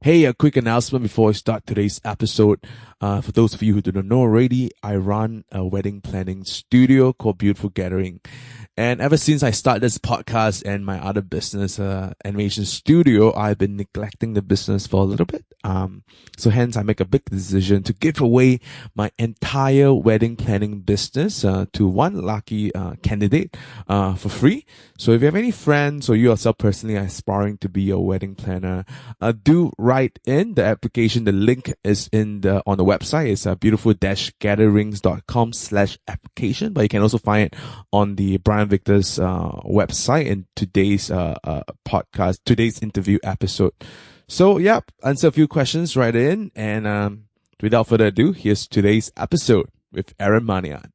Hey, a quick announcement before I start today's episode. For those of you who do not know already, I run a wedding planning studio called Beautiful Gathering. And ever since I started this podcast and my other business, animation studio, I've been neglecting the business for a little bit. So hence I make a big decision to give away my entire wedding planning business, to one lucky, candidate, for free. So if you have any friends or you yourself personally are aspiring to be a wedding planner, do write in the application. The link is on the website. It's beautiful-gatherings.com/application, but you can also find it on the Brian Victor's website in today's podcast, today's interview episode. So, answer a few questions right in. And without further ado, here's today's episode with Aaron Manian.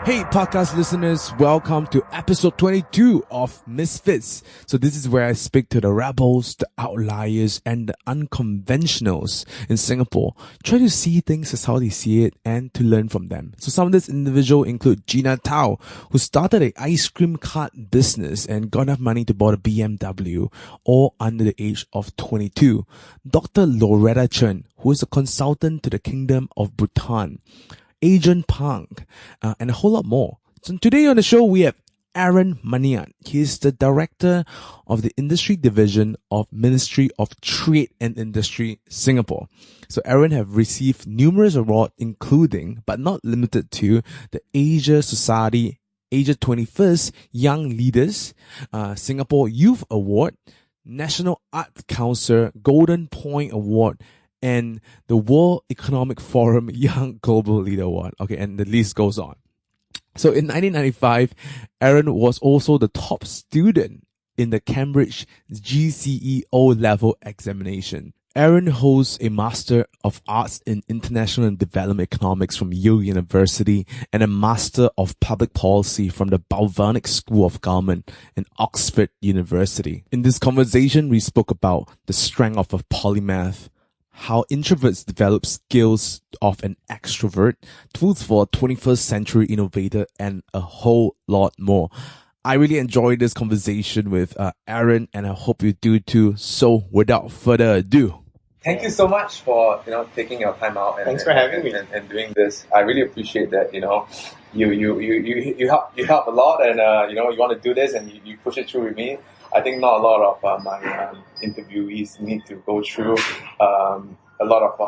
Hey, podcast listeners, welcome to episode 22 of Misfits. So this is where I speak to the rebels, the outliers, and the unconventionals in Singapore. Try to see things as how they see it and to learn from them. So some of this individual include Gina Tao, who started an ice cream cart business and got enough money to buy a BMW, all under the age of 22. Dr. Loretta Chen, who is a consultant to the Kingdom of Bhutan. Agent Punk, and a whole lot more. So today on the show, we have Aaron Manian. He is the director of the industry division of Ministry of Trade and Industry, Singapore. So Aaron have received numerous awards, including, but not limited to, the Asia Society Asia 21st Young Leaders, Singapore Youth Award, National Arts Council Golden Point Award, and the World Economic Forum Young Global Leader Award. Okay, and the list goes on. So in 1995, Aaron was also the top student in the Cambridge GCE O-level examination. Aaron holds a Master of Arts in International and Development Economics from Yale University and a Master of Public Policy from the Balvanic School of Government in Oxford University. In this conversation, we spoke about the strength of a polymath, how introverts develop skills of an extrovert, tools for a 21st century innovator, and a whole lot more. I really enjoyed this conversation with Aaron, and I hope you do too. So without further ado, thank you so much for taking your time out. Thanks for having me and doing this. I really appreciate that. You help a lot, and you want to do this, and you push it through with me. I think not a lot of my interviewees need to go through a lot of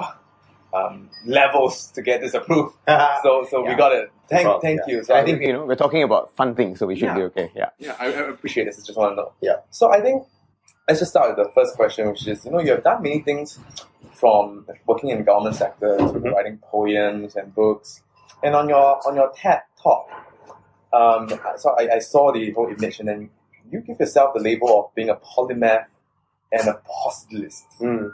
levels to get this approved. So we got it. Thank you. So I think we're talking about fun things, so we should be okay. Yeah, I appreciate this. I just want to know. Yeah. So I think let's just start with the first question, which is you have done many things, from working in the government sector to writing poems and books, and on your TED talk, so I saw the whole image, and then you give yourself the label of being a polymath and a positivist. So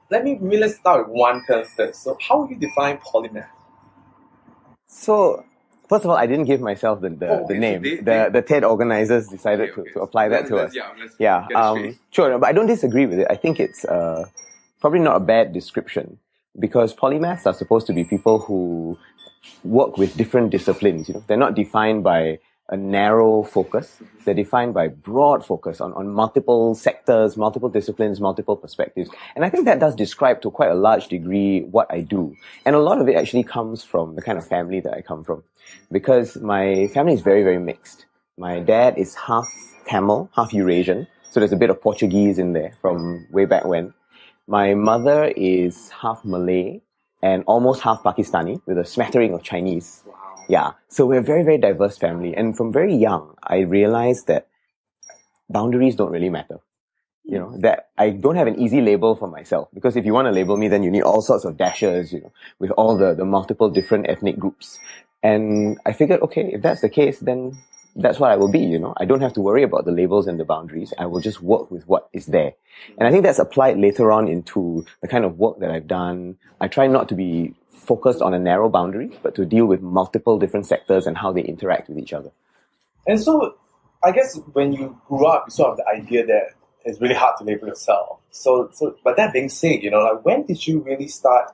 let's start with one term first. So how would you define polymath? So first of all, I didn't give myself the name. The TED organizers decided to apply that to us. Sure, but I don't disagree with it. I think it's probably not a bad description, because polymaths are supposed to be people who work with different disciplines. They're not defined by a narrow focus. They're defined by broad focus on multiple sectors, multiple disciplines, multiple perspectives. And I think that does describe to quite a large degree what I do. And a lot of it actually comes from the kind of family that I come from, because my family is very, very mixed. My dad is half Tamil, half Eurasian. So there's a bit of Portuguese in there from way back when. My mother is half Malay and almost half Pakistani with a smattering of Chinese. Yeah, so we're a very, very diverse family. And from very young, I realized that boundaries don't really matter. That I don't have an easy label for myself. Because if you want to label me, then you need all sorts of dashes, with all the multiple different ethnic groups. And I figured, okay, if that's the case, then that's what I will be, you know. I don't have to worry about the labels and the boundaries. I will just work with what is there. And I think that's applied later on into the kind of work that I've done. I try not to be focused on a narrow boundary, but to deal with multiple different sectors and how they interact with each other. And so, I guess when you grew up, you sort of the idea that it's really hard to label yourself. So, but that being said, you know, like when did you really start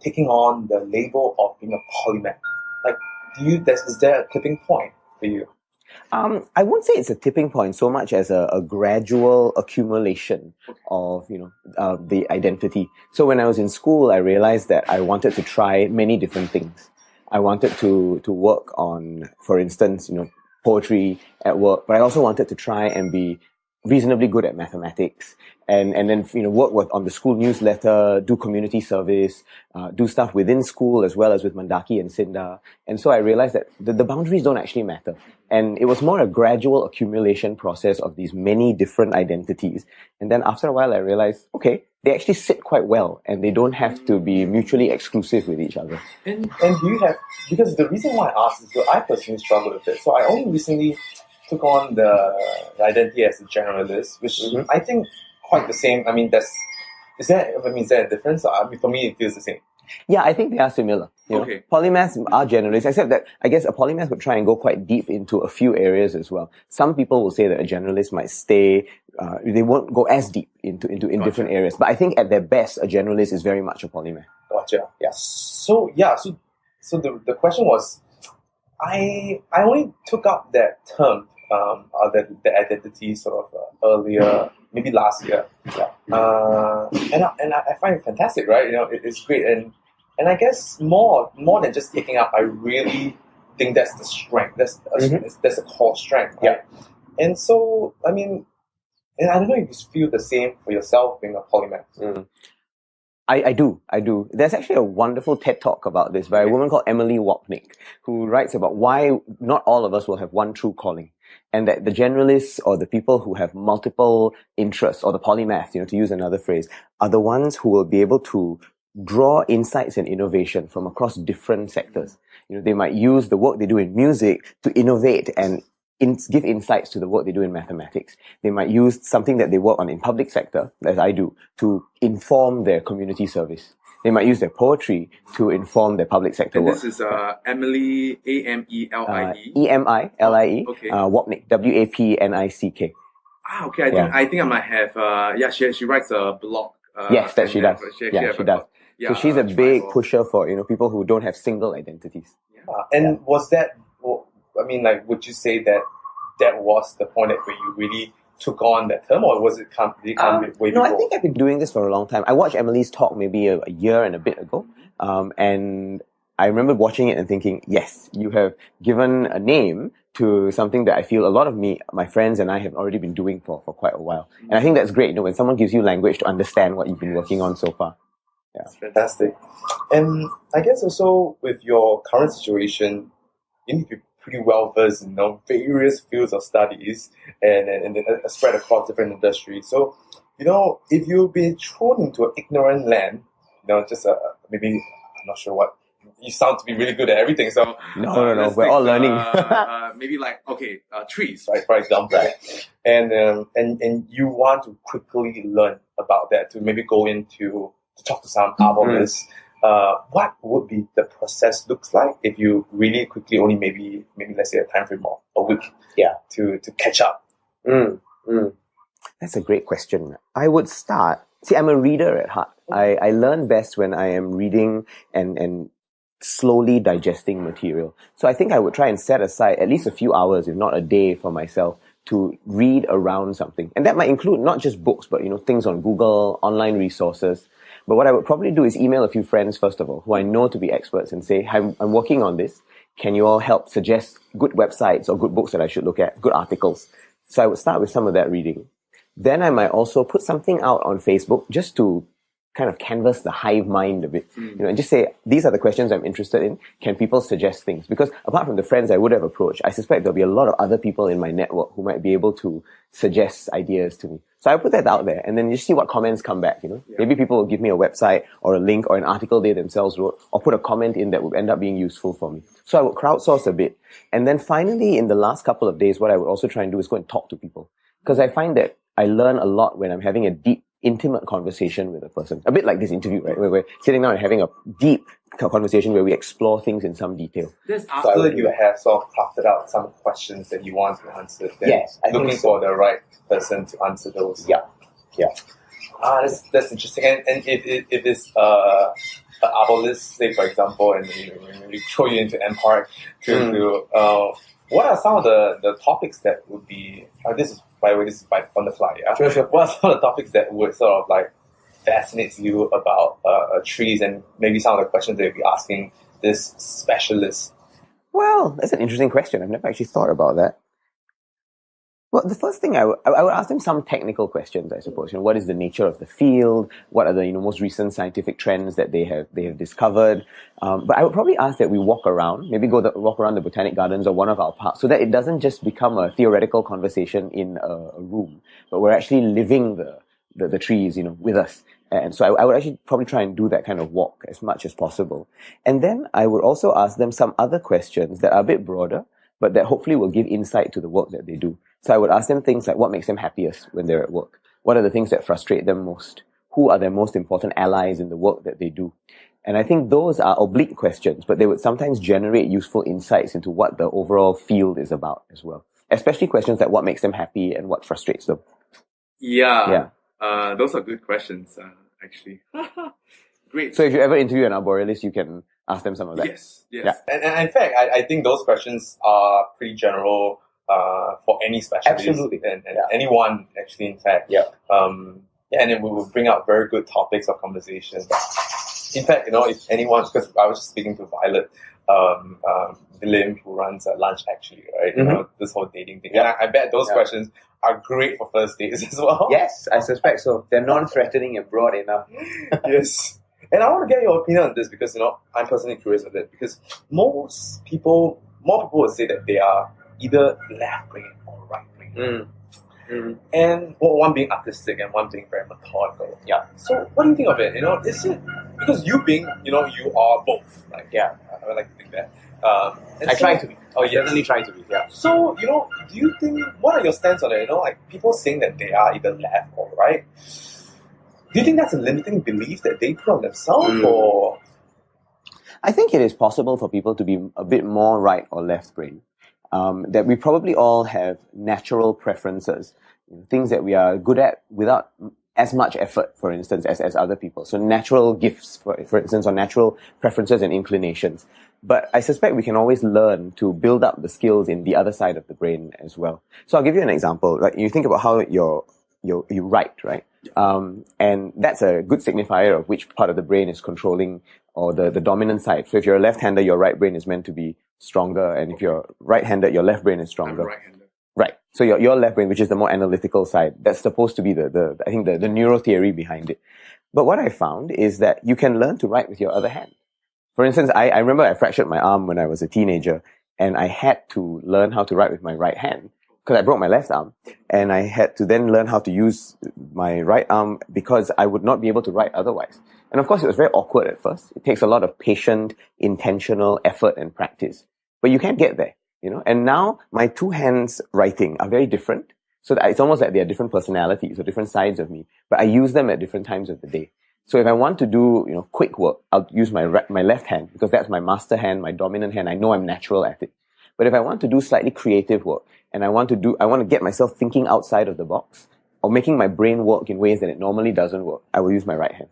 taking on the label of being a polymath? Like, is there a tipping point for you? I won't say it's a tipping point so much as a gradual accumulation of, the identity. So when I was in school, I realized that I wanted to try many different things. I wanted to work on, for instance, poetry at work, but I also wanted to try and be reasonably good at mathematics and then, work on the school newsletter, do community service, do stuff within school as well as with Mandaki and Sinda. And so I realized that the boundaries don't actually matter. And it was more a gradual accumulation process of these many different identities. And then after a while, I realized, okay, they actually sit quite well and they don't have to be mutually exclusive with each other. And do you have, because the reason why I asked is that I personally struggle with it. So I only recently took on the identity as a generalist, which I think quite the same. I mean, is there a difference? I mean, for me, it feels the same. Yeah, I think they are similar. Okay. Polymaths are generalists, except that I guess a polymath would try and go quite deep into a few areas as well. Some people will say that a generalist might stay, they won't go as deep into different areas. But I think at their best, a generalist is very much a polymath. Gotcha. Yeah. So the question was, I only took up that term, the identity sort of earlier, maybe last year. Yeah. And I find it fantastic, right? It's great. And I guess more than just taking up, I really think that's the strength. That's a core strength, right? Yeah. And so, I mean, and I don't know if you feel the same for yourself being a polymath. I do. There's actually a wonderful TED Talk about this by a woman called Emily Wapnick, who writes about why not all of us will have one true calling. And that the generalists or the people who have multiple interests, or the polymaths, to use another phrase, are the ones who will be able to draw insights and innovation from across different sectors. They might use the work they do in music to innovate and give insights to the work they do in mathematics. They might use something that they work on in public sector, as I do, to inform their community service. They might use their poetry to inform their public sector work. This is Emily, Amelie? Emily, okay. Wapnick, Wapnick. Okay, I think I might have, she writes a blog. Yes, that she does. She does. So she's a big pusher for, people who don't have single identities. And was that, would you say that was the point at where you really took on that term, or was it way before? No, I think I've been doing this for a long time. I watched Emily's talk maybe a year and a bit ago, and I remember watching it and thinking, yes, you have given a name to something that I feel a lot of my friends and I have already been doing for quite a while. And I think that's great, when someone gives you language to understand what you've been working on so far. Yeah. That's fantastic. And I guess also with your current situation, you need to be pretty well versed in various fields of studies and spread across different industries. So, if you've been thrown into an ignorant land, just maybe, I'm not sure what, you sound to be really good at everything. So no, we're all learning. Maybe trees, right? For example, right? And you want to quickly learn about that to maybe go into to talk to some arborists. What would be the process looks like if you really quickly, only maybe let's say a time frame of a week, to catch up? That's a great question. I would start. See, I'm a reader at heart. I learn best when I am reading and slowly digesting material. So I think I would try and set aside at least a few hours, if not a day, for myself to read around something. And that might include not just books, but things on Google, online resources. But what I would probably do is email a few friends, first of all, who I know to be experts, and say, I'm working on this. Can you all help suggest good websites or good books that I should look at, good articles? So I would start with some of that reading. Then I might also put something out on Facebook just to kind of canvas the hive mind a bit, and just say, these are the questions I'm interested in. Can people suggest things? Because apart from the friends I would have approached, I suspect there'll be a lot of other people in my network who might be able to suggest ideas to me. So I put that out there, and then you see what comments come back, Maybe people will give me a website or a link or an article they themselves wrote, or put a comment in that would end up being useful for me. So I would crowdsource a bit. And then finally, in the last couple of days, what I would also try and do is go and talk to people. Because I find that I learn a lot when I'm having a deep, intimate conversation with a person. A bit like this interview, right? Where we're sitting down and having a deep conversation where we explore things in some detail. This after you have sort of crafted out some questions that you want to answer. Yes. Looking for the right person to answer those. Yeah. That's interesting. And if it's an arborist, say for example, and we throw you into MPark what are some of the topics that would be, this is on the fly, yeah? Sure. What are some of the topics that would sort of like fascinates you about trees, and maybe some of the questions that you'll be asking this specialist? Well, that's an interesting question. I've never actually thought about that. Well, the first thing I would ask them some technical questions, I suppose. What is the nature of the field? What are the most recent scientific trends that they have discovered? But I would probably ask that we walk around, maybe walk around the Botanic Gardens or one of our parks, so that it doesn't just become a theoretical conversation in a room, but we're actually living the trees, with us. And so I would actually probably try and do that kind of walk as much as possible. And then I would also ask them some other questions that are a bit broader, but that hopefully will give insight to the work that they do. So I would ask them things like, what makes them happiest when they're at work? What are the things that frustrate them most? Who are their most important allies in the work that they do? And I think those are oblique questions, but they would sometimes generate useful insights into what the overall field is about as well. Especially questions like what makes them happy and what frustrates them. Yeah. Those are good questions, actually. Great. So if you ever interview an arborealist, you can ask them some of that. Yes. Yeah. And in fact, I think those questions are pretty general for any specialist. Absolutely. And anyone, actually, in fact. Yeah. And then we will bring out very good topics of conversation. In fact, if anyone, because I was just speaking to Violet, Lim, who runs Lunch Actually, right? This whole dating thing. Yeah. And I bet those questions are great for first dates as well. Yes, I suspect so. They're non-threatening and broad enough. Yes. And I want to get your opinion on this because, I'm personally curious with it, because more people would say that they are either left-brain or right-brain. And one being artistic and one being very methodical. Yeah. So what do you think of it? Is it because you being, you are both. Like, yeah, I would like to think that. I try to be. Oh, yes. Definitely try to be. Yeah. So, do you think, what are your stance on it? Like people saying that they are either left or right. Do you think that's a limiting belief that they put on themselves, or? I think it is possible for people to be a bit more right or left brain. That we probably all have natural preferences, things that we are good at without as much effort, for instance, as other people. So natural gifts, for instance, or natural preferences and inclinations. But I suspect we can always learn to build up the skills in the other side of the brain as well. So I'll give you an example. Like you think about how you write, right? And that's a good signifier of which part of the brain is controlling or the dominant side. So if you're a left-hander, your right brain is meant to be stronger, and if you're right-handed, your left brain is stronger. I'm right-handed. Right. So your left brain, which is the more analytical side, that's supposed to be the neurotheory behind it. But what I found is that you can learn to write with your other hand. For instance, I remember I fractured my arm when I was a teenager, and I had to learn how to write with my right hand because I broke my left arm, and I had to then learn how to use my right arm because I would not be able to write otherwise. And of course, it was very awkward at first. It takes a lot of patient, intentional effort and practice, but you can get there, And now my two hands writing are very different. So that it's almost like they are different personalities or different sides of me, but I use them at different times of the day. So if I want to do, quick work, I'll use my left hand because that's my master hand, my dominant hand. I know I'm natural at it. But if I want to do slightly creative work and I want to get myself thinking outside of the box or making my brain work in ways that it normally doesn't work, I will use my right hand.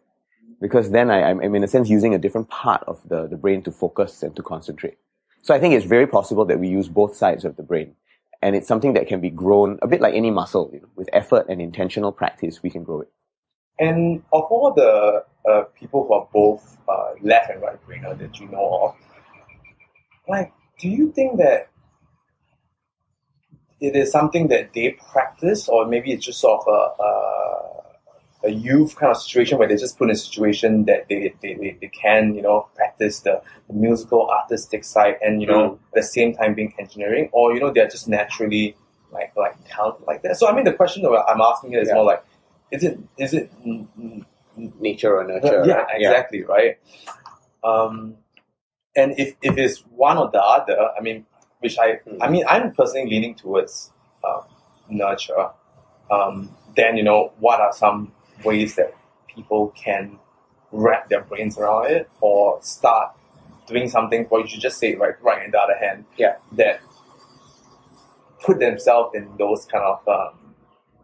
Because then I'm in a sense using a different part of the brain to focus and to concentrate. So I think it's very possible that we use both sides of the brain. And it's something that can be grown a bit like any muscle. With effort and intentional practice, we can grow it. And of all the people who are both left and right brainer that you know of, do you think that it is something that they practice, or maybe it's just sort of a youth kind of situation where they're just put in a situation that they can, you know, practice the musical artistic side and, you know, at the same time being engineering, or, you know, they're just naturally like talented like that. So I mean, the question that I'm asking here is more like, is it nature or nurture? Yeah, exactly, right. And if it's one or the other, I mean, I'm personally leaning towards nurture. Then, you know, what are some ways that people can wrap their brains around it or start doing something, or you should just say right in the other hand, that put themselves in those kind of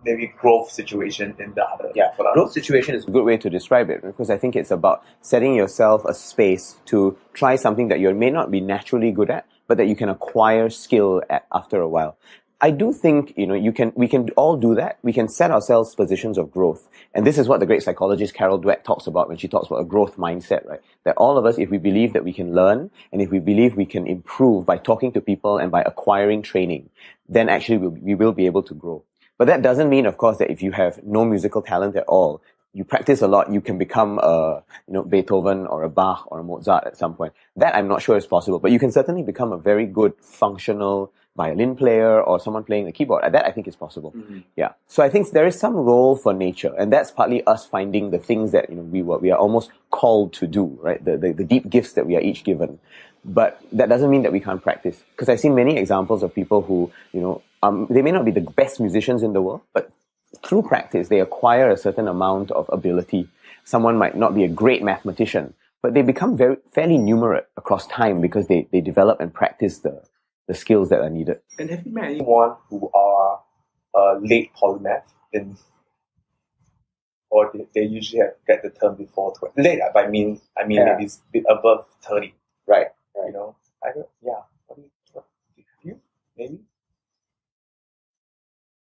maybe growth situation in the other. Growth situation is a good way to describe it, because I think it's about setting yourself a space to try something that you may not be naturally good at, but that you can acquire skill at after a while. I do think, you know, we can all do that. We can set ourselves positions of growth. And this is what the great psychologist Carol Dweck talks about when she talks about a growth mindset, right? That all of us, if we believe that we can learn, and if we believe we can improve by talking to people and by acquiring training, then actually we will be able to grow. But that doesn't mean, of course, that if you have no musical talent at all, you practice a lot, you can become a, you know, Beethoven or a Bach or a Mozart at some point. That I'm not sure is possible, but you can certainly become a very good functional violin player or someone playing the keyboard. That I think is possible. Yeah. So I think there is some role for nature, and that's partly us finding the things that, you know, we are almost called to do, right? The deep gifts that we are each given. But that doesn't mean that we can't practice. Because I've seen many examples of people who, you know, they may not be the best musicians in the world, but through practice, they acquire a certain amount of ability. Someone might not be a great mathematician, but they become fairly numerate across time because they develop and practice the skills that are needed. And have you met anyone who are late polymath or they usually get the term before 20? Late, I mean maybe it's a bit above 30. Right. You know, What do you maybe?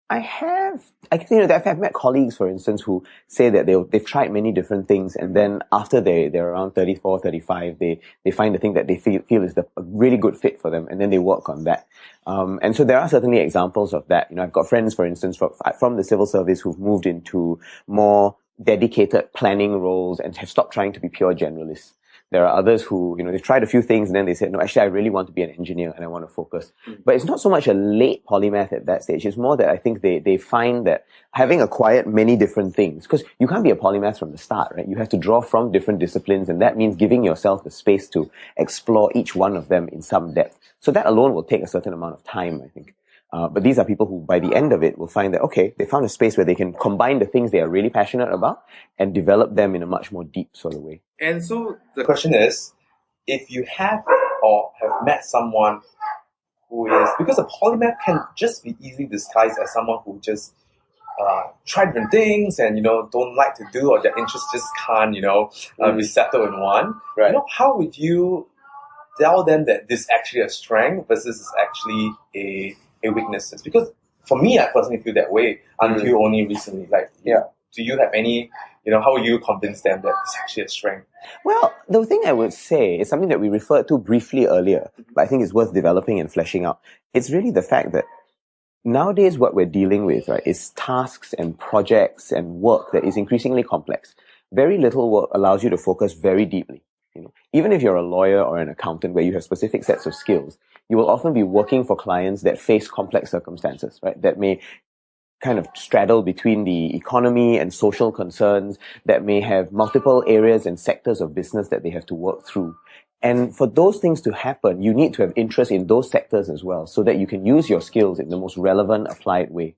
I've met colleagues, for instance, who say that they've tried many different things, and then after they're around 34, 35, they find the thing that they feel is a really good fit for them, and then they work on that. And so there are certainly examples of that. You know, I've got friends, for instance, from the civil service who've moved into more dedicated planning roles and have stopped trying to be pure generalists. There are others who, you know, they've tried a few things and then they said, no, actually, I really want to be an engineer and I want to focus. But it's not so much a late polymath at that stage. It's more that I think they find that having acquired many different things, because you can't be a polymath from the start, right? You have to draw from different disciplines, and that means giving yourself the space to explore each one of them in some depth. So that alone will take a certain amount of time, I think. But these are people who, by the end of it, will find that, okay, they found a space where they can combine the things they are really passionate about and develop them in a much more deep sort of way. And so the question is, if you have or have met someone who is, because a polymath can just be easily disguised as someone who just try different things and, you know, don't like to do, or their interests just can't, you know, be settled in one. Right. You know, how would you tell them that this is actually a strength versus is actually a weaknesses? Because for me, I personally feel that way until only recently. Like, do you have any, you know, how will you convince them that it's actually a strength? Well, the thing I would say is something that we referred to briefly earlier, but I think it's worth developing and fleshing out. It's really the fact that nowadays what we're dealing with, right, is tasks and projects and work that is increasingly complex. Very little work allows you to focus very deeply. You know, even if you're a lawyer or an accountant where you have specific sets of skills, you will often be working for clients that face complex circumstances, right? That may kind of straddle between the economy and social concerns, that may have multiple areas and sectors of business that they have to work through. And for those things to happen, you need to have interest in those sectors as well, so that you can use your skills in the most relevant, applied way.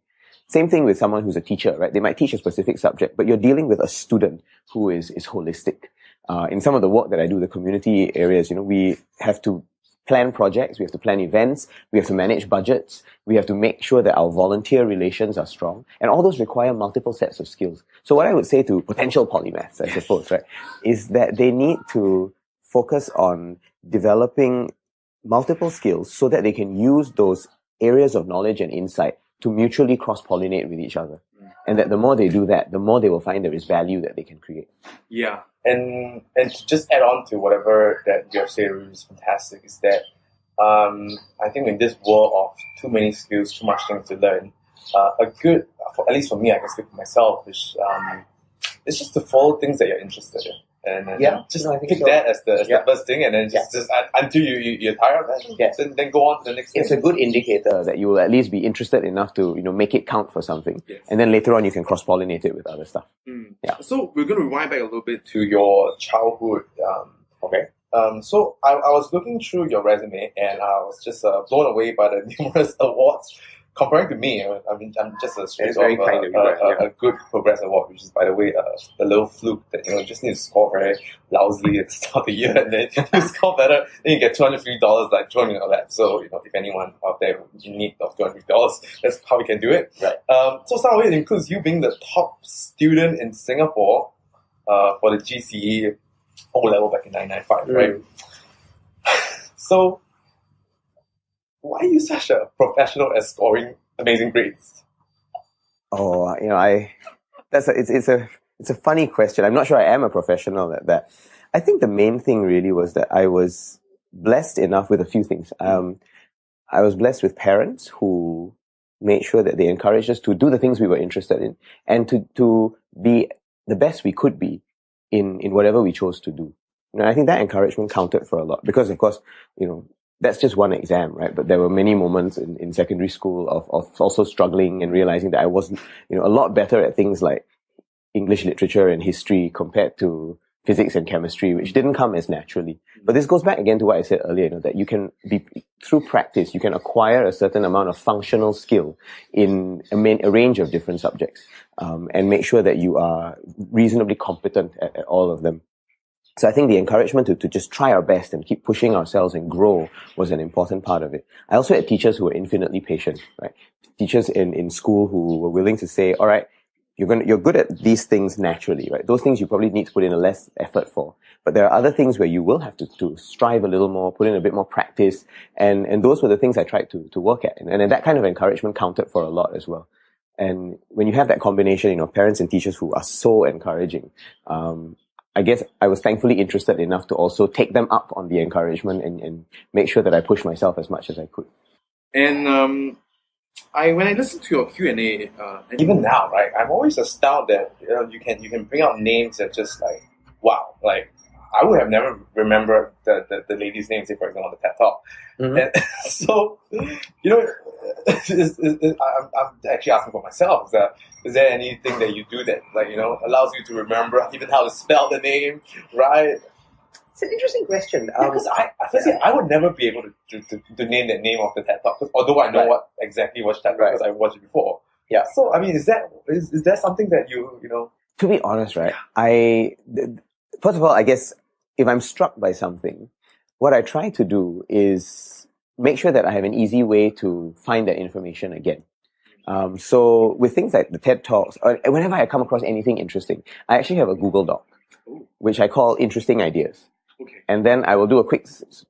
Same thing with someone who's a teacher, right? They might teach a specific subject, but you're dealing with a student who is holistic. In some of the work that I do, the community areas, you know, we have to plan projects, we have to plan events, we have to manage budgets, we have to make sure that our volunteer relations are strong, and all those require multiple sets of skills. So what I would say to potential polymaths, I suppose, right, is that they need to focus on developing multiple skills so that they can use those areas of knowledge and insight to mutually cross-pollinate with each other. And that the more they do that, the more they will find there is value that they can create. Yeah. And to just add on to whatever that you have said, which is fantastic, is that I think in this world of too many skills, too much things to learn, at least for me, I can speak for myself, which it's just to follow things that you're interested in. And just pick that as the first thing, and then just until you're tired of that, then go on to the next thing. It's a good indicator that you will at least be interested enough to make it count for something, and then later on you can cross-pollinate it with other stuff. Yeah. So we're going to rewind back a little bit to your childhood. So I was looking through your resume, and I was just blown away by the numerous awards. Comparing to me, I mean, I'm just a straight a good progress award, which is, by the way, the little fluke that you just need to score very lousily at the start of the year, and then you score better, then you get $250 like thrown in your lap. So if anyone out there in need of $250, that's how we can do it. Right. So some of it includes you being the top student in Singapore for the GCE O level back in 1995, right? So why are you such a professional at scoring amazing grades? Oh, it's a funny question. I'm not sure I am a professional at that. I think the main thing really was that I was blessed enough with a few things. I was blessed with parents who made sure that they encouraged us to do the things we were interested in and to be the best we could be in whatever we chose to do. I think that encouragement counted for a lot because, of course, that's just one exam, right? But there were many moments in secondary school of also struggling and realizing that I wasn't, a lot better at things like English literature and history compared to physics and chemistry, which didn't come as naturally. But this goes back again to what I said earlier, that you can through practice, you can acquire a certain amount of functional skill in a range of different subjects, and make sure that you are reasonably competent at all of them. So I think the encouragement to just try our best and keep pushing ourselves and grow was an important part of it. I also had teachers who were infinitely patient, right? Teachers in school who were willing to say, all right, you're good at these things naturally, right? Those things you probably need to put in a less effort for. But there are other things where you will have to strive a little more, put in a bit more practice. And those were the things I tried to work at. And that kind of encouragement counted for a lot as well. And when you have that combination, parents and teachers who are so encouraging, I guess I was thankfully interested enough to also take them up on the encouragement and make sure that I pushed myself as much as I could. And when I listen to your Q&A, and even now, right, I'm always astounded that you can bring out names that just like, wow, like I would have never remembered the lady's name, say for example, on the TED Talk. And so, I'm actually asking for myself, is there anything that you do that allows you to remember even how to spell the name, right? It's an interesting question. Because I would never be able to name the name of the TED Talk, although I know what exactly was TED Talk because I watched it before. Yeah. So I mean, is there something that you? To be honest, right? First of all, I guess if I'm struck by something, what I try to do is make sure that I have an easy way to find that information again. So with things like the TED Talks, or whenever I come across anything interesting, I actually have a Google Doc, which I call Interesting Ideas. Okay. And then I will do a quick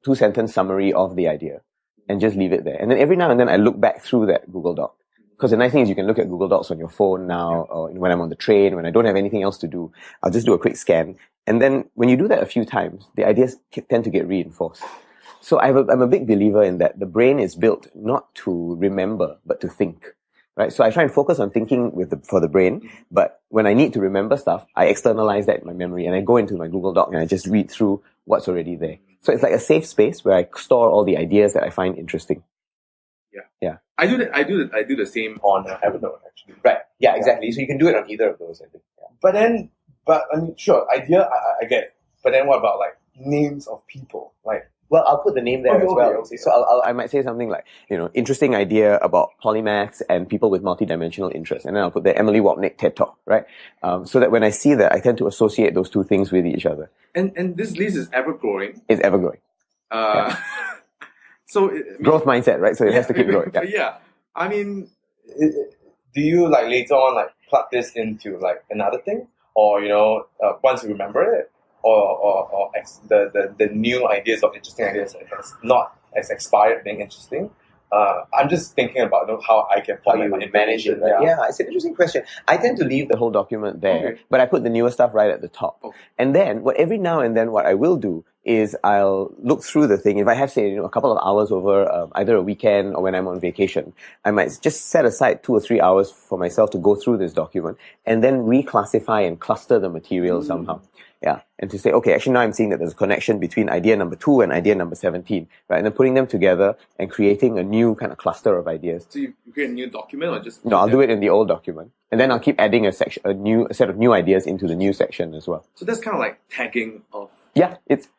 2-sentence summary of the idea and just leave it there. And then every now and then I look back through that Google Doc. Because the nice thing is you can look at Google Docs on your phone now, or when I'm on the train, when I don't have anything else to do, I'll just do a quick scan. And then when you do that a few times, the ideas tend to get reinforced. So I'm a big believer in that the brain is built not to remember, but to think. Right? So I try and focus on thinking for the brain, but when I need to remember stuff, I externalize that in my memory and I go into my Google Doc and I just read through what's already there. So it's like a safe space where I store all the ideas that I find interesting. Yeah. I do the same on Evernote actually. Right. Yeah, exactly. So you can do it on either of those, I think. Yeah. But I mean, sure, idea, I get it. But then what about like names of people? Like, well, I'll put the name there as well. Okay. So I might say something like, interesting idea about polymaths and people with multidimensional interests. And then I'll put the Emily Wapnick TED Talk, right? So that when I see that, I tend to associate those two things with each other. And this list is ever growing. It's ever growing. So growth mindset, right? So it has to keep growing. Yeah. I mean, do you like later on plug this into like another thing, or once you remember it, or the new ideas of interesting ideas has not as expired being interesting? I'm just thinking about how I can manage it. Right? Yeah, it's an interesting question. I tend to leave the whole document there, but I put the newer stuff right at the top. Okay. And then every now and then what I will do is I'll look through the thing. If I have, say, a couple of hours over either a weekend or when I'm on vacation, I might just set aside 2 or 3 hours for myself to go through this document and then reclassify and cluster the material somehow. Yeah. And to say, okay, actually now I'm seeing that there's a connection between idea number 2 and idea number 17, right? And then putting them together and creating a new kind of cluster of ideas. So you create a new document or just... No, I'll do it in the old document. And then I'll keep adding a set of new ideas into the new section as well. So that's kind of like tagging of... Yeah, it's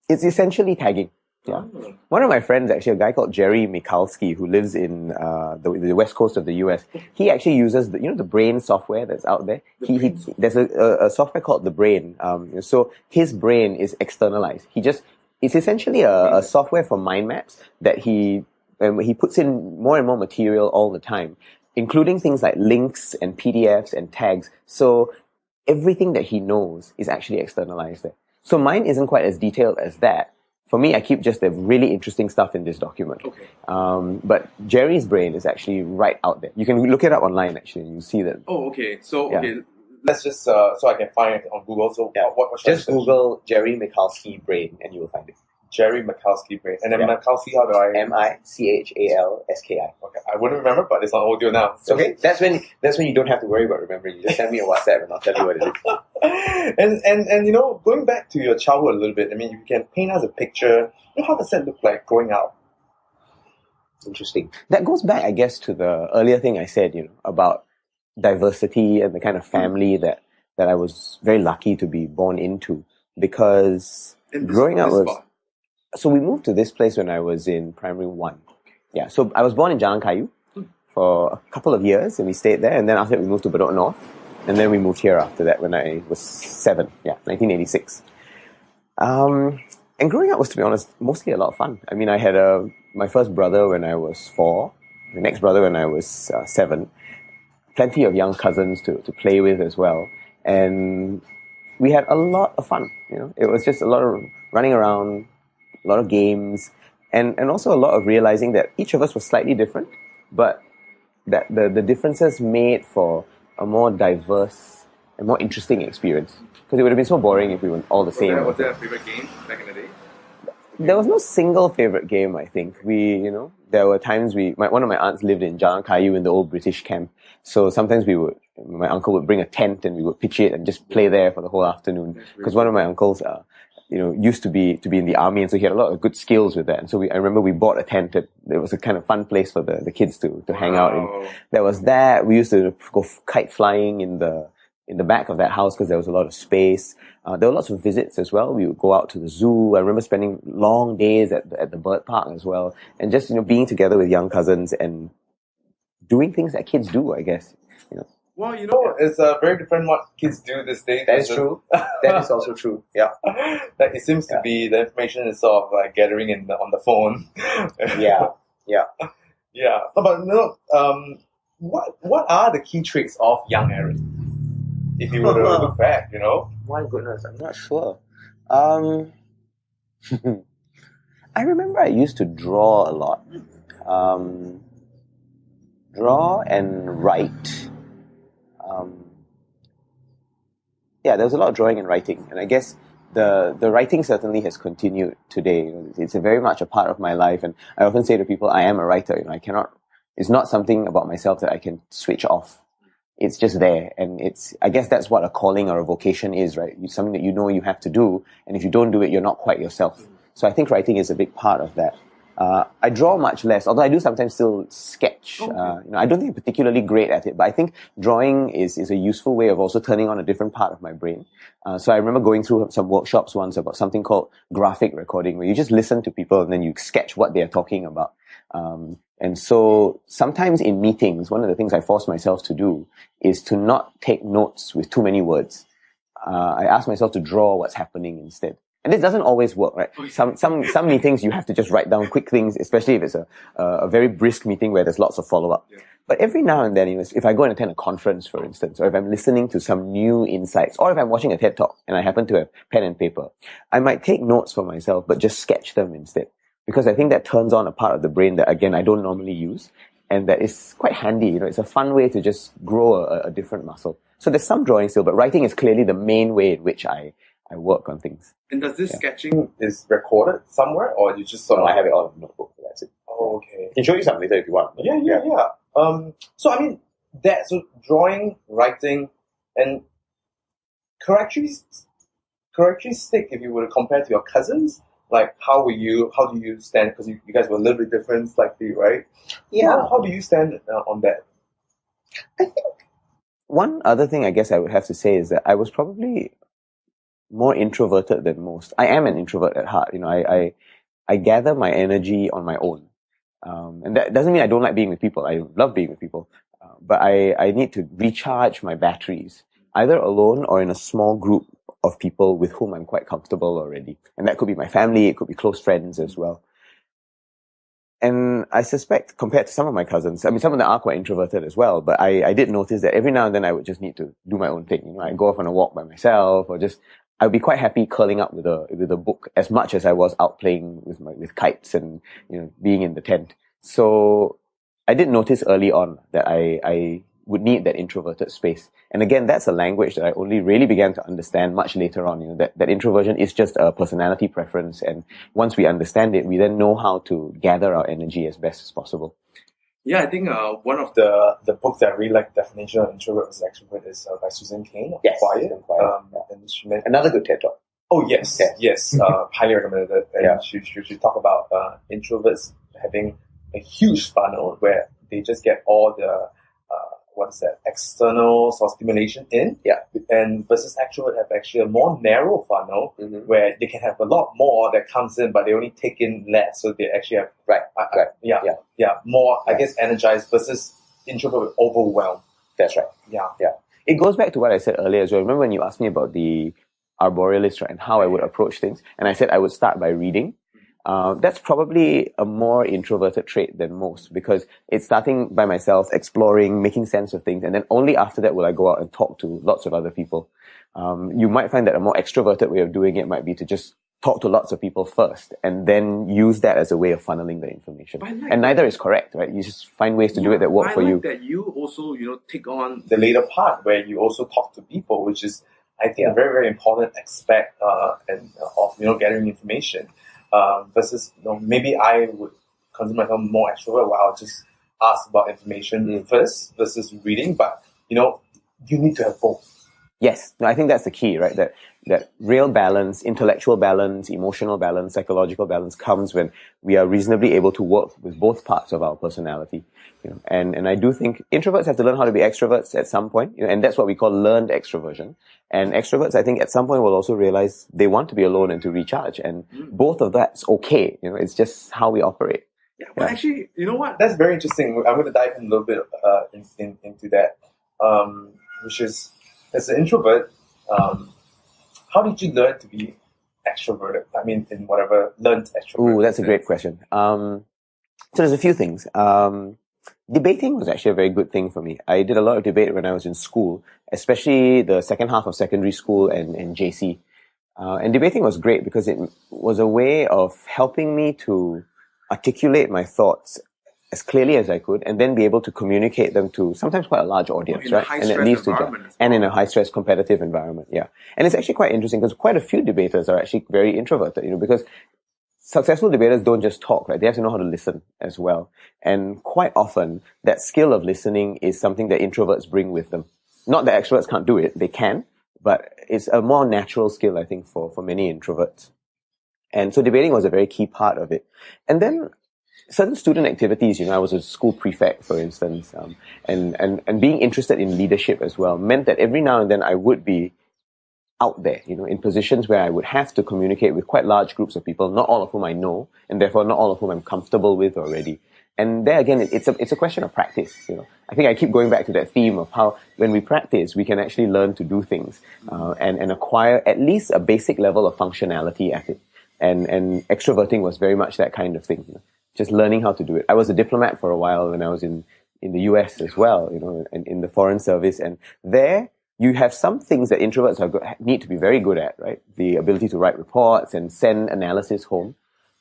essentially tagging. Yeah. Oh. One of my friends, actually, a guy called Jerry Michalski, who lives in the west coast of the US, he actually uses the Brain software that's out there. There's a software called the Brain. So his brain is externalized. It's essentially a software for mind maps that he puts in more and more material all the time, including things like links and PDFs and tags. So everything that he knows is actually externalized there. So mine isn't quite as detailed as that. For me, I keep just the really interesting stuff in this document. Okay. But Jerry's brain is actually right out there. You can look it up online, actually. You see that. Oh, okay. So, okay. Let's just, so I can find it on Google. So, what just Google Jerry Michalski brain and you will find it. Jerry Michalski brain. And then Michalski, how do I... Michalski. Okay, I wouldn't remember, but it's on audio now. So. Okay, that's when you don't have to worry about remembering. You just send me a WhatsApp and I'll tell you what it is. and going back to your childhood a little bit, I mean, if you can paint us a picture, how does that look like growing up? Interesting. That goes back, I guess, to the earlier thing I said, about diversity and the kind of family that I was very lucky to be born into. Because growing up was... So we moved to this place when I was in primary 1. Yeah, so I was born in Jalan Kayu for a couple of years and we stayed there, and then after that we moved to Bedok North, and then we moved here after that when I was 7, 1986. And growing up was, to be honest, mostly a lot of fun. I mean, I had my first brother when I was 4, the next brother when I was 7, plenty of young cousins to play with as well, and we had a lot of fun. It was just a lot of running around, a lot of games, and also a lot of realizing that each of us was slightly different, but that the differences made for a more diverse and more interesting experience. Because it would have been so boring if we were all the same. Was there a favorite game back in the day? There was no single favorite game, I think. There were times one of my aunts lived in Jalan Kayu in the old British camp. So sometimes my uncle would bring a tent and we would pitch it and just play there for the whole afternoon. Because one of my uncles, used to be in the army, and so he had a lot of good skills with that. And so I remember we bought a tent. It was a kind of fun place for the kids to hang out in. There was that. We used to go kite flying in the back of that house because there was a lot of space. There were lots of visits as well. We would go out to the zoo. I remember spending long days at the bird park as well, and just being together with young cousins and doing things that kids do, I guess. Well, it's very different what kids do these days. That is true. That is also true. Yeah. Like it seems to be the information is sort of like gathering on the phone. Yeah. But what are the key traits of young Aaron? If you were to look back, My goodness, I'm not sure. I remember I used to draw a lot. Draw and write. There was a lot of drawing and writing, and I guess the writing certainly has continued today. It's very much a part of my life, and I often say to people, I am a writer. It's not something about myself that I can switch off. It's just there, and I guess that's what a calling or a vocation is, right? It's something that you have to do, and if you don't do it, you're not quite yourself. So I think writing is a big part of that. I draw much less, although I do sometimes still sketch. Okay. I don't think I'm particularly great at it, but I think drawing is a useful way of also turning on a different part of my brain. So I remember going through some workshops once about something called graphic recording, where you just listen to people and then you sketch what they're talking about. And so sometimes in meetings, one of the things I force myself to do is to not take notes with too many words. I ask myself to draw what's happening instead. And this doesn't always work, right? Some meetings you have to just write down quick things, especially if it's a very brisk meeting where there's lots of follow-up. Yeah. But every now and then, if I go and attend a conference, for instance, or if I'm listening to some new insights, or if I'm watching a TED Talk and I happen to have pen and paper, I might take notes for myself, but just sketch them instead. Because I think that turns on a part of the brain that, again, I don't normally use, and that is quite handy. It's a fun way to just grow a different muscle. So there's some drawing still, but writing is clearly the main way in which I I work on things. And does this sketching is recorded somewhere, or you just sort of... I have it all in a notebook. That's it. Oh, okay. I can show you some later if you want. Yeah. So I mean, so drawing, writing, and characteristic, if you were to compare to your cousins, like how do you stand? Because you guys were a little bit different, slightly, right? Yeah. How do you stand on that? I think one other thing I guess I would have to say is that I was probably more introverted than most. I am an introvert at heart. I gather my energy on my own. And that doesn't mean I don't like being with people. I love being with people. But I need to recharge my batteries, either alone or in a small group of people with whom I'm quite comfortable already. And that could be my family, it could be close friends as well. And I suspect, compared to some of my cousins, I mean, some of them are quite introverted as well, but I did notice that every now and then I would just need to do my own thing. I'd go off on a walk by myself, or I'd be quite happy curling up with a book as much as I was out playing with kites and, being in the tent. So I did notice early on that I would need that introverted space. And again, that's a language that I only really began to understand much later on, that introversion is just a personality preference. And once we understand it, we then know how to gather our energy as best as possible. Yeah, I think one of the books that I really like, Definition of Introvert versus Extrovert, is by Susan Cain. Yes, Quiet. And she made another good TED Talk. Oh, yes. Highly recommended it. And she talk about introverts having a huge funnel where they just get all the external sort of stimulation in. Yeah. And versus extrovert have actually a more narrow funnel where they can have a lot more that comes in, but they only take in less. So they actually have more, I guess, energized versus introvert overwhelmed. That's right. Yeah. It goes back to what I said earlier as well. Remember when you asked me about the arborealist, right, and how I would approach things? And I said I would start by reading. That's probably a more introverted trait than most, because it's starting by myself, exploring, making sense of things, and then only after that will I go out and talk to lots of other people. You might find that a more extroverted way of doing it might be to just talk to lots of people first and then use that as a way of funneling the information. And neither is correct, right? You just find ways to do it that work for you. That you also, take on the later part where you also talk to people, which is, I think, a very, very important aspect of gathering information. Versus, maybe I would consider myself more extrovert, where I'll just ask about information first versus reading. But, you need to have both. Yes, I think that's the key, right? That real balance, intellectual balance, emotional balance, psychological balance comes when we are reasonably able to work with both parts of our personality. And I do think introverts have to learn how to be extroverts at some point, and that's what we call learned extroversion. And extroverts, I think, at some point will also realize they want to be alone and to recharge. And both of that's okay. It's just how we operate. Yeah, but actually, you know what? That's very interesting. I'm going to dive in a little bit into that, which is, as an introvert, how did you learn to be extroverted? I mean, in whatever learned extroverted. Ooh, that's a great question. So there's a few things. Debating was actually a very good thing for me. I did a lot of debate when I was in school, especially the second half of secondary school and JC. And debating was great because it was a way of helping me to articulate my thoughts as clearly as I could, and then be able to communicate them to sometimes quite a large audience, right? And it leads to and in a high-stress competitive environment, yeah. And it's actually quite interesting because quite a few debaters are actually very introverted, because successful debaters don't just talk, right? They have to know how to listen as well. And quite often, that skill of listening is something that introverts bring with them. Not that extroverts can't do it, they can, but it's a more natural skill, I think, for many introverts. And so debating was a very key part of it. And then certain student activities, I was a school prefect, for instance, and being interested in leadership as well meant that every now and then I would be out there, in positions where I would have to communicate with quite large groups of people, not all of whom I know, and therefore not all of whom I'm comfortable with already. And there again, it's a question of practice. I think I keep going back to that theme of how when we practice, we can actually learn to do things and acquire at least a basic level of functionality at it. And extroverting was very much that kind of thing. Just learning how to do it. I was a diplomat for a while when I was in the US as well, and in the foreign service. And there, you have some things that introverts need to be very good at, right? The ability to write reports and send analysis home.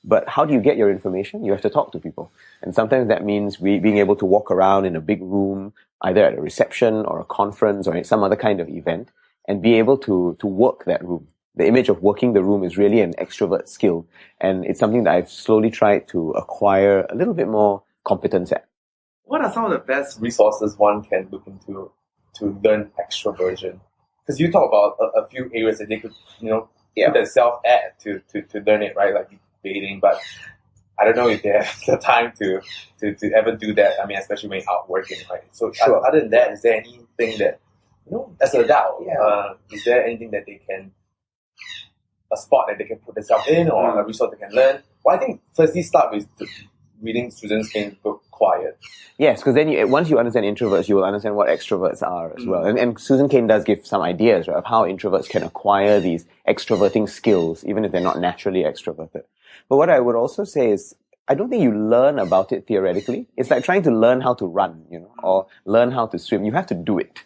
But how do you get your information? You have to talk to people. And sometimes that means being able to walk around in a big room, either at a reception or a conference or some other kind of event, and be able to work that room. the image of working the room is really an extrovert skill. And it's something that I've slowly tried to acquire a little bit more competence at. What are some of the best resources one can look into to learn extroversion? Because you talk about a few areas that they could, put themselves at to learn it, right? Like dating, but I don't know if they have the time to ever do that. I mean, especially when you're out working, right? So Sure. Other than that, is there anything that, as an adult, is there anything that they can, a spot that they can put themselves in or a resource they can learn? Well, I think firstly start with reading Susan Cain's book, Quiet. Yes, because then once you understand introverts, you will understand what extroverts are as well. And Susan Cain does give some ideas, right, of how introverts can acquire these extroverting skills, even if they're not naturally extroverted. But what I would also say is, I don't think you learn about it theoretically. It's like trying to learn how to run, or learn how to swim. You have to do it.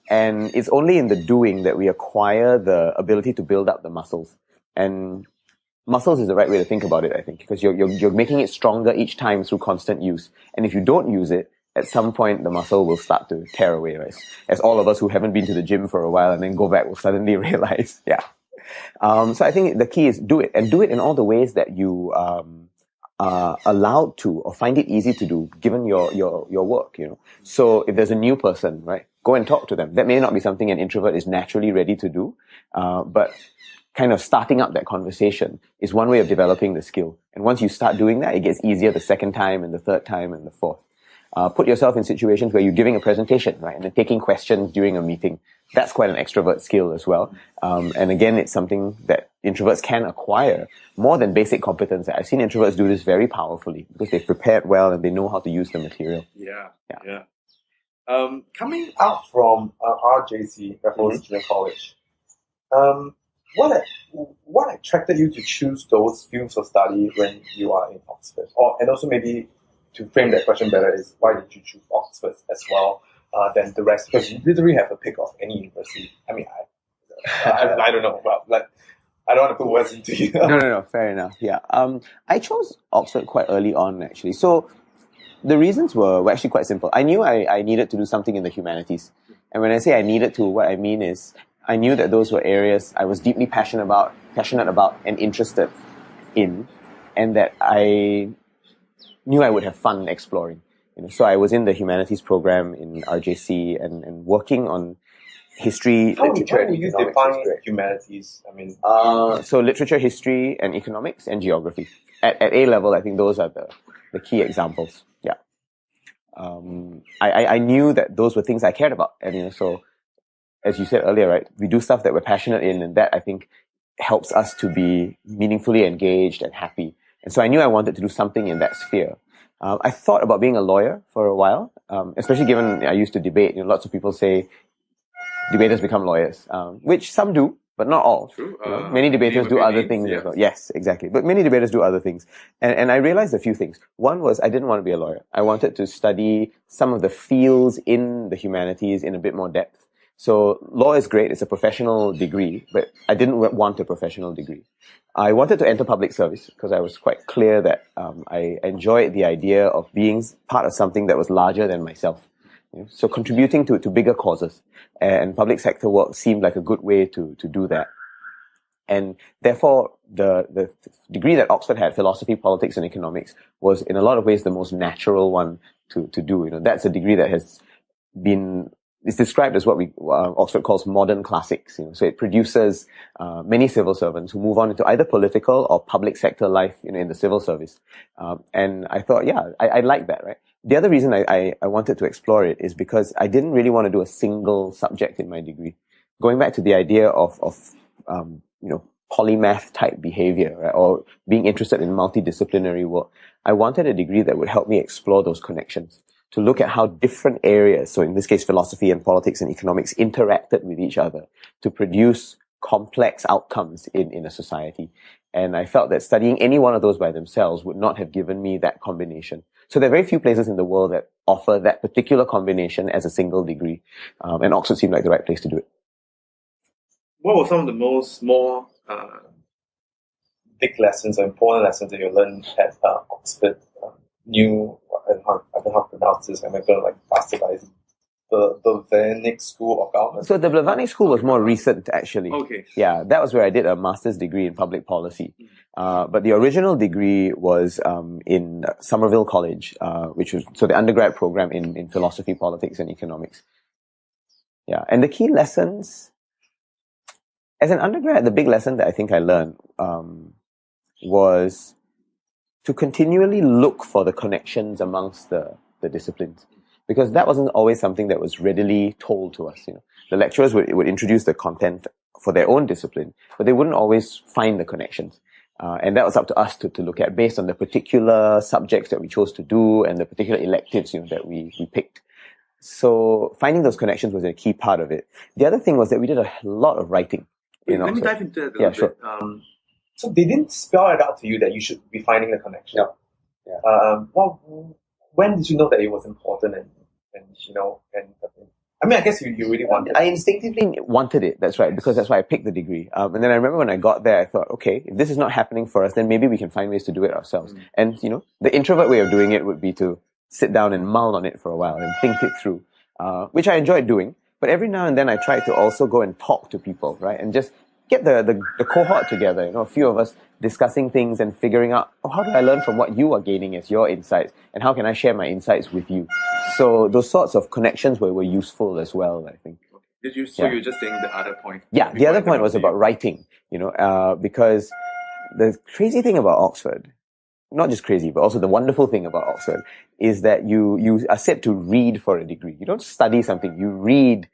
And it's only in the doing that we acquire the ability to build up the muscles. And muscles is the right way to think about it, I think, because you're making it stronger each time through constant use. And if you don't use it, at some point the muscle will start to tear away, right? As all of us who haven't been to the gym for a while and then go back will suddenly realize, So I think the key is do it, and do it in all the ways that you are allowed to or find it easy to do given your work, So if there's a new person, right, go and talk to them. That may not be something an introvert is naturally ready to do, but kind of starting up that conversation is one way of developing the skill. And once you start doing that, it gets easier the second time and the third time and the fourth. Put yourself in situations where you're giving a presentation, right, and then taking questions during a meeting. That's quite an extrovert skill as well. And again, it's something that introverts can acquire more than basic competence. I've seen introverts do this very powerfully because they've prepared well and they know how to use the material. Yeah. Coming out from RJC, Raffles Junior College, what attracted you to choose those fields of study when you are in Oxford? And also maybe to frame that question better is, why did you choose Oxford as well than the rest? Because you literally have a pick of any university. I mean, I don't know, but I don't want to put words into you. No, fair enough. Yeah. I chose Oxford quite early on, actually. So the reasons were actually quite simple. I knew I needed to do something in the humanities. And when I say I needed to, what I mean is I knew that those were areas I was deeply passionate about and interested in, and that I knew I would have fun exploring. So I was in the humanities program in RJC and working on history, literature, and economics. How would you define humanities? I mean, so literature, history, and economics, and geography. At A level, I think those are the key examples. Yeah. I knew that those were things I cared about, and so as you said earlier, right, we do stuff that we're passionate in, and that I think helps us to be meaningfully engaged and happy. And so I knew I wanted to do something in that sphere. I thought about being a lawyer for a while, especially given I used to debate. Lots of people say debaters become lawyers, which some do, but not all. True. Many debaters do other things as well. Yes, exactly. But many debaters do other things. And I realized a few things. One was I didn't want to be a lawyer. I wanted to study some of the fields in the humanities in a bit more depth. So law is great. It's a professional degree, but I didn't want a professional degree. I wanted to enter public service because I was quite clear that I enjoyed the idea of being part of something that was larger than myself. So contributing to bigger causes, and public sector work seemed like a good way to do that. And therefore, the degree that Oxford had, philosophy, politics, and economics, was in a lot of ways the most natural one to do. That's a degree that has been, it's described as what Oxford calls modern classics. So it produces many civil servants who move on into either political or public sector life, in the civil service. And I thought, I like that, right? The other reason I wanted to explore it is because I didn't really want to do a single subject in my degree. Going back to the idea of polymath type behavior, right, or being interested in multidisciplinary work, I wanted a degree that would help me explore those connections, to look at how different areas, so in this case philosophy and politics and economics, interacted with each other to produce complex outcomes in a society. And I felt that studying any one of those by themselves would not have given me that combination. So there are very few places in the world that offer that particular combination as a single degree. And Oxford seemed like the right place to do it. What were some of the more big lessons or important lessons that you learned at Oxford? I don't know how to pronounce this. I'm going to bastardize the Blavatnik School of Government? So the Blavatnik School was more recent, actually. Okay. Yeah, that was where I did a master's degree in public policy. But the original degree was in Somerville College, which was the undergrad program in philosophy, politics, and economics. Yeah, and the key lessons, as an undergrad, the big lesson that I think I learned was to continually look for the connections amongst the disciplines. Because that wasn't always something that was readily told to us. The lecturers would introduce the content for their own discipline, but they wouldn't always find the connections. And that was up to us to look at based on the particular subjects that we chose to do and the particular electives that we picked. So finding those connections was a key part of it. The other thing was that we did a lot of writing. Let me dive into that a little bit. Sure. So they didn't spell it out to you that you should be finding the connection. No. Yeah. When did you know that it was important I mean, I guess you really wanted it. I instinctively wanted it, that's right, because that's why I picked the degree. And then I remember when I got there, I thought, okay, if this is not happening for us, then maybe we can find ways to do it ourselves. And, the introvert way of doing it would be to sit down and mull on it for a while and think it through, which I enjoyed doing. But every now and then I tried to also go and talk to people, right? And just get the cohort together, a few of us discussing things and figuring out, how do I learn from what you are gaining as your insights? And how can I share my insights with you? So those sorts of connections were useful as well, I think. You were just saying the other point? Yeah, the other point was about writing, because the crazy thing about Oxford, not just crazy, but also the wonderful thing about Oxford, is that you are set to read for a degree. You don't study something, you read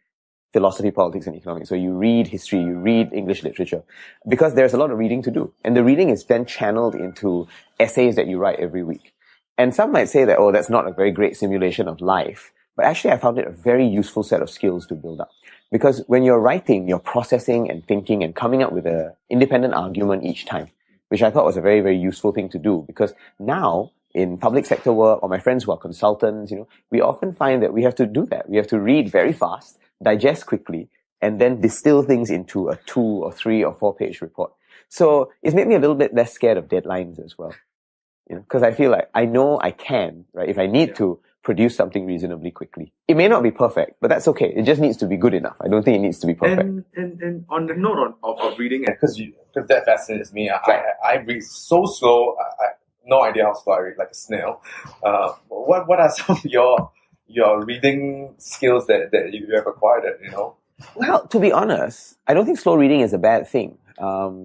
philosophy, politics, and economics. So you read history, you read English literature, because there's a lot of reading to do. And the reading is then channeled into essays that you write every week. And some might say that, that's not a very great simulation of life. But actually, I found it a very useful set of skills to build up. Because when you're writing, you're processing and thinking and coming up with an independent argument each time, which I thought was a very, very useful thing to do. Because now, in public sector work, or my friends who are consultants, we often find that we have to do that. We have to read very fast, digest quickly, and then distill things into a 2 or 3 or 4 page report. So it's made me a little bit less scared of deadlines as well. Because I feel like I know I can, right? If I need to produce something reasonably quickly. It may not be perfect, but that's okay. It just needs to be good enough. I don't think it needs to be perfect. And on the note of reading, because that fascinates me, I read so slow, I have no idea how slow I read, like a snail. What are some of your reading skills that you have acquired, Well, to be honest, I don't think slow reading is a bad thing,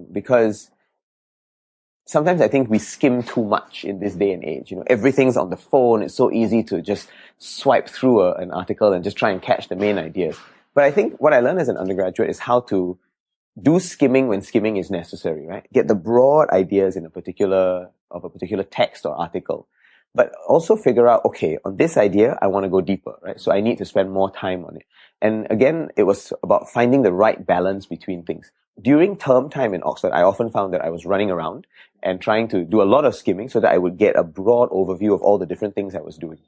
because sometimes I think we skim too much in this day and age. Everything's on the phone. It's so easy to just swipe through an article and just try and catch the main ideas. But I think what I learned as an undergraduate is how to do skimming when skimming is necessary, right? Get the broad ideas in a particular text or article. But also figure out, okay, on this idea, I want to go deeper, right? So I need to spend more time on it. And again, it was about finding the right balance between things. During term time in Oxford, I often found that I was running around and trying to do a lot of skimming so that I would get a broad overview of all the different things I was doing.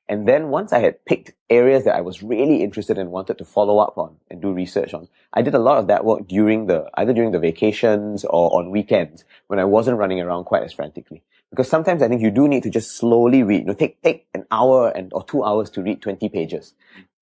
And then once I had picked areas that I was really interested in and wanted to follow up on and do research on, I did a lot of that work either during the vacations or on weekends when I wasn't running around quite as frantically. Because sometimes I think you do need to just slowly read. Take an hour or 2 hours to read 20 pages.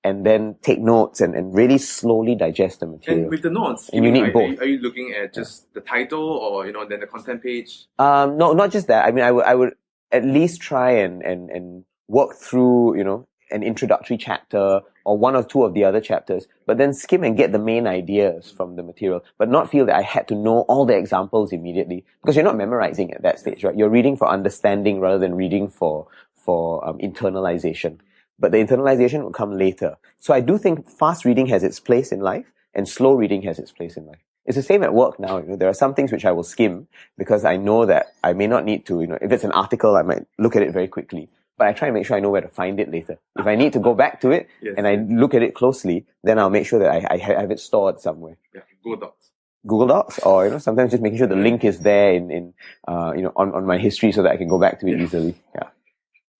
And then take notes and really slowly digest the material. And with the notes, and you need both. Are you looking at just the title or, then the content page? No, not just that. I mean, I would at least try and work through, an introductory chapter or 1 or 2 of the other chapters, but then skim and get the main ideas from the material, but not feel that I had to know all the examples immediately, because you're not memorizing at that stage, right? You're reading for understanding rather than reading for internalization. But the internalization will come later. So I do think fast reading has its place in life and slow reading has its place in life. It's the same at work now. There are some things which I will skim because I know that I may not need to, if it's an article, I might look at it very quickly. But I try and make sure I know where to find it later. If I need to go back to it and I look at it closely, then I'll make sure that I have it stored somewhere. Yeah, Google Docs, or sometimes just making sure the link is there on my history so that I can go back to it easily. Yeah.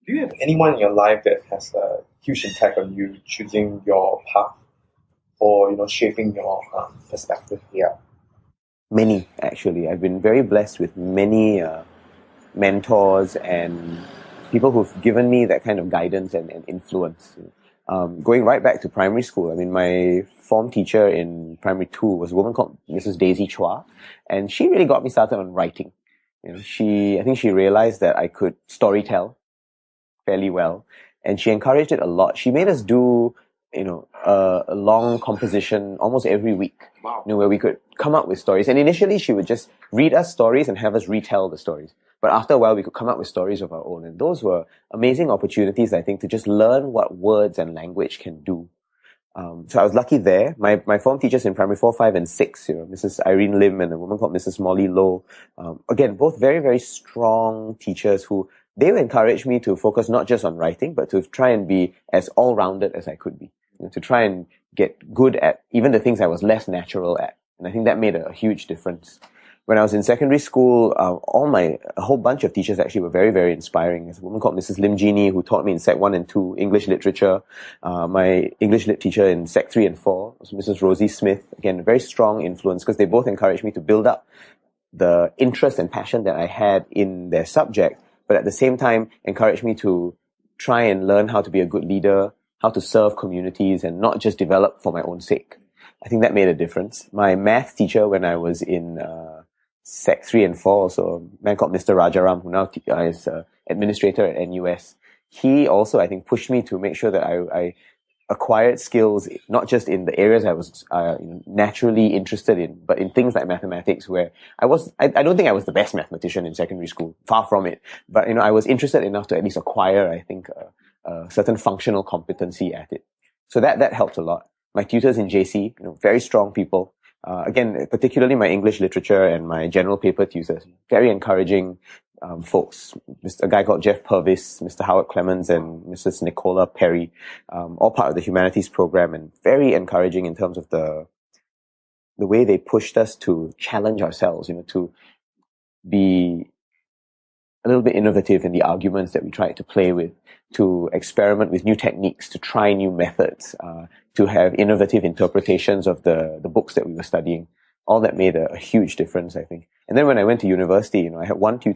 Do you have anyone in your life that has a huge impact on you choosing your path or, shaping your perspective? Yeah. Many, actually. I've been very blessed with many mentors and people who've given me that kind of guidance and influence. going right back to primary school. I mean, my form teacher in primary 2 was a woman called Mrs. Daisy Chua, and she really got me started on writing. I think she realized that I could storytell fairly well, and she encouraged it a lot. She made us do, a long composition almost every week. Wow. Where we could come up with stories. And initially, she would just read us stories and have us retell the stories. But after a while, we could come up with stories of our own. And those were amazing opportunities, I think, to just learn what words and language can do. So I was lucky there. My form teachers in primary 4, 5, and 6, Mrs. Irene Lim and a woman called Mrs. Molly Low. Again, both very, very strong teachers who they would encourage me to focus not just on writing, but to try and be as all-rounded as I could be. To try and get good at even the things I was less natural at. And I think that made a huge difference. When I was in secondary school, a whole bunch of teachers actually were very, very inspiring. There's a woman called Mrs. Lim Jeannie who taught me in Sec 1 and 2 English literature. My English lit teacher in Sec 3 and 4 was Mrs. Rosie Smith. Again, a very strong influence because they both encouraged me to build up the interest and passion that I had in their subject, but at the same time encouraged me to try and learn how to be a good leader, how to serve communities, and not just develop for my own sake. I think that made a difference. My math teacher when I was in Sec 3 and 4, so a man called Mr. Rajaram, who now is administrator at NUS, he also, I think, pushed me to make sure that I acquired skills, not just in the areas I was naturally interested in, but in things like mathematics, where I don't think I was the best mathematician in secondary school, far from it, but I was interested enough to at least acquire, I think, a certain functional competency at it. So that helped a lot. My tutors in JC, very strong people. Again, particularly my English literature and my general paper tutors, very encouraging folks. A guy called Jeff Purvis, Mr. Howard Clemens, and Mrs. Nicola Perry, all part of the humanities program, and very encouraging in terms of the way they pushed us to challenge ourselves, to be a little bit innovative in the arguments that we tried to play with, to experiment with new techniques, to try new methods, to have innovative interpretations of the books that we were studying. All that made a huge difference, I think. And then when I went to university, I had two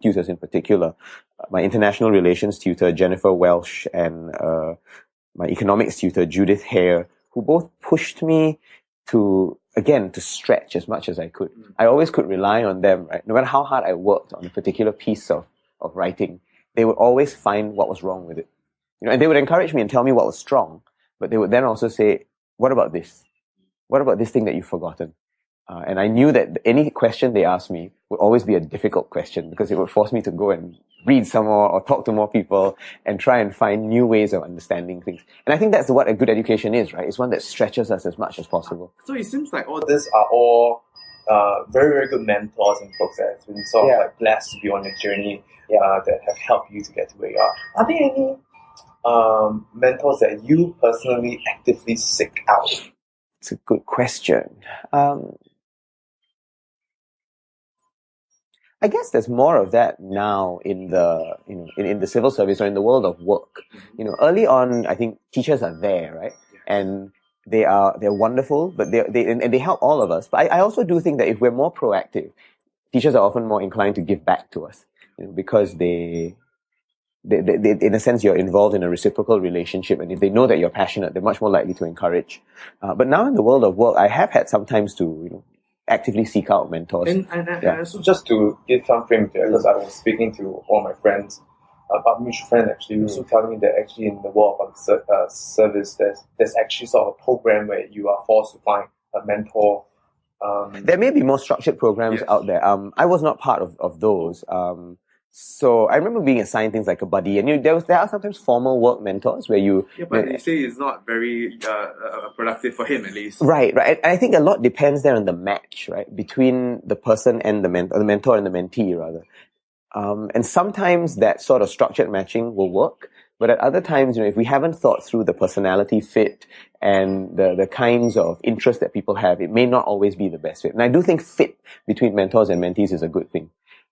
tutors in particular, my international relations tutor, Jennifer Welsh, and my economics tutor, Judith Hare, who both pushed me to stretch as much as I could. I always could rely on them, right? No matter how hard I worked on a particular piece of writing, they would always find what was wrong with it. And they would encourage me and tell me what was strong, but they would then also say, what about this? What about this thing that you've forgotten? And I knew that any question they asked me would always be a difficult question because it would force me to go and read some more or talk to more people and try and find new ways of understanding things. And I think that's what a good education is, right? It's one that stretches us as much as possible. So it seems like all these are all very, very good mentors and folks that have been sort of like blessed to be on your journey that have helped you to get to where you are. Are there any mentors that you personally actively seek out? It's a good question. I guess there's more of that now in the in the civil service or in the world of work. Early on, I think teachers are there, right? And they're wonderful, but they help all of us. But I also do think that if we're more proactive, teachers are often more inclined to give back to us, because they in a sense, you're involved in a reciprocal relationship, and if they know that you're passionate, they're much more likely to encourage. But now in the world of work, I have had sometimes to actively seek out mentors. And so just to give some frame there, because I was speaking to all my friends, about mutual friends actually, also telling me that actually in the world of service, there's actually sort of a program where you are forced to find a mentor. There may be more structured programs out there. I was not part of those. So I remember being assigned things like a buddy, and there are sometimes formal work mentors where you. Yeah, but you say it's not very productive for him, at least. Right. And I think a lot depends there on the match, right, between the person and the mentor and the mentee, rather. And sometimes that sort of structured matching will work, but at other times, if we haven't thought through the personality fit and the kinds of interests that people have, it may not always be the best fit. And I do think fit between mentors and mentees is a good thing.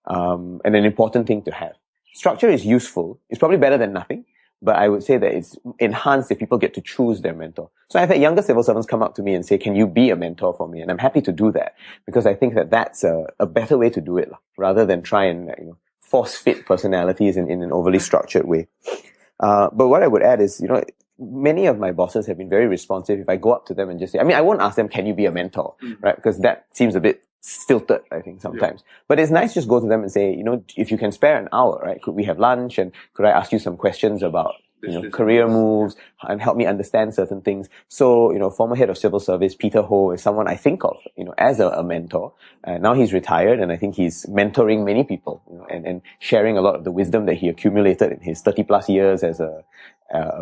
And an important thing to have. Structure is useful. It's probably better than nothing, but I would say that it's enhanced if people get to choose their mentor. So I've had younger civil servants come up to me and say, can you be a mentor for me? And I'm happy to do that because I think that that's a better way to do it rather than try and force fit personalities in an overly structured way. But what I would add is, many of my bosses have been very responsive if I go up to them and just say, I mean, I won't ask them, can you be a mentor? Right? Because that seems a bit stilted, I think, sometimes. But it's nice to just go to them and say, if you can spare an hour, right? Could we have lunch? And could I ask you some questions about, career moves and help me understand certain things? So, former head of civil service, Peter Ho, is someone I think of, as a mentor. Now he's retired, and I think he's mentoring many people, and sharing a lot of the wisdom that he accumulated in his 30 plus years as a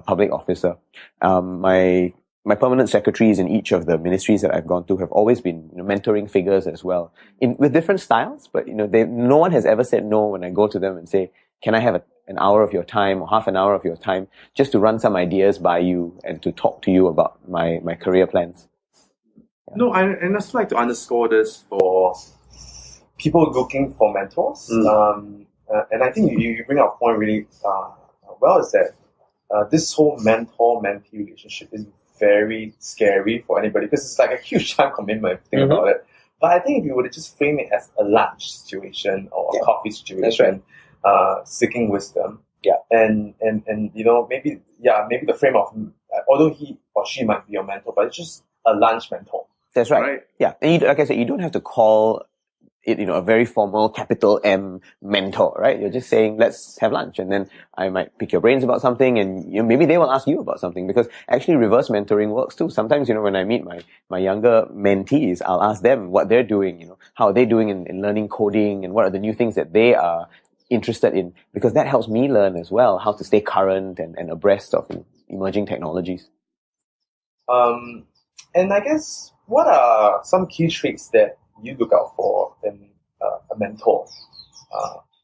public officer. My permanent secretaries in each of the ministries that I've gone to have always been mentoring figures as well, with different styles. But no one has ever said no when I go to them and say, "Can I have an hour of your time or half an hour of your time just to run some ideas by you and to talk to you about my career plans?" Yeah. No, and I'd just like to underscore this for people looking for mentors. And I think you bring up a point really well, is that this whole mentor-mentee relationship is very scary for anybody, because it's like a huge time commitment if you think about it. But I think if you were to just frame it as a lunch situation or a coffee situation, seeking wisdom, and maybe the frame of, although he or she might be your mentor, but it's just a lunch mentor. That's right. Yeah, and like I said, you don't have to call it, a very formal capital M mentor, right? You're just saying, let's have lunch, and then I might pick your brains about something, and maybe they will ask you about something, because actually reverse mentoring works too. Sometimes, when I meet my younger mentees, I'll ask them what they're doing, how are they doing in learning coding, and what are the new things that they are interested in, because that helps me learn as well how to stay current and abreast of emerging technologies. And I guess, what are some key traits that you look out for in a mentor,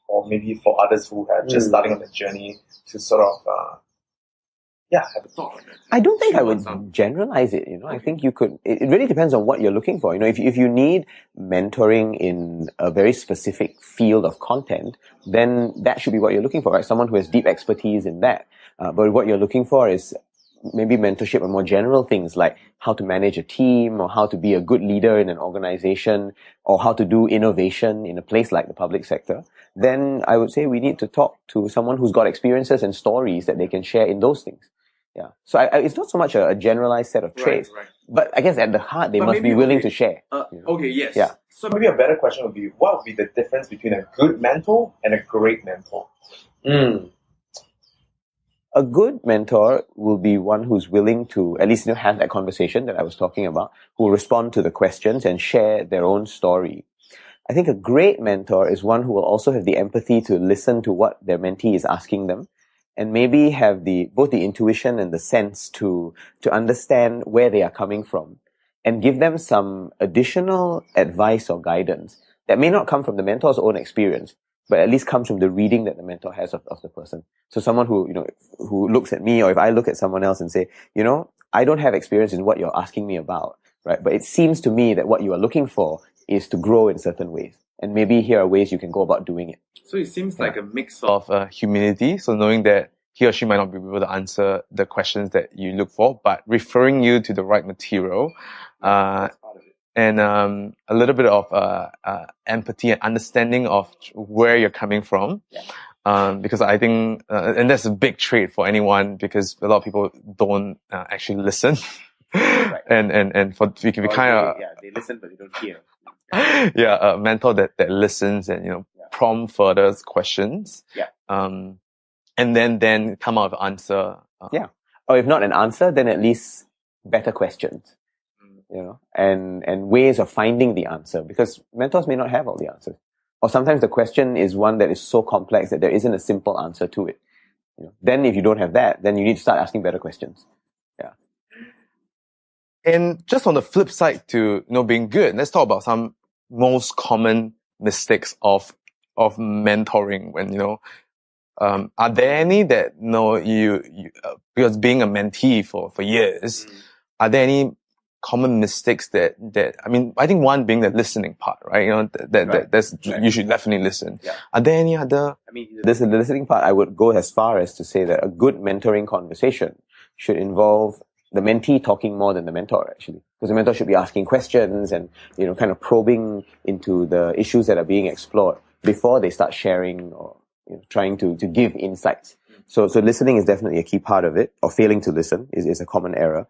or maybe for others who are just starting on the journey to sort of have a thought on it? I don't think I would generalize it. I think you could. It really depends on what you're looking for. If you need mentoring in a very specific field of content, then that should be what you're looking for, right? Someone who has deep expertise in that. But what you're looking for is maybe mentorship on more general things, like how to manage a team, or how to be a good leader in an organization, or how to do innovation in a place like the public sector. Then I would say we need to talk to someone who's got experiences and stories that they can share in those things. Yeah. So it's not so much a generalized set of traits, but I guess at the heart, they must be willing to share. Okay, yes. Yeah. So maybe a better question would be, what would be the difference between a good mentor and a great mentor? A good mentor will be one who's willing to at least have that conversation that I was talking about, who will respond to the questions and share their own story. I think a great mentor is one who will also have the empathy to listen to what their mentee is asking them, and maybe have both the intuition and the sense to understand where they are coming from, and give them some additional advice or guidance that may not come from the mentor's own experience, but at least comes from the reading that the mentor has of the person. So someone who looks at me, or if I look at someone else and say, I don't have experience in what you're asking me about, right? But it seems to me that what you are looking for is to grow in certain ways. And maybe here are ways you can go about doing it. So it seems like a mix of humility. So knowing that he or she might not be able to answer the questions that you look for, but referring you to the right material. And a little bit of empathy and understanding of where you're coming from. Because I think, and that's a big trait for anyone, because a lot of people don't actually listen. Right. And we can be kind of... they listen but they don't hear. A mentor that listens and, prompt further questions. And then come out with an answer. Or if not an answer, then at least better questions. And ways of finding the answer, because mentors may not have all the answers. Or sometimes the question is one that is so complex that there isn't a simple answer to it. Then if you don't have that, then you need to start asking better questions. Yeah. And just on the flip side to, being good, let's talk about some most common mistakes of mentoring when, are there any that, you because being a mentee for years, are there any common mistakes that I think one being the listening part, right? You should definitely listen. Yeah. Are there any other? The listening part, I would go as far as to say that a good mentoring conversation should involve the mentee talking more than the mentor, actually. Because the mentor should be asking questions and, kind of probing into the issues that are being explored before they start sharing or, trying to give insights. So listening is definitely a key part of it, or failing to listen is a common error.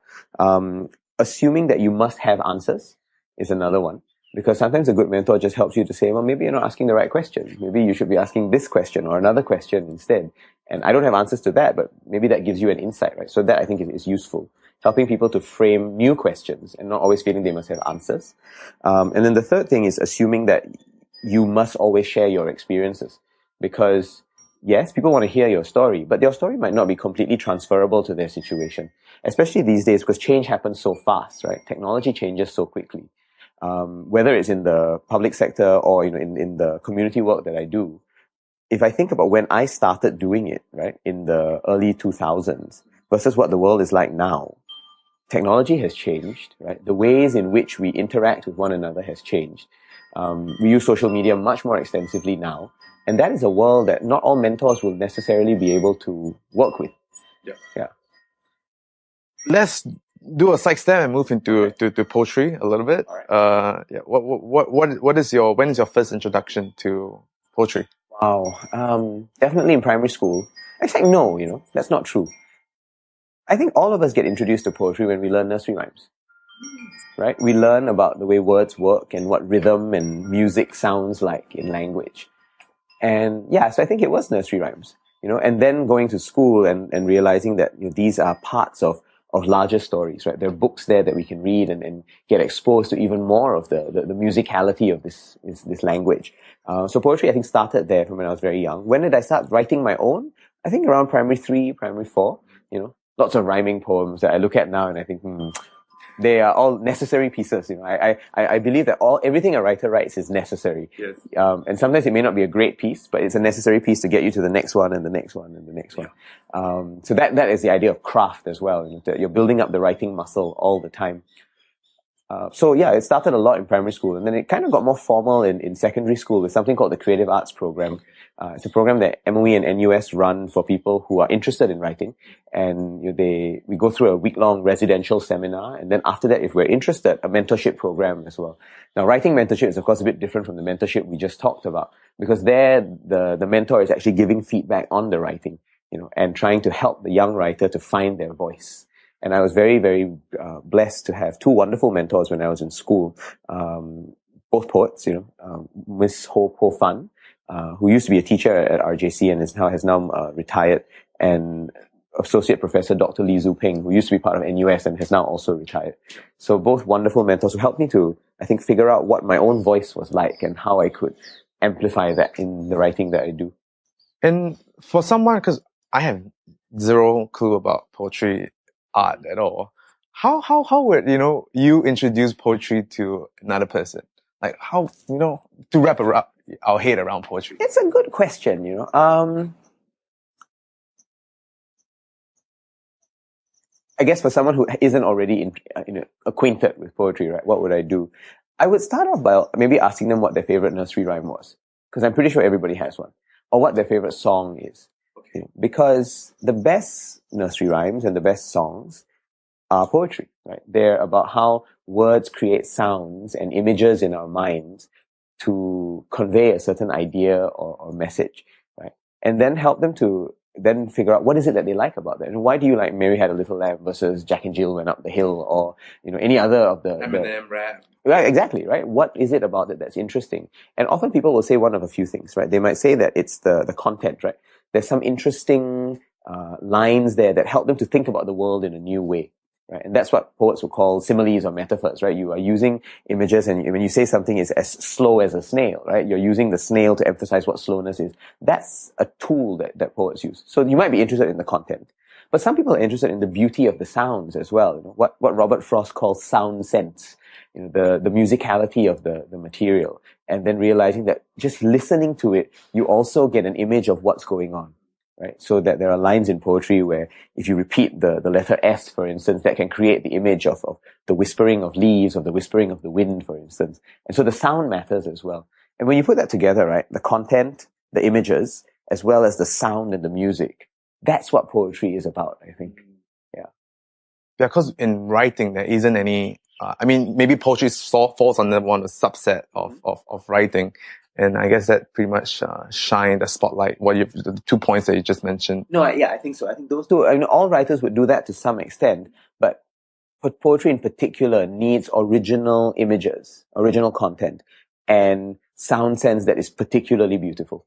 Assuming that you must have answers is another one. Because sometimes a good mentor just helps you to say, well, maybe you're not asking the right question. Maybe you should be asking this question or another question instead. And I don't have answers to that, but maybe that gives you an insight, right? So that I think is useful. Helping people to frame new questions and not always feeling they must have answers. And then the third thing is assuming that you must always share your experiences. Because yes, people want to hear your story, but your story might not be completely transferable to their situation. Especially these days, because change happens so fast, right? Technology changes so quickly. Whether it's in the public sector or in the community work that I do, if I think about when I started doing it, right, in the early 2000s versus what the world is like now, technology has changed, right? The ways in which we interact with one another has changed. We use social media much more extensively now, and that is a world that not all mentors will necessarily be able to work with. Yeah. Let's do a side step and move into to poetry a little bit. Right. When is your first introduction to poetry? Wow. Definitely in primary school. Actually, no, that's not true. I think all of us get introduced to poetry when we learn nursery rhymes. Right? We learn about the way words work and what rhythm and music sounds like in language. And yeah, so I think it was nursery rhymes, and then going to school and realizing that these are parts of larger stories, right? There are books there that we can read and get exposed to even more of the musicality of this language. So poetry, I think, started there from when I was very young. When did I start writing my own? I think around primary 3, primary 4, lots of rhyming poems that I look at now and I think, they are all necessary pieces. I believe that everything a writer writes is necessary. Yes. And sometimes it may not be a great piece, but it's a necessary piece to get you to the next one and the next one and the next one. So that is the idea of craft as well. That you're building up the writing muscle all the time. So yeah, it started a lot in primary school, and then it kind of got more formal in secondary school with something called the Creative Arts Program. It's a program that MOE and NUS run for people who are interested in writing, and we go through a week-long residential seminar, and then after that, if we're interested, a mentorship program as well. Now, writing mentorship is of course a bit different from the mentorship we just talked about, because there the mentor is actually giving feedback on the writing, and trying to help the young writer to find their voice. And I was very, very blessed to have 2 wonderful mentors when I was in school. Both poets, Miss Ho Fan, who used to be a teacher at RJC and has now retired, and Associate Professor Dr. Lee Zhu Ping, who used to be part of NUS and has now also retired. So both wonderful mentors who helped me to, I think, figure out what my own voice was like and how I could amplify that in the writing that I do. And for someone, because I have zero clue about poetry art at all, how would you introduce poetry to another person? Like how to wrap our head around poetry? It's a good question. I guess for someone who isn't already acquainted with poetry, right? What would I do? I would start off by maybe asking them what their favorite nursery rhyme was, because I'm pretty sure everybody has one, or what their favorite song is. Okay. Because the best nursery rhymes and the best songs are poetry, right? They're about how words create sounds and images in our minds to convey a certain idea or message, right? And then help them to then figure out what is it that they like about that. And why do you like Mary Had a Little Lamb versus Jack and Jill Went Up the Hill, or any other of the Eminem rap. Right, exactly, right? What is it about it that's interesting? And often people will say one of a few things, right? They might say that it's the content, right? There's some interesting lines there that help them to think about the world in a new way. Right? And that's what poets would call similes or metaphors, right? You are using images, and when you say something is as slow as a snail, right? You're using the snail to emphasize what slowness is. That's a tool that poets use. So you might be interested in the content. But some people are interested in the beauty of the sounds as well. What Robert Frost calls sound sense, the musicality of the material. And then realizing that just listening to it, you also get an image of what's going on. Right? So that there are lines in poetry where if you repeat the letter S, for instance, that can create the image of the whispering of leaves, or the whispering of the wind, for instance. And so the sound matters as well. And when you put that together, right, the content, the images, as well as the sound and the music, that's what poetry is about, I think. Yeah. Yeah, because in writing, there isn't any, maybe poetry falls under one subset of writing. And I guess that pretty much shined the spotlight. The 2 points that you just mentioned. No, I think so. I think those two. I mean, all writers would do that to some extent, but poetry in particular needs original images, original content, and sound sense that is particularly beautiful.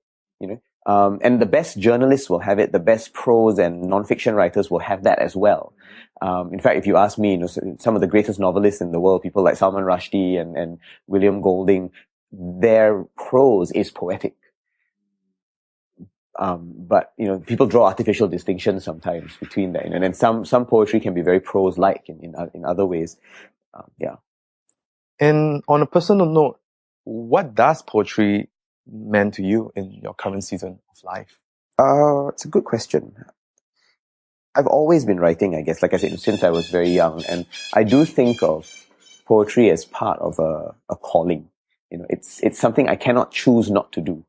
And the best journalists will have it. The best prose and non-fiction writers will have that as well. In fact, if you ask me, some of the greatest novelists in the world, people like Salman Rushdie and William Golding, their prose is poetic. But people draw artificial distinctions sometimes between that, and then some poetry can be very prose-like in other ways. Yeah. And on a personal note, what does poetry mean to you in your current season of life? It's a good question. I've always been writing, I guess, like I said, since I was very young, and I do think of poetry as part of a calling. It's something I cannot choose not to do.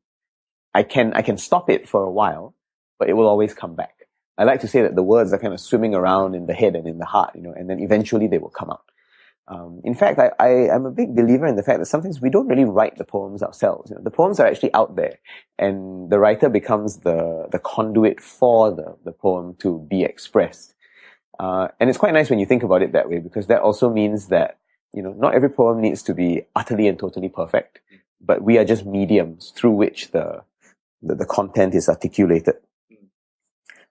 I can stop it for a while, but it will always come back. I like to say that the words are kind of swimming around in the head and in the heart, and then eventually they will come out. In fact, I'm a big believer in the fact that sometimes we don't really write the poems ourselves. The poems are actually out there, and the writer becomes the conduit for the poem to be expressed. And it's quite nice when you think about it that way, because that also means that not every poem needs to be utterly and totally perfect, but we are just mediums through which the content is articulated.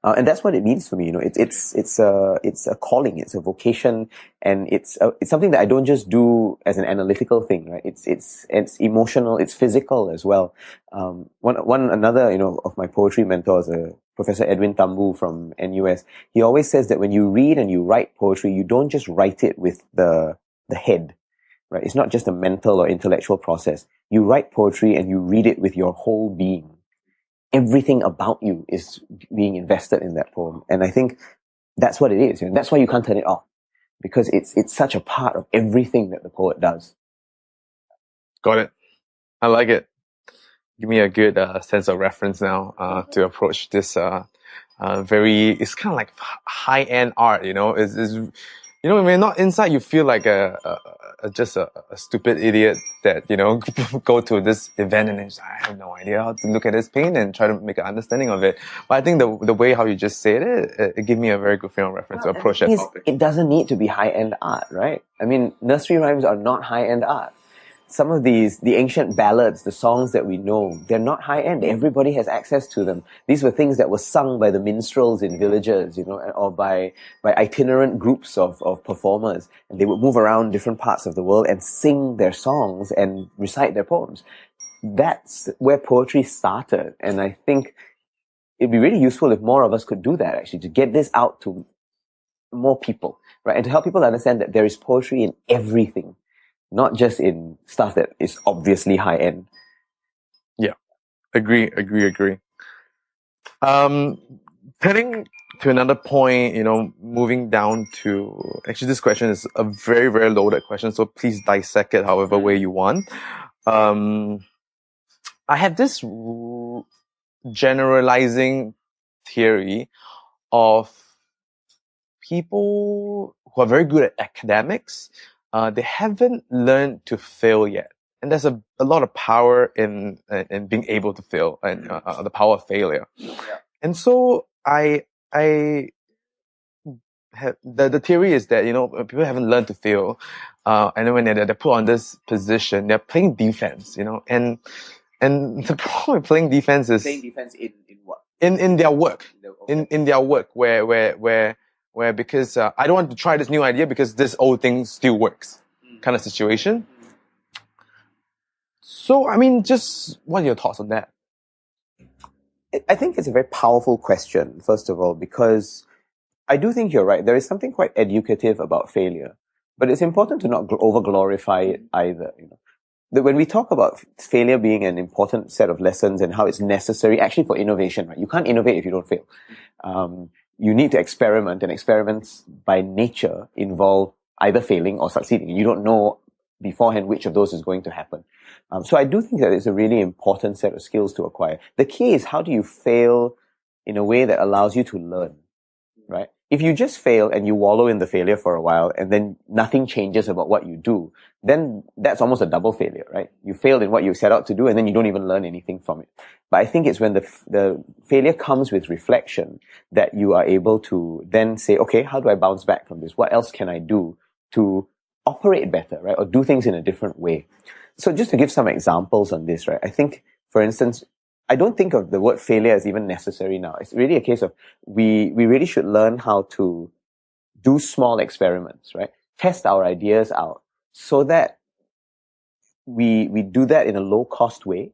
And that's what it means for me. It's a calling, it's a vocation, and it's something that I don't just do as an analytical thing, right? It's emotional, it's physical as well. Another of my poetry mentors, Professor Edwin Tambu from NUS, he always says that when you read and you write poetry, you don't just write it with the head, right? It's not just a mental or intellectual process. You write poetry and you read it with your whole being. Everything about you is being invested in that poem. And I think that's what it is. That's why you can't turn it off, because it's such a part of everything that the poet does. Got it. I like it. Give me a good sense of reference now to approach this it's kind of like high-end art, It's when you're not inside, you feel like just a stupid idiot that, go to this event and I have no idea how to look at this paint and try to make an understanding of it. But I think the way how you just said it gave me a very good frame of reference to approach that topic. It doesn't need to be high-end art, right? I mean, nursery rhymes are not high-end art. Some of the ancient ballads, the songs that we know, they're not high-end. Everybody has access to them. These were things that were sung by the minstrels in villages, or by itinerant groups of performers. And they would move around different parts of the world and sing their songs and recite their poems. That's where poetry started. And I think it'd be really useful if more of us could do that, actually, to get this out to more people, right? And to help people understand that there is poetry in everything, not just in stuff that is obviously high end. Yeah, agree. Turning to another point, moving down to, actually this question is a very, very loaded question, so please dissect it however way you want. I have this generalizing theory of people who are very good at academics. They haven't learned to fail yet. And there's a lot of power in being able to fail, and the power of failure. Yeah. And so I have, the theory is that, people haven't learned to fail. And then when they're put on this position, they're playing defense, and the problem with playing defense is playing defense in what? In their work. In their work where because I don't want to try this new idea because this old thing still works, kind of situation. So, I mean, just what are your thoughts on that? I think it's a very powerful question, first of all, because I do think you're right. There is something quite educative about failure, but it's important to not over-glorify it either. When we talk about failure being an important set of lessons and how it's necessary, actually for innovation, right? You can't innovate if you don't fail. You need to experiment, and experiments by nature involve either failing or succeeding. You don't know beforehand which of those is going to happen. So I do think that it's a really important set of skills to acquire. The key is, how do you fail in a way that allows you to learn, right? If you just fail and you wallow in the failure for a while and then nothing changes about what you do, then that's almost a double failure, right? You failed in what you set out to do and then you don't even learn anything from it. But I think it's when the failure comes with reflection that you are able to then say, okay, how do I bounce back from this? What else can I do to operate better, right? Or do things in a different way. So just to give some examples on this, right? I think, for instance, I don't think of the word failure as even necessary now. It's really a case of we really should learn how to do small experiments, right? Test our ideas out so that we do that in a low cost way.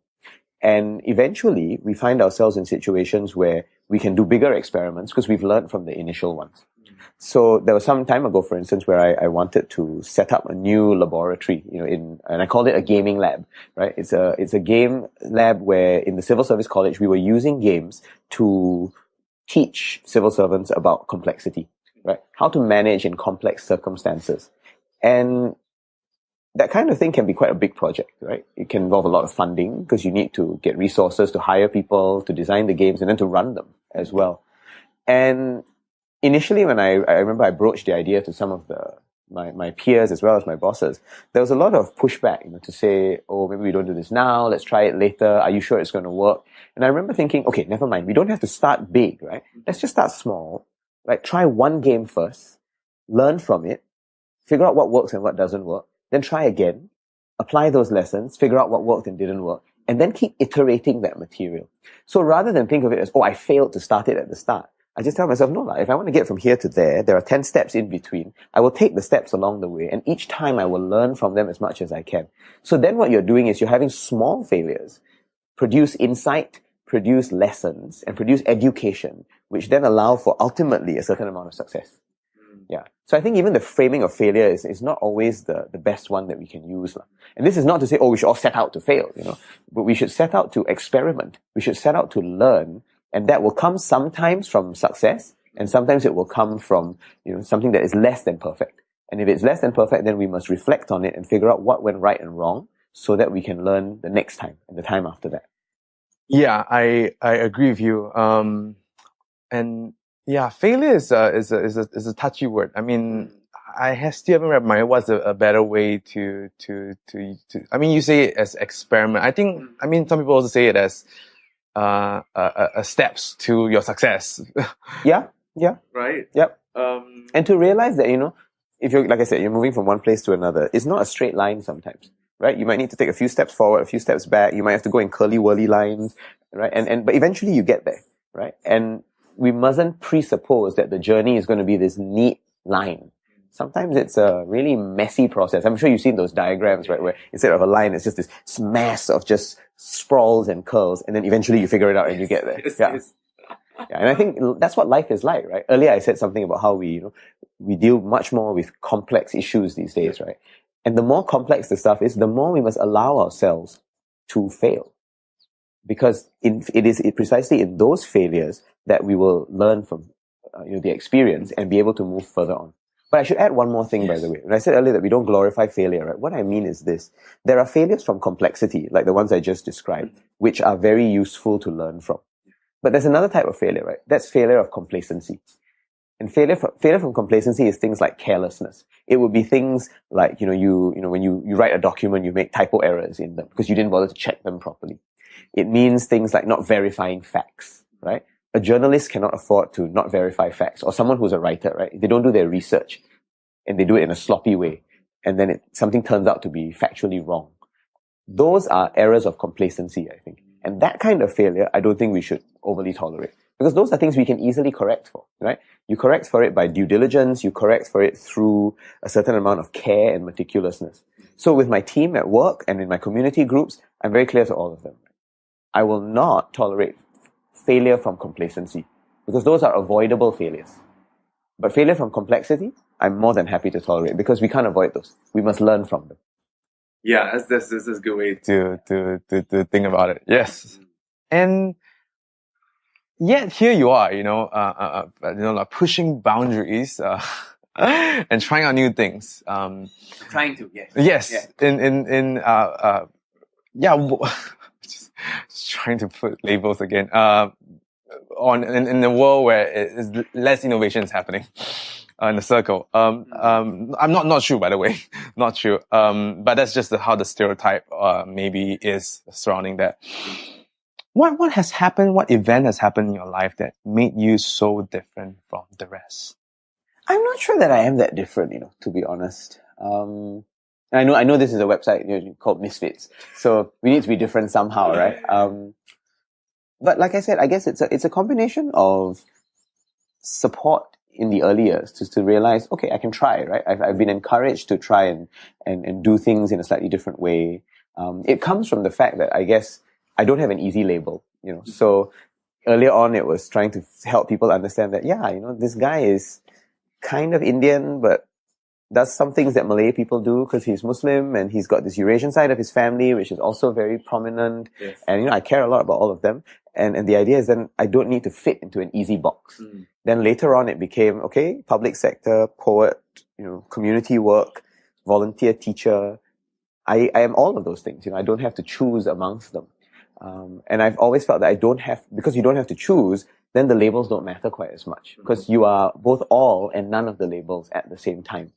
And eventually we find ourselves in situations where we can do bigger experiments because we've learned from the initial ones. So there was some time ago, for instance, where I wanted to set up a new laboratory, and I called it a gaming lab, right? It's a game lab where in the Civil Service College, we were using games to teach civil servants about complexity, right? How to manage in complex circumstances. And that kind of thing can be quite a big project, right? It can involve a lot of funding because you need to get resources to hire people to design the games and then to run them as well. And initially, when I remember I broached the idea to some of my peers as well as my bosses, there was a lot of pushback, to say, oh, maybe we don't do this now, let's try it later, are you sure it's going to work? And I remember thinking, okay, never mind, we don't have to start big, right? Let's just start small, right? Try one game first, learn from it, figure out what works and what doesn't work, then try again, apply those lessons, figure out what worked and didn't work, and then keep iterating that material. So rather than think of it as, oh, I failed to start it at the start, I just tell myself, no, if I want to get from here to there are 10 steps in between. I will take the steps along the way, and each time I will learn from them as much as I can. So then what you're doing is you're having small failures produce insight, produce lessons, and produce education, which then allow for ultimately a certain amount of success. Yeah. So I think even the framing of failure is not always the best one that we can use. And this is not to say, oh, we should all set out to fail, but we should set out to experiment. We should set out to learn. And that will come sometimes from success, and sometimes it will come from, something that is less than perfect. And if it's less than perfect, then we must reflect on it and figure out what went right and wrong so that we can learn the next time and the time after that. Yeah, I agree with you. And yeah, failure is a touchy word. I mean, I still haven't wrapped my head what's a better way to I mean, you say it as experiment. Some people also say it as steps to your success. Yeah. Right. Yep. And to realize that, if you're, like I said, you're moving from one place to another, it's not a straight line sometimes, right? You might need to take a few steps forward, a few steps back. You might have to go in curly-whirly lines, right? But eventually you get there, right? And we mustn't presuppose that the journey is going to be this neat line. Sometimes it's a really messy process. I'm sure you've seen those diagrams, right? Where instead of a line, it's just this mass of just sprawls and curls. And then eventually you figure it out and you get there. Yes. Yeah. And I think that's what life is like, right? Earlier I said something about how we deal much more with complex issues these days, right? And the more complex the stuff is, the more we must allow ourselves to fail. Because it is precisely in those failures that we will learn from the experience and be able to move further on. But I should add one more thing, by the way. When I said earlier that we don't glorify failure, right? What I mean is this. There are failures from complexity, like the ones I just described, which are very useful to learn from. But there's another type of failure, right? That's failure of complacency. And failure from complacency is things like carelessness. It would be things like, when you write a document, you make typo errors in them because you didn't bother to check them properly. It means things like not verifying facts, right? A journalist cannot afford to not verify facts, or someone who's a writer, right? They don't do their research and they do it in a sloppy way, and then something turns out to be factually wrong. Those are errors of complacency, I think. And that kind of failure, I don't think we should overly tolerate, because those are things we can easily correct for, right? You correct for it by due diligence, you correct for it through a certain amount of care and meticulousness. So with my team at work and in my community groups, I'm very clear to all of them. I will not tolerate failure from complacency, because those are avoidable failures. But failure from complexity, I'm more than happy to tolerate, because we can't avoid those. We must learn from them. Yeah, this is a good way to think about it. Yes. And yet here you are, like pushing boundaries, and trying out new things. Trying to, yes. Yes. Yeah. Just trying to put labels again. in a world where less innovation is happening in the circle. I'm not true, by the way, not true. But that's just how the stereotype maybe is surrounding that. What has happened? What event has happened in your life that made you so different from the rest? I'm not sure that I am that different, to be honest. I know this is a website called Misfits, so we need to be different somehow, right? But like I said, I guess it's a combination of support in the early years to realize, okay, I can try, right? I've been encouraged to try and do things in a slightly different way. It comes from the fact that I guess I don't have an easy label, so earlier on it was trying to help people understand that, this guy is kind of Indian, but does some things that Malay people do because he's Muslim, and he's got this Eurasian side of his family, which is also very prominent. Yes. And, I care a lot about all of them. And the idea is then I don't need to fit into an easy box. Then later on it became, okay, public sector, poet, community work, volunteer teacher. I am all of those things. I don't have to choose amongst them. And I've always felt that because you don't have to choose, then the labels don't matter quite as much, because you are both all and none of the labels at the same time.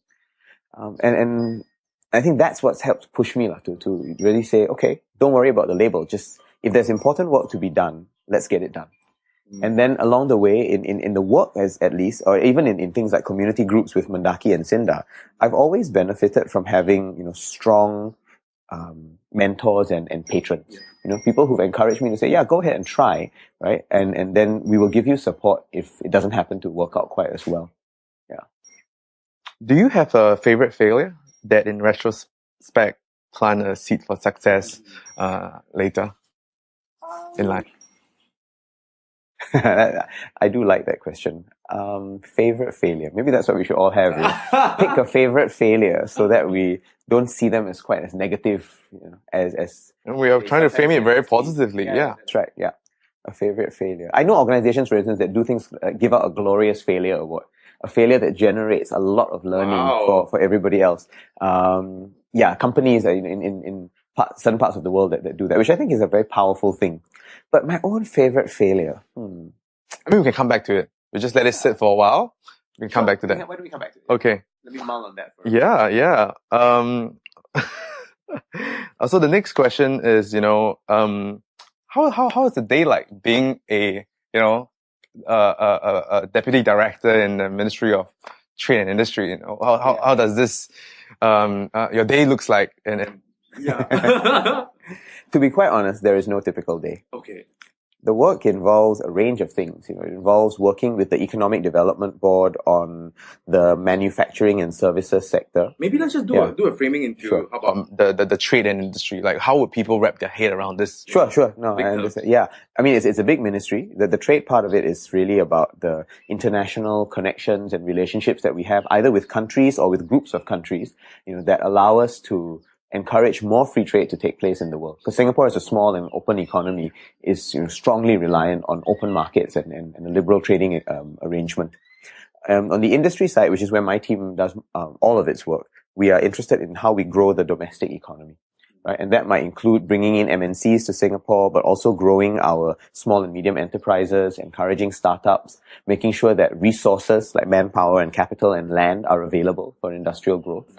And I think that's what's helped push me to really say, okay, don't worry about the label. Just, if there's important work to be done, let's get it done. And then along the way, in the work at least, or even in things like community groups with Mendaki and Sinda, I've always benefited from having, strong, mentors and patrons. People who've encouraged me to say, yeah, go ahead and try, right? And then we will give you support if it doesn't happen to work out quite as well. Yeah. Do you have a favorite failure that in retrospect plant a seed for success later in life? I do like that question. Favorite failure. Maybe that's what we should all have. Pick a favorite failure so that we don't see them as quite as negative, as and we are trying to frame it very positively. Yeah. That's right. Yeah. A favorite failure. I know organizations, for instance, that do things, give out a glorious failure award. A failure that generates a lot of learning for everybody else. Companies in certain parts of the world that do that, which I think is a very powerful thing. But my own favorite failure. I mean, we can come back to it. We just let it sit for a while. We can come back to that. Why don't we come back to it? Okay. Let me mull on that first. Yeah. So the next question is, how is the day like being a deputy director in the Ministry of Trade and Industry? How does this your day looks like? Yeah. To be quite honest, there is no typical day. Okay. The work involves a range of things. It involves working with the Economic Development Board on the manufacturing and services sector. Maybe let's just do a framing into the trade and industry. Like, how would people wrap their head around this? Sure. No, I understand. Yeah. I mean, it's a big ministry. The trade part of it is really about the international connections and relationships that we have, either with countries or with groups of countries, that allow us to encourage more free trade to take place in the world. Because Singapore, as a small and open economy, is strongly reliant on open markets and a liberal trading arrangement. On the industry side, which is where my team does all of its work, we are interested in how we grow the domestic economy, right? And that might include bringing in MNCs to Singapore, but also growing our small and medium enterprises, encouraging startups, making sure that resources like manpower and capital and land are available for industrial growth.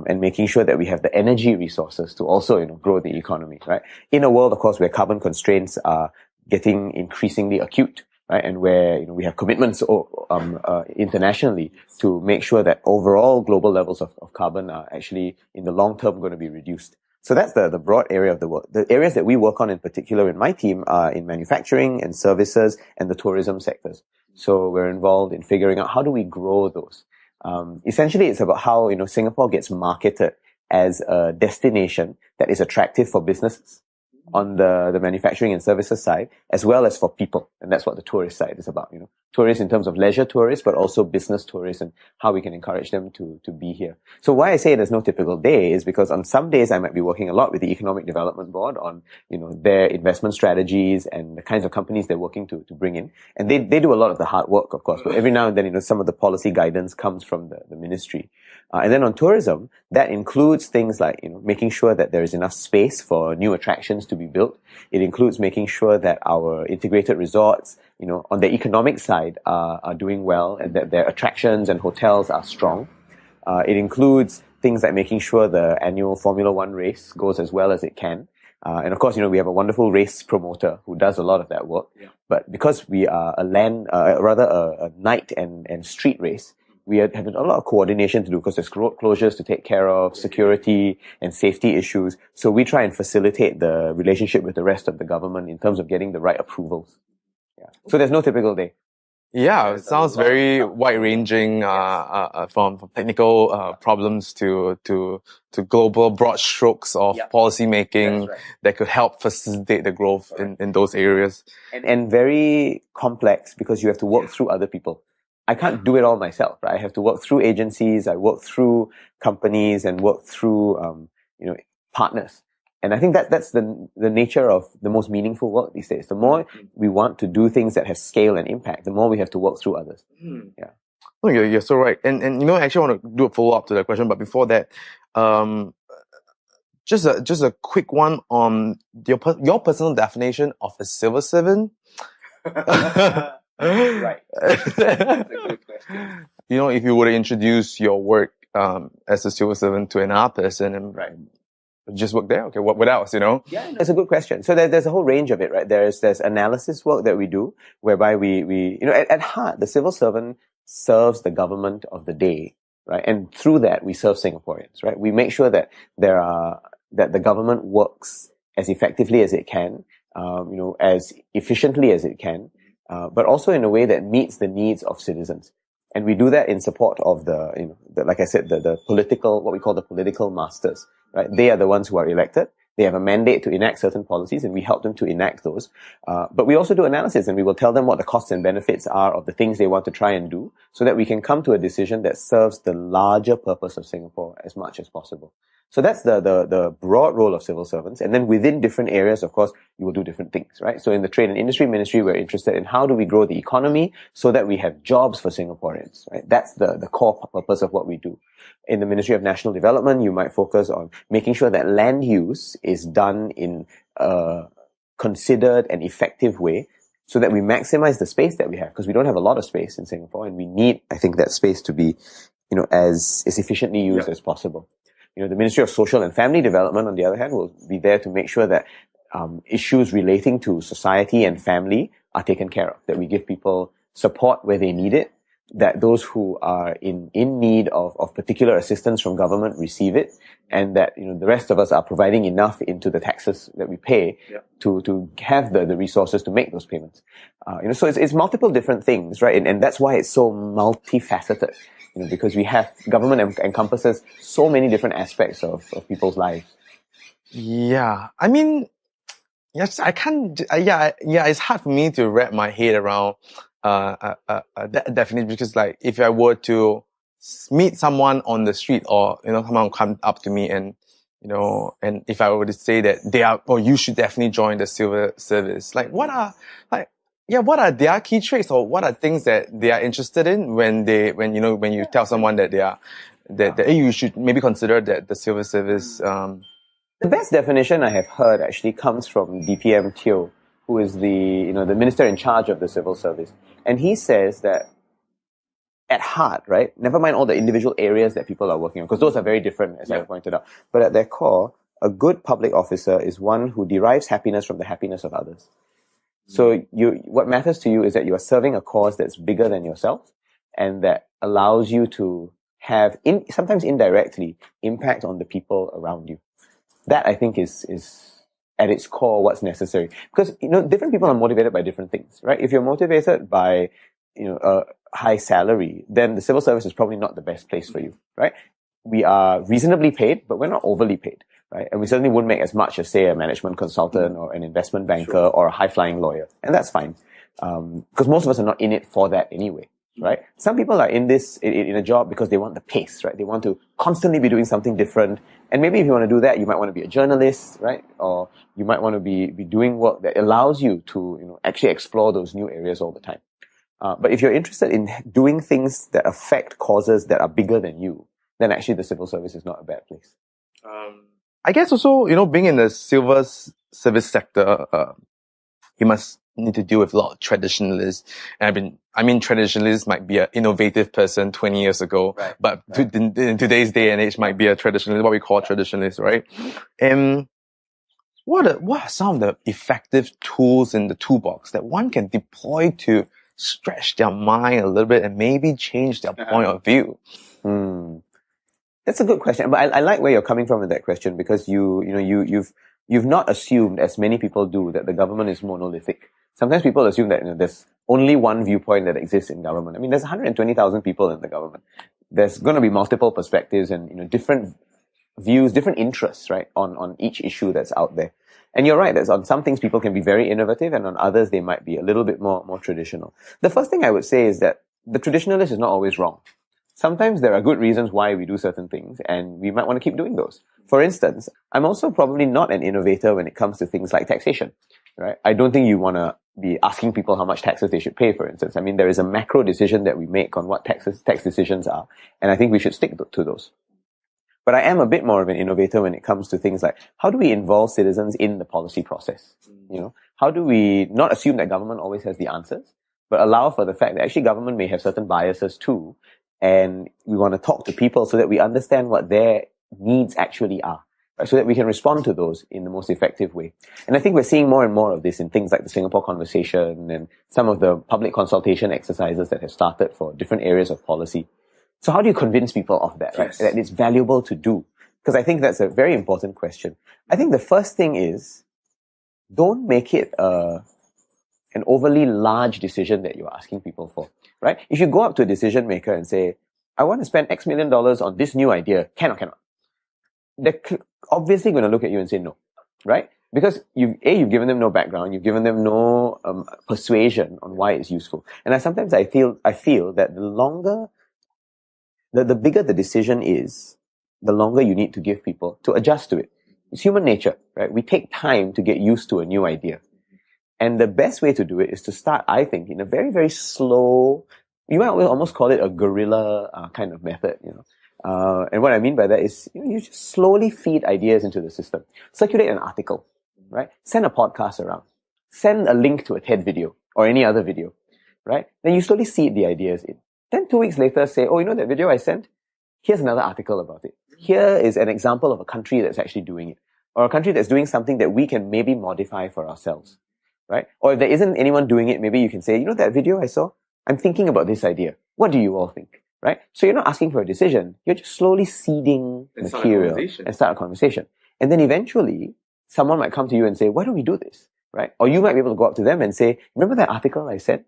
And making sure that we have the energy resources to also, grow the economy, right? In a world, of course, where carbon constraints are getting increasingly acute, right? And where, we have commitments, internationally to make sure that overall global levels of carbon are actually, in the long term, going to be reduced. So that's the broad area of the work. The areas that we work on in particular in my team are in manufacturing and services and the tourism sectors. So we're involved in figuring out how do we grow those. Essentially, it's about how, Singapore gets marketed as a destination that is attractive for businesses on the manufacturing and services side, as well as for people. And that's what the tourist side is about, Tourists in terms of leisure tourists, but also business tourists and how we can encourage them to be here. So why I say there's no typical day is because on some days I might be working a lot with the Economic Development Board on, their investment strategies and the kinds of companies they're working to bring in. And they do a lot of the hard work, of course, but every now and then, some of the policy guidance comes from the ministry. And then on tourism, that includes things like, making sure that there is enough space for new attractions to be built. It includes making sure that our integrated resorts on the economic side are doing well, and that their attractions and hotels are strong. It includes things like making sure the annual Formula One race goes as well as it can. And of course, we have a wonderful race promoter who does a lot of that work. Yeah. But because we are a night and street race, we have a lot of coordination to do because there's road closures to take care of, security and safety issues. So we try and facilitate the relationship with the rest of the government in terms of getting the right approvals. Yeah. So there's no typical day. Yeah, it sounds very wide-ranging, from technical problems to global broad strokes of policy making that could help facilitate the growth in those areas. And very complex because you have to work through other people. I can't do it all myself, right? I have to work through agencies, I work through companies and work through, partners. And I think that's the nature of the most meaningful work these days. The more we want to do things that have scale and impact, the more we have to work through others. Yeah. Oh, you're so right. And I actually want to do a follow-up to that question, but before that, just a quick one on your personal definition of a civil servant. Right. That's a good question. If you were to introduce your work as a civil servant to another person and just work there, okay, what else, Yeah, that's a good question. So there's a whole range of it, right? There's analysis work that we do, whereby we at heart, the civil servant serves the government of the day, right? And through that, we serve Singaporeans, right? We make sure that that the government works as effectively as it can, as efficiently as it can, but also in a way that meets the needs of citizens. And we do that in support of like I said, the political, what we call the political masters, right? They are the ones who are elected. They have a mandate to enact certain policies and we help them to enact those. But we also do analysis and we will tell them what the costs and benefits are of the things they want to try and do so that we can come to a decision that serves the larger purpose of Singapore as much as possible. So that's the broad role of civil servants. And then within different areas, of course, you will do different things, right? So in the Trade and Industry Ministry, we're interested in how do we grow the economy so that we have jobs for Singaporeans, right? That's the core purpose of what we do. In the Ministry of National Development, you might focus on making sure that land use is done in a considered and effective way so that we maximize the space that we have, because we don't have a lot of space in Singapore and we need, I think, that space to be, as efficiently used as possible. The Ministry of Social and Family Development, on the other hand, will be there to make sure that issues relating to society and family are taken care of, that we give people support where they need it, that those who are in need of particular assistance from government receive it, and that the rest of us are providing enough into the taxes that we pay to have the resources to make those payments. So it's multiple different things, right? And that's why it's so multifaceted. Because we have government encompasses so many different aspects of people's lives. Yeah, I mean, yes, I can't. It's hard for me to wrap my head around that definition because, like, if I were to meet someone on the street or someone come up to me and and if I were to say that you should definitely join the civil service, like, what are their key traits or what are things that they are interested in when you tell someone that you should maybe consider that the civil service. The best definition I have heard actually comes from DPM Teo, who is the minister in charge of the civil service, and he says that at heart, right, never mind all the individual areas that people are working on, because those are very different, as I pointed out, but at their core, a good public officer is one who derives happiness from the happiness of others. So what matters to you is that you are serving a cause that's bigger than yourself and that allows you to have, sometimes indirectly, impact on the people around you. That, I think, is at its core what's necessary. Because, different people are motivated by different things, right? If you're motivated by, a high salary, then the civil service is probably not the best place for you, right? We are reasonably paid, but we're not overly paid, right? And we certainly wouldn't make as much as, say, a management consultant or an investment banker or a high-flying lawyer. And that's fine. Because most of us are not in it for that anyway, right? Some people are in this, in a job because they want the pace, right? They want to constantly be doing something different. And maybe if you want to do that, you might want to be a journalist, right? Or you might want to be doing work that allows you to, actually explore those new areas all the time. But if you're interested in doing things that affect causes that are bigger than you, then actually the civil service is not a bad place. I guess also, being in the civil service sector, you must need to deal with a lot of traditionalists. And traditionalist might be an innovative person 20 years ago, but in today's day and age might be a traditionalist, what we call traditionalist, right? What are some of the effective tools in the toolbox that one can deploy to stretch their mind a little bit and maybe change their point of view? That's a good question, but I like where you're coming from with that question, because you've not assumed, as many people do, that the government is monolithic. Sometimes people assume that there's only one viewpoint that exists in government. I mean, there's 120,000 people in the government. There's going to be multiple perspectives and different views, different interests, right, on each issue that's out there. And you're right, that on some things people can be very innovative, and on others they might be a little bit more traditional. The first thing I would say is that the traditionalist is not always wrong. Sometimes there are good reasons why we do certain things, and we might want to keep doing those. For instance, I'm also probably not an innovator when it comes to things like taxation, right? I don't think you want to be asking people how much taxes they should pay, for instance. I mean, there is a macro decision that we make on what tax decisions are, and I think we should stick to those. But I am a bit more of an innovator when it comes to things like, how do we involve citizens in the policy process? How do we not assume that government always has the answers, but allow for the fact that actually government may have certain biases too, and we want to talk to people so that we understand what their needs actually are, right? So that we can respond to those in the most effective way. And I think we're seeing more and more of this in things like the Singapore Conversation and some of the public consultation exercises that have started for different areas of policy. So how do you convince people of that, right? That it's valuable to do? Because I think that's a very important question. I think the first thing is, don't make it an overly large decision that you're asking people for, right? If you go up to a decision maker and say, I want to spend X million dollars on this new idea, cannot. They're obviously going to look at you and say no, right? Because you've given them no background, you've given them no persuasion on why it's useful. And I feel that the bigger the decision is, the longer you need to give people to adjust to it. It's human nature, right? We take time to get used to a new idea. And the best way to do it is to start, I think, in a very, very slow, you might almost call it a guerrilla kind of method, and what I mean by that is, you just slowly feed ideas into the system. Circulate an article, right? Send a podcast around. Send a link to a TED video or any other video, right? Then you slowly seed the ideas in. Then 2 weeks later say, that video I sent? Here's another article about it. Here is an example of a country that's actually doing it, or a country that's doing something that we can maybe modify for ourselves, right? Or if there isn't anyone doing it, maybe you can say, that video I saw? I'm thinking about this idea. What do you all think? Right? So you're not asking for a decision. You're just slowly seeding material and start a conversation. And then eventually, someone might come to you and say, why don't we do this? Right? Or you might be able to go up to them and say, remember that article I sent?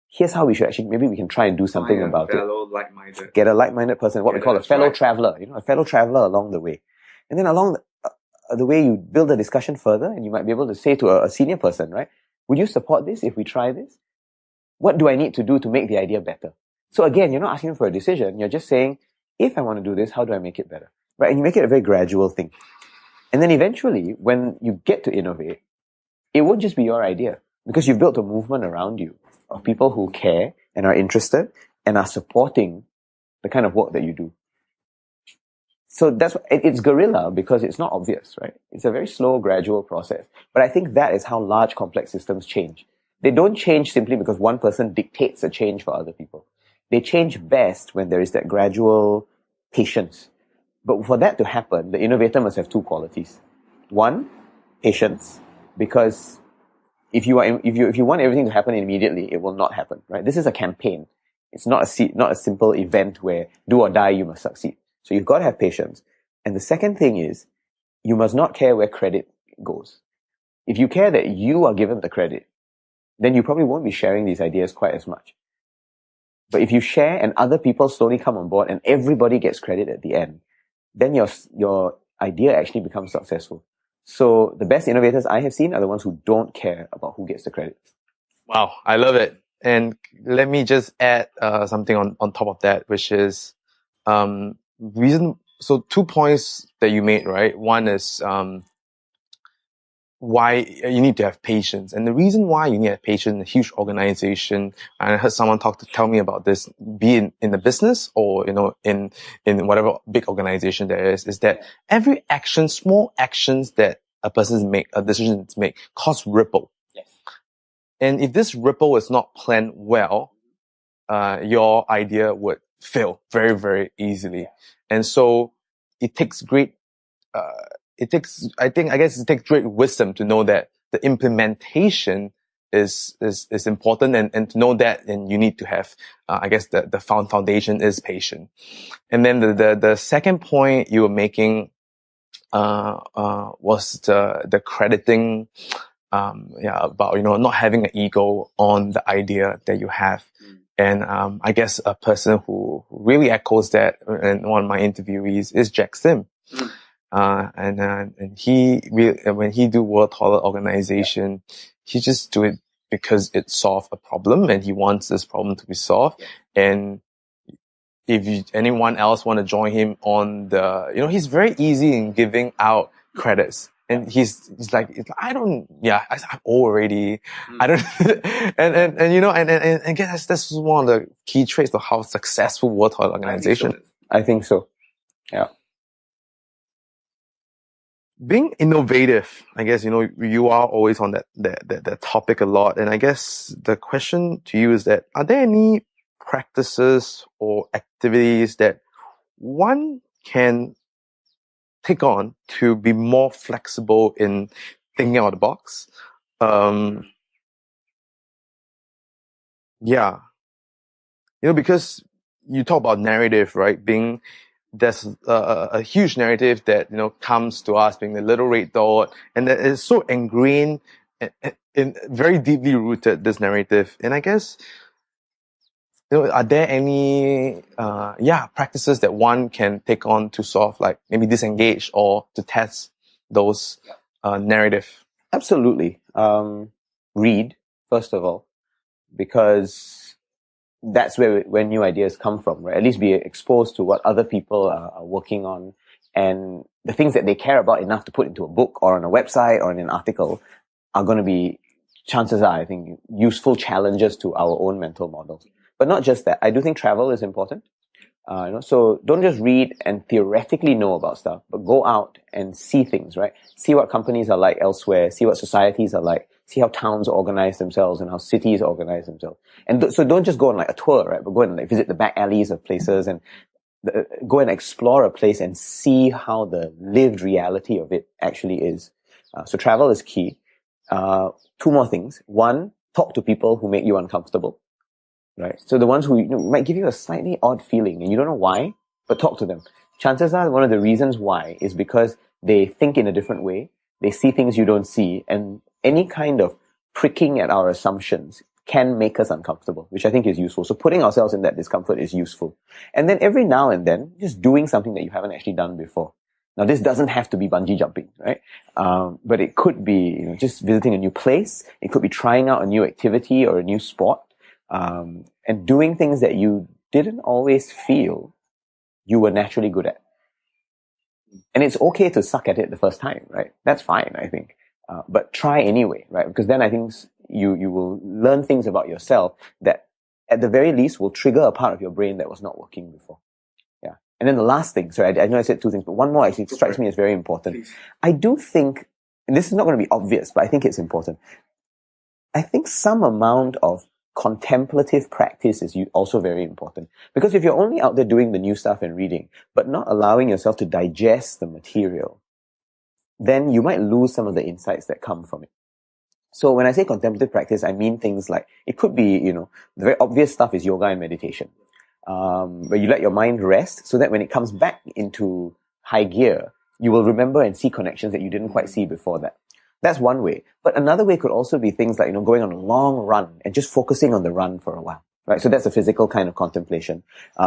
Here's how we should maybe we can try and do something about it. Get a like-minded person, what we call a fellow traveler, a fellow traveler along the way. And then along the way, you build the discussion further, and you might be able to say to a senior person, right? Would you support this if we try this? What do I need to do to make the idea better? So again, you're not asking for a decision. You're just saying, if I want to do this, how do I make it better? Right? And you make it a very gradual thing. And then eventually, when you get to innovate, it won't just be your idea, because you've built a movement around you of people who care and are interested and are supporting the kind of work that you do. So it's guerrilla because it's not obvious, right? It's a very slow, gradual process. But I think that is how large, complex systems change. They don't change simply because one person dictates a change for other people. They change best when there is that gradual patience. But for that to happen, the innovator must have two qualities. One, patience, because if you want everything to happen immediately, it will not happen, right? This is a campaign. It's not a simple event where do or die, you must succeed. So you've got to have patience. And the second thing is, you must not care where credit goes. If you care that you are given the credit, then you probably won't be sharing these ideas quite as much. But if you share and other people slowly come on board and everybody gets credit at the end, then your idea actually becomes successful. So the best innovators I have seen are the ones who don't care about who gets the credit. Wow, I love it. And let me just add something on top of that, which is so 2 points that you made, right? One is why you need to have patience. And the reason why you need to have patience in a huge organization, and I heard someone tell me about this, be in the business or, in whatever big organization there is that every action, small actions that a decision make cause ripple. Yes. And if this ripple is not planned well, your idea would fail very, very easily. And so it takes great, it takes great wisdom to know that the implementation is important, and to know that, and you need to have, the foundation is patient. And then the second point you were making, was the crediting, about, not having an ego on the idea that you have. And I guess a person who really echoes that in one of my interviewees is Jack Sim. And he really, when he do World Toilet Organization, he just do it because it solved a problem, and he wants this problem to be solved. And if anyone else want to join him on the, he's very easy in giving out credits. And he's like, I'm old already. I don't, and again, that's one of the key traits of how successful World Toilet Organization. I think so. Yeah. Being innovative, I guess, you are always on that topic a lot. And I guess the question to you is that, are there any practices or activities that one can take on to be more flexible in thinking out of the box? Because you talk about narrative, right? There's a huge narrative that, comes to us, being the little red dot, and that is so ingrained in very deeply rooted, this narrative. And I guess, are there any, practices that one can take on to sort of like maybe disengage or to test those, narrative? Absolutely. Read, first of all, because that's where new ideas come from, right? At least be exposed to what other people are working on, and the things that they care about enough to put into a book or on a website or in an article are going to be, chances are, I think, useful challenges to our own mental models. But not just that. I do think travel is important. So don't just read and theoretically know about stuff, but go out and see things, right? See what companies are like elsewhere, see what societies are like, see how towns organize themselves and how cities organize themselves. And so don't just go on like a tour, right? But go and visit the back alleys of places and go and explore a place and see how the lived reality of it actually is. So travel is key. Two more things. One, talk to people who make you uncomfortable. Right. So the ones who might give you a slightly odd feeling and you don't know why, but talk to them. Chances are one of the reasons why is because they think in a different way. They see things you don't see, and any kind of pricking at our assumptions can make us uncomfortable, which I think is useful. So putting ourselves in that discomfort is useful. And then every now and then, just doing something that you haven't actually done before. Now, this doesn't have to be bungee jumping, right? But it could be, just visiting a new place. It could be trying out a new activity or a new sport. And doing things that you didn't always feel you were naturally good at. And it's okay to suck at it the first time, right? That's fine, I think. But try anyway, right? Because then I think you will learn things about yourself that at the very least will trigger a part of your brain that was not working before. Yeah. And then the last thing, sorry, I know I said two things, but one more actually strikes me as very important. Please. I do think, and this is not going to be obvious, but I think it's important. I think some amount of contemplative practice is also very important. Because if you're only out there doing the new stuff and reading, but not allowing yourself to digest the material, then you might lose some of the insights that come from it. So when I say contemplative practice, I mean things like, it could be, the very obvious stuff is yoga and meditation, where you let your mind rest so that when it comes back into high gear, you will remember and see connections that you didn't quite see before that. That's one way. But another way could also be things like, going on a long run and just focusing on the run for a while, right? So that's a physical kind of contemplation.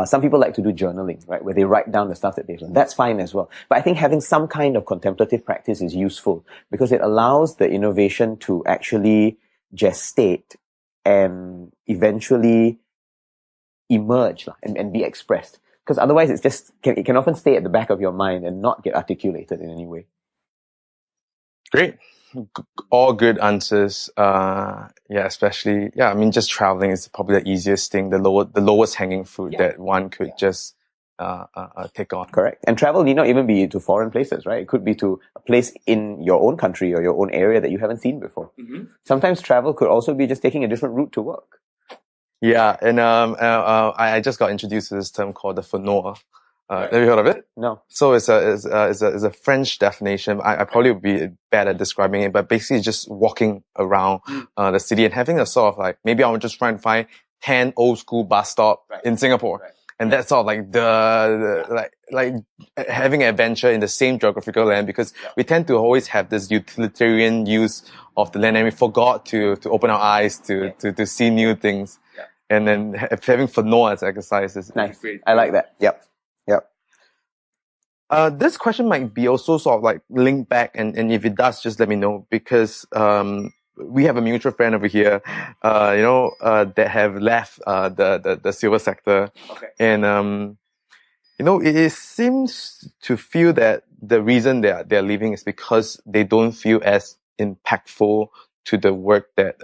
Some people like to do journaling, right? Where they write down the stuff that they've learned. That's fine as well. But I think having some kind of contemplative practice is useful because it allows the innovation to actually gestate and eventually emerge and be expressed. Because otherwise it can often stay at the back of your mind and not get articulated in any way. Great. All good answers. Especially, just traveling is probably the easiest thing, the lowest hanging fruit that one could just take on. Correct. And travel need not even be to foreign places, right? It could be to a place in your own country or your own area that you haven't seen before. Mm-hmm. Sometimes travel could also be just taking a different route to work. Yeah, and I just got introduced to this term called the fanoa. Have you heard of it? No. So it's a French definition. I probably would be bad at describing it, but basically just walking around the city and having a sort of like, maybe I would just try and find 10 old school bus stop in Singapore. Right. And that's sort of like like having an adventure in the same geographical land, because we tend to always have this utilitarian use of the land and we forgot to open our eyes to see new things. Yeah. And then having fanoa as exercise is nice. Great. I like that. Yep. This question might be also sort of like linked back, and if it does, just let me know, because we have a mutual friend over here, that have left the silver sector. Okay. And it seems to feel that the reason they're leaving is because they don't feel as impactful to the work that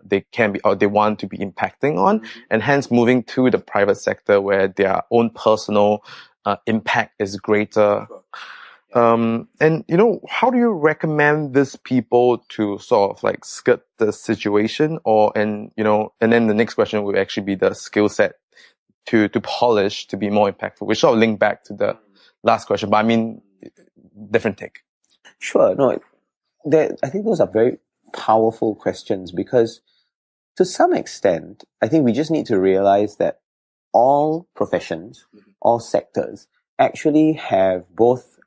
they can be or they want to be impacting on, and hence moving to the private sector where their own personal impact is greater. And how do you recommend these people to sort of like skirt the situation, and then the next question would actually be the skill set to polish to be more impactful, which sort of link back to the last question, but I mean different take. Sure. No, I think those are very powerful questions, because to some extent, I think we just need to realize that all professions, all sectors actually have both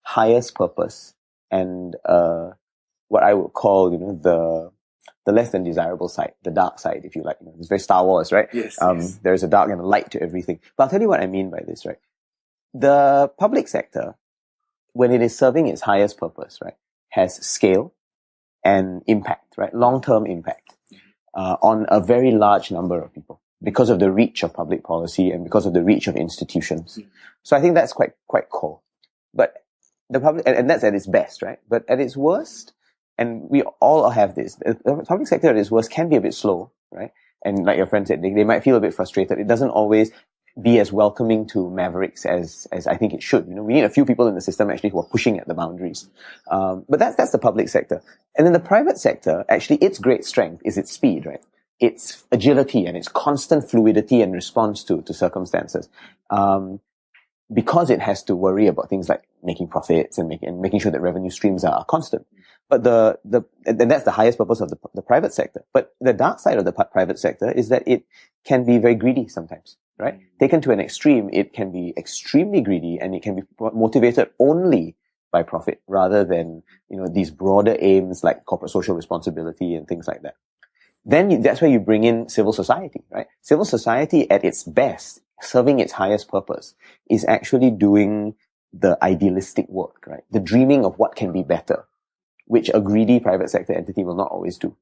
highest purpose and what I would call, the less than desirable side, the dark side, if you like. It's very Star Wars, right? Yes, There's a dark and a light to everything. But I'll tell you what I mean by this, right? The public sector, when it is serving its highest purpose, right, has scale and impact, right? Long-term impact on a very large number of people, because of the reach of public policy and because of the reach of institutions. So I think that's quite core. But the public, and that's at its best, right? But at its worst, and we all have this, the public sector at its worst can be a bit slow, right? And like your friend said, they might feel a bit frustrated. It doesn't always be as welcoming to mavericks as I think it should. We need a few people in the system actually who are pushing at the boundaries. But that's the public sector. And then the private sector, actually, its great strength is its speed, right? Its agility and its constant fluidity and response to circumstances. Because it has to worry about things like making profits and making sure that revenue streams are constant. But and that's the highest purpose of the private sector. But the dark side of the private sector is that it can be very greedy sometimes, right? Taken to an extreme, it can be extremely greedy, and it can be motivated only by profit rather than, these broader aims like corporate social responsibility and things like that. Then that's where you bring in civil society, right? Civil society at its best, serving its highest purpose, is actually doing the idealistic work, right? The dreaming of what can be better, which a greedy private sector entity will not always do.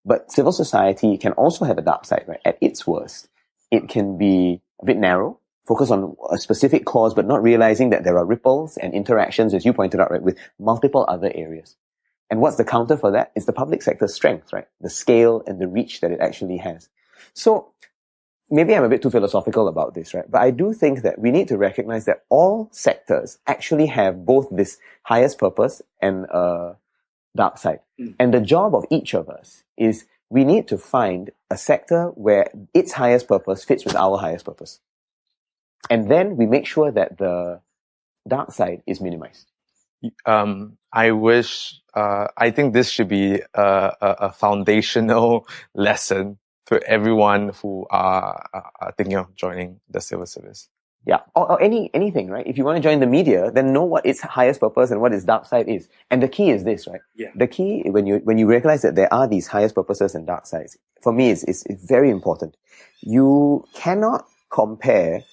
But civil society can also have a dark side, right? At its worst, it can be a bit narrow, focus on a specific cause, but not realizing that there are ripples and interactions, as you pointed out, right, with multiple other areas. And what's the counter for that? It's the public sector's strength, right? The scale and the reach that it actually has. So maybe I'm a bit too philosophical about this, right? But I do think that we need to recognize that all sectors actually have both this highest purpose and dark side. And the job of each of us is we need to find a sector where its highest purpose fits with our highest purpose. And then we make sure that the dark side is minimized. I think this should be a foundational lesson to everyone who are thinking of joining the civil service. Yeah, or anything, right? If you want to join the media, then know what its highest purpose and what its dark side is. And the key is this, right? Yeah. The key, when you realize that there are these highest purposes and dark sides, for me, is very important. You cannot compare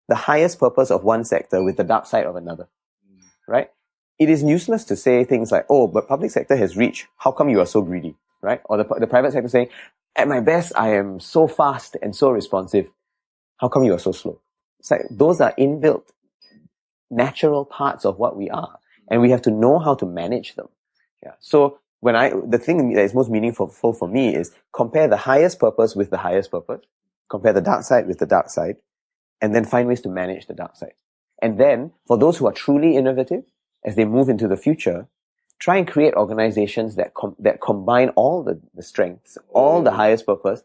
the highest purpose of one sector with the dark side of another, right? It is useless to say things like, oh, but public sector has reached, how come you are so greedy, right? Or the private sector saying, at my best, I am so fast and so responsive. How come you are so slow? It's like, those are inbuilt, natural parts of what we are. And we have to know how to manage them. Yeah. So the thing that is most meaningful for me is compare the highest purpose with the highest purpose. Compare the dark side with the dark side. and then find ways to manage the dark side. And then, for those who are truly innovative, as they move into the future, try and create organizations that combine all the strengths, all the highest purpose,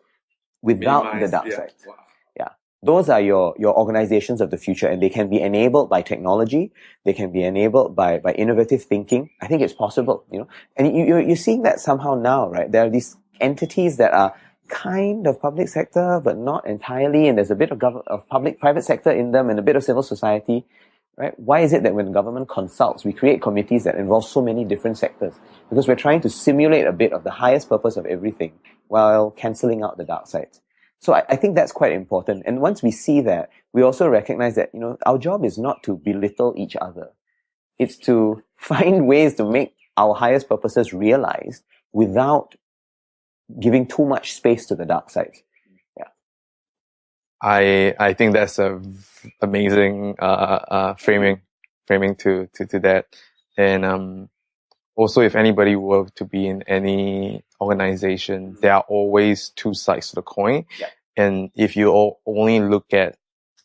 without the dark side. Wow. Yeah. Those are your organizations of the future, and they can be enabled by technology. They can be enabled by innovative thinking. I think it's possible, and you're seeing that somehow now, right? There are these entities that are kind of public sector, but not entirely, and there's a bit of public-private sector in them and a bit of civil society, right? Why is it that when government consults, we create committees that involve so many different sectors? Because we're trying to simulate a bit of the highest purpose of everything while cancelling out the dark sides. So I think that's quite important. And once we see that, we also recognize that, our job is not to belittle each other. It's to find ways to make our highest purposes realized without giving too much space to the dark side. Yeah. I think that's a amazing framing to that. And also, if anybody were to be in any organization, there are always two sides to the coin. Yeah. And if you only look at,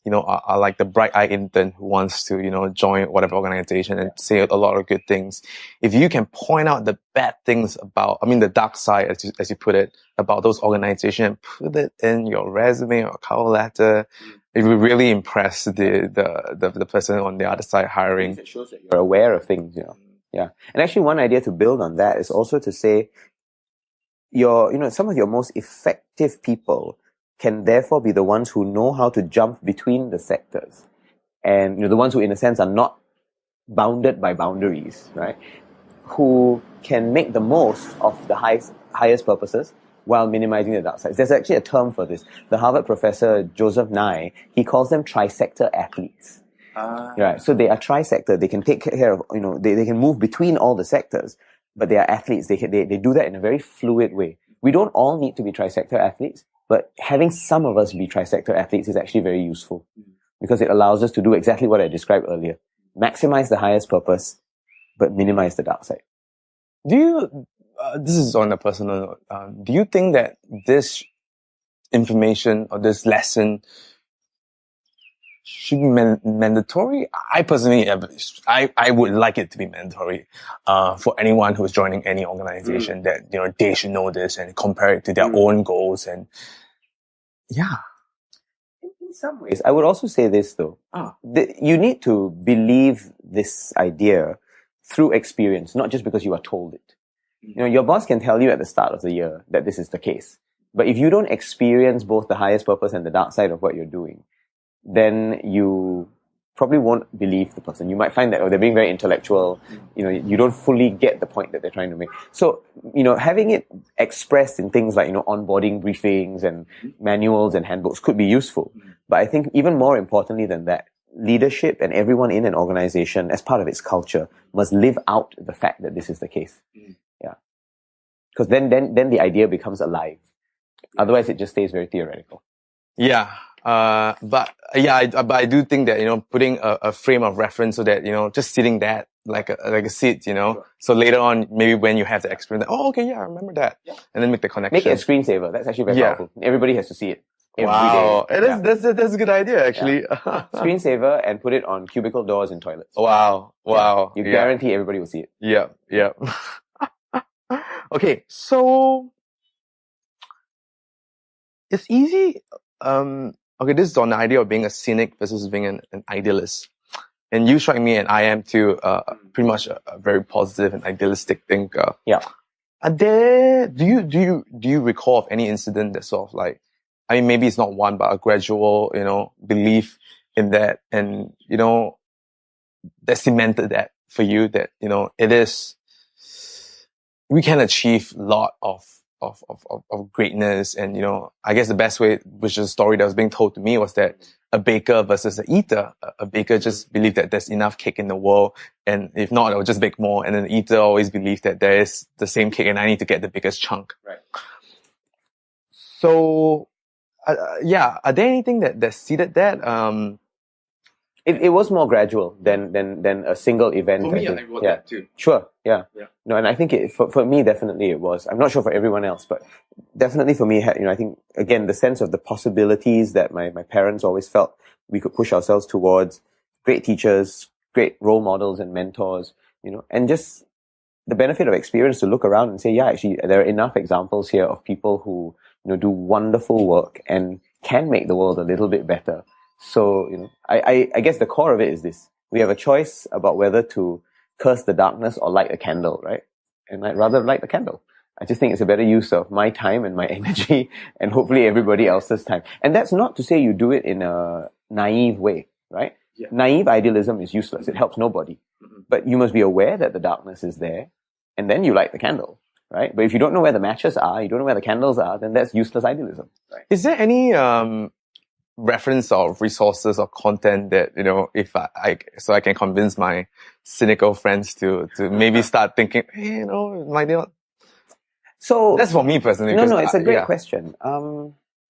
like the bright-eyed intern who wants to, join whatever organization and say a lot of good things. If you can point out the bad things about, the dark side, as you put it, about those organizations and put it in your resume or cover letter, it will really impress the person on the other side hiring. It shows that you're aware of things, Yeah. And actually one idea to build on that is also to say some of your most effective people can therefore be the ones who know how to jump between the sectors. And, the ones who in a sense are not bounded by boundaries, right? Who can make the most of the highest purposes while minimizing the dark sides. There's actually a term for this. The Harvard professor, Joseph Nye, he calls them trisector athletes. Right. So they are trisector. They can take care of, they can move between all the sectors, but they are athletes. They do that in a very fluid way. We don't all need to be trisector athletes, but having some of us be trisector athletes is actually very useful because it allows us to do exactly what I described earlier. Maximize the highest purpose, but minimize the dark side. Do you, this is on a personal note, do you think that this information or this lesson should be mandatory? I personally, I would like it to be mandatory for anyone who's joining any organization that, they should know this and compare it to their own goals. And yeah. In some ways, I would also say this though. You need to believe this idea through experience, not just because you are told it. Your boss can tell you at the start of the year that this is the case. But if you don't experience both the highest purpose and the dark side of what you're doing, then you probably won't believe the person. You might find that, they're being very intellectual. You don't fully get the point that they're trying to make. So, having it expressed in things like, onboarding briefings and manuals and handbooks could be useful. But I think even more importantly than that, leadership and everyone in an organization, as part of its culture, must live out the fact that this is the case. Yeah. Because then the idea becomes alive. Otherwise, it just stays very theoretical. Yeah. But I do think that, putting a frame of reference so that, just sitting that like a seat, Sure. So later on, maybe when you have the experience, okay, yeah, I remember that. Yeah. And then make the connection. Make it a screensaver. That's actually very powerful. Everybody has to see it. Wow. Every day. That's a good idea, actually. Yeah. Screensaver and put it on cubicle doors in toilets. Wow. You guarantee everybody will see it. Yeah. Okay. So it's easy. Okay, this is on the idea of being a cynic versus being an idealist. And you strike me, and I am too, pretty much a very positive and idealistic thinker. Yeah. Are there, do you recall of any incident that sort of like, maybe it's not one, but a gradual, belief in that and, that cemented that for you that, it is, we can achieve a lot of greatness. And, I guess the best way, which is a story that was being told to me, was that a baker versus an eater. A baker just believed that there's enough cake in the world, and if not, I'll just bake more. And an eater always believed that there is the same cake and I need to get the biggest chunk. Right. So, are there anything that seeded that? It was more gradual than a single event. For me, it was that too. Sure, yeah. No, and I think for me, definitely it was. I'm not sure for everyone else, but definitely for me, I think, again, the sense of the possibilities that my parents always felt we could push ourselves towards, great teachers, great role models and mentors, and just the benefit of experience to look around and say, yeah, actually, there are enough examples here of people who, do wonderful work and can make the world a little bit better. So, I guess the core of it is this. We have a choice about whether to curse the darkness or light a candle, right? And I'd rather light the candle. I just think it's a better use of my time and my energy and hopefully everybody else's time. And that's not to say you do it in a naive way, right? Yeah. Naive idealism is useless. It helps nobody. Mm-hmm. But you must be aware that the darkness is there and then you light the candle, right? But if you don't know where the matches are, you don't know where the candles are, then that's useless idealism, right? Is there any reference or resources or content that, if so I can convince my cynical friends to maybe start thinking, hey, might not. So that's for me personally. No, it's a great question.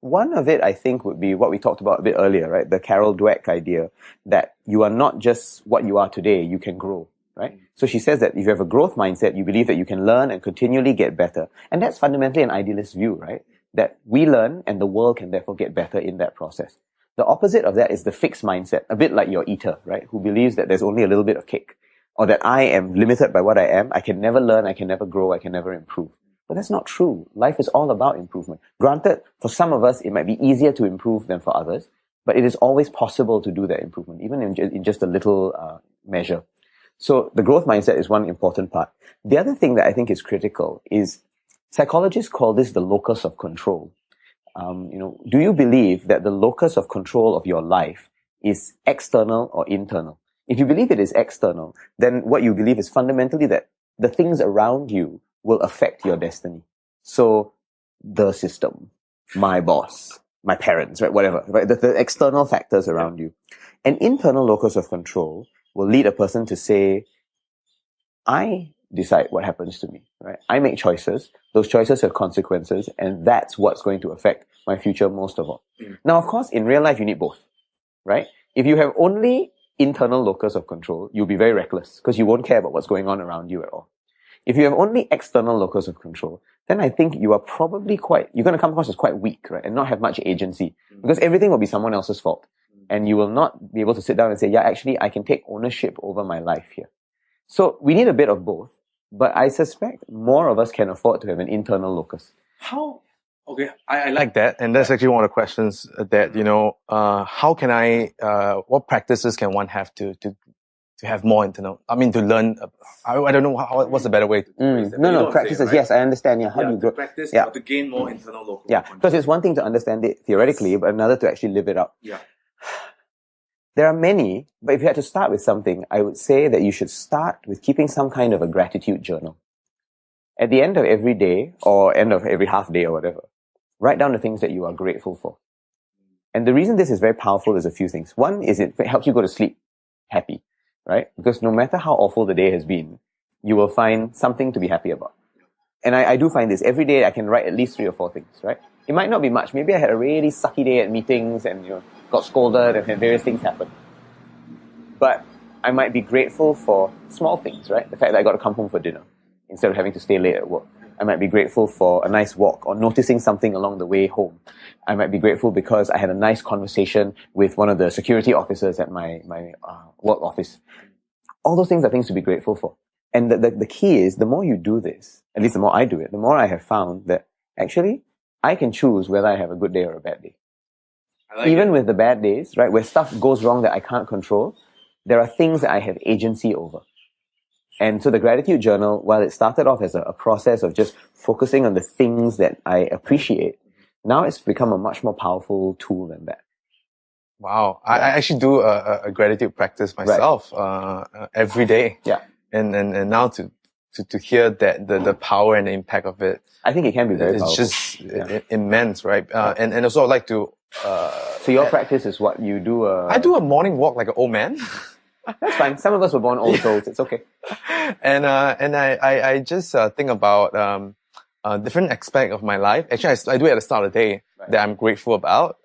One of it, I think, would be what we talked about a bit earlier, right? The Carol Dweck idea that you are not just what you are today, you can grow, right? So she says that if you have a growth mindset, you believe that you can learn and continually get better. And that's fundamentally an idealist view, right? That we learn and the world can therefore get better in that process. The opposite of that is the fixed mindset, a bit like your eater, right? Who believes that there's only a little bit of cake, or that I am limited by what I am. I can never learn, I can never grow, I can never improve. But that's not true. Life is all about improvement. Granted, for some of us, it might be easier to improve than for others, but it is always possible to do that improvement, even in just a little measure. So the growth mindset is one important part. The other thing that I think is critical is psychologists call this the locus of control. Do you believe that the locus of control of your life is external or internal? If you believe it is external, then what you believe is fundamentally that the things around you will affect your destiny. So the system, my boss, my parents, right, whatever, right, the external factors around you. An internal locus of control will lead a person to say, I decide what happens to me, right? I make choices. Those choices have consequences, and that's what's going to affect my future most of all. Now, of course, in real life, you need both, right? If you have only internal locus of control, you'll be very reckless because you won't care about what's going on around you at all. If you have only external locus of control, then I think you are probably you're going to come across as quite weak, right? And not have much agency because everything will be someone else's fault. And you will not be able to sit down and say, yeah, actually, I can take ownership over my life here. So we need a bit of both, but I suspect more of us can afford to have an internal locus. How? Okay, I like that. And that's actually one of the questions that, how can what practices can one have to have more internal, to learn, I don't know what's the better way to phrase that. No, practices, right? Yes, I understand. Yeah, how do you to practice or to gain more internal locus? Yeah, because it's one thing to understand it theoretically, but another to actually live it out. Yeah. There are many, but if you had to start with something, I would say that you should start with keeping some kind of a gratitude journal. At the end of every day, or end of every half day or whatever, write down the things that you are grateful for. And the reason this is very powerful is a few things. One is it helps you go to sleep happy, right? Because no matter how awful the day has been, you will find something to be happy about. And I do find this. Every day I can write at least 3 or 4 things, right? It might not be much. Maybe I had a really sucky day at meetings and, got scolded and had various things happen. But I might be grateful for small things, right? The fact that I got to come home for dinner instead of having to stay late at work. I might be grateful for a nice walk or noticing something along the way home. I might be grateful because I had a nice conversation with one of the security officers at my work office. All those things are things to be grateful for. And the key is, the more you do this, at least the more I do it, the more I have found that actually I can choose whether I have a good day or a bad day. Even with the bad days, right, where stuff goes wrong that I can't control, there are things that I have agency over. And so the gratitude journal, while it started off as a process of just focusing on the things that I appreciate, now it's become a much more powerful tool than that. Wow. Yeah. I actually do a gratitude practice myself, every day. Yeah. And now to hear that the power and the impact of it. I think it can be very powerful. It's just immense, right? And also I'd like to, so your practice is what you do? I do a morning walk like an old man. That's fine. Some of us were born old souls. It's okay. And I just think about, different aspect of my life. Actually, I do it at the start of the day that I'm grateful about.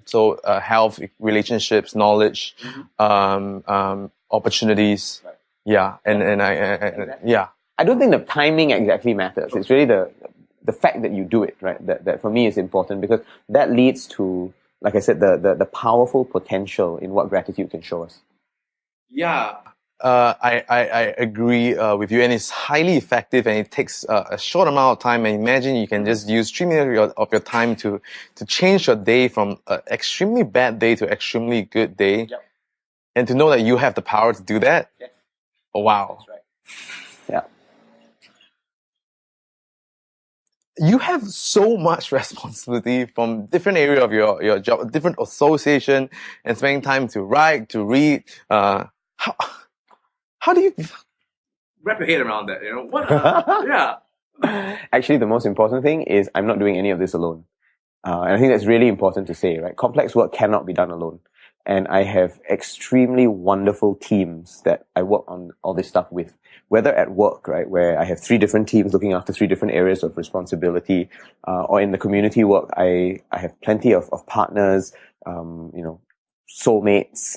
So health, relationships, knowledge, opportunities. Right. Yeah, and yeah. I don't think the timing exactly matters. It's really the fact that you do it, right? That for me is important, because that leads to, like I said, the powerful potential in what gratitude can show us. Yeah. I agree with you, and it's highly effective, and it takes a short amount of time. And imagine you can just use 3 minutes of your time to change your day from an extremely bad day to extremely good day. Yep. And to know that you have the power to do that. Yes. Oh, wow. That's right. Yeah. You have so much responsibility from different area of your job, different association, and spending time to write, to read. How do you wrap your head around that? You know what? Yeah. Actually, the most important thing is I'm not doing any of this alone. And I think that's really important to say, right? Complex work cannot be done alone. And I have extremely wonderful teams that I work on all this stuff with, whether at work, right, where I have 3 different teams looking after 3 different areas of responsibility, or in the community work, I have plenty of partners, soulmates,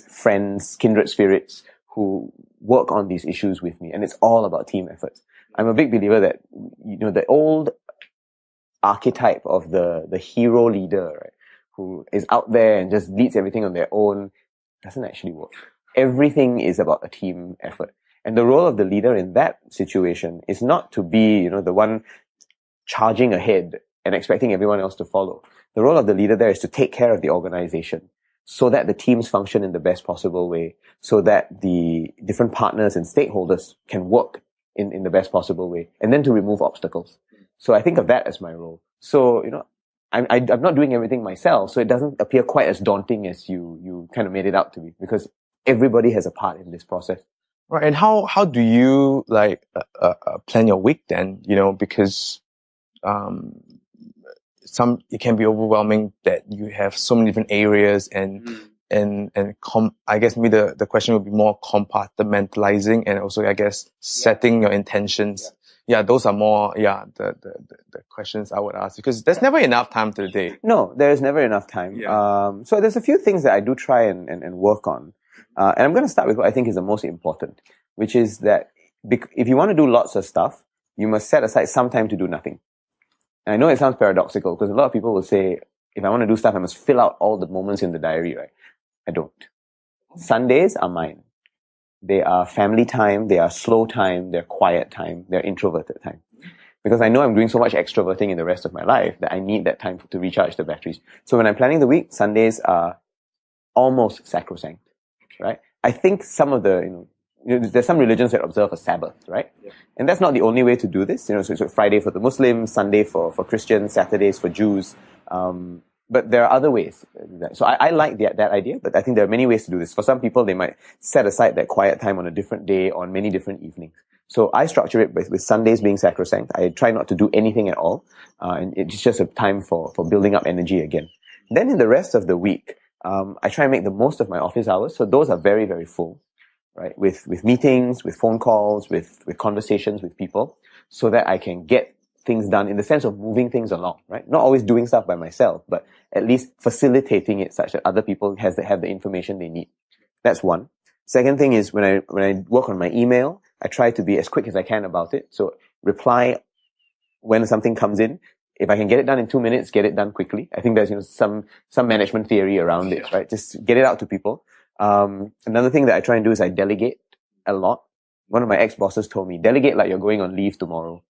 friends, kindred spirits who work on these issues with me. And it's all about team efforts. I'm a big believer that, the old archetype of the hero leader, right, who is out there and just leads everything on their own, doesn't actually work. Everything is about a team effort. And the role of the leader in that situation is not to be, the one charging ahead and expecting everyone else to follow. The role of the leader there is to take care of the organization so that the teams function in the best possible way, so that the different partners and stakeholders can work in the best possible way, and then to remove obstacles. So I think of that as my role. So, I'm not doing everything myself, so it doesn't appear quite as daunting as you kind of made it out to be, because everybody has a part in this process. Right. And how do you plan your week then? Because it can be overwhelming that you have so many different areas, and I guess maybe the question would be more compartmentalizing, and also I guess setting your intentions. Yeah, those are more the questions I would ask, because there's never enough time to the day. No, there is never enough time. Yeah. So there's a few things that I do try and work on. And I'm going to start with what I think is the most important, which is that if you want to do lots of stuff, you must set aside some time to do nothing. And I know it sounds paradoxical, because a lot of people will say, if I want to do stuff, I must fill out all the moments in the diary, right? I don't. Sundays are mine. They are family time, they are slow time, they're quiet time, they're introverted time. Because I know I'm doing so much extroverting in the rest of my life that I need that time to recharge the batteries. So when I'm planning the week, Sundays are almost sacrosanct, right? I think some of the, there's some religions that observe a Sabbath, right? Yeah. And that's not the only way to do this. So it's Friday for the Muslims, Sunday for Christians, Saturdays for Jews. But there are other ways. So I like that idea, but I think there are many ways to do this. For some people, they might set aside that quiet time on a different day, on many different evenings. So I structure it with Sundays being sacrosanct. I try not to do anything at all. And it's just a time for building up energy again. Then in the rest of the week, I try and make the most of my office hours. So those are very, very full, right? With meetings, with phone calls, with conversations with people, so that I can get things done in the sense of moving things along, right? Not always doing stuff by myself, but at least facilitating it such that other people have the information they need. That's one. Second thing is when I work on my email, I try to be as quick as I can about it. So reply when something comes in. If I can get it done in 2 minutes, get it done quickly. I think there's some management theory around it, right? Just get it out to people. Another thing that I try and do is I delegate a lot. One of my ex-bosses told me, delegate like you're going on leave tomorrow.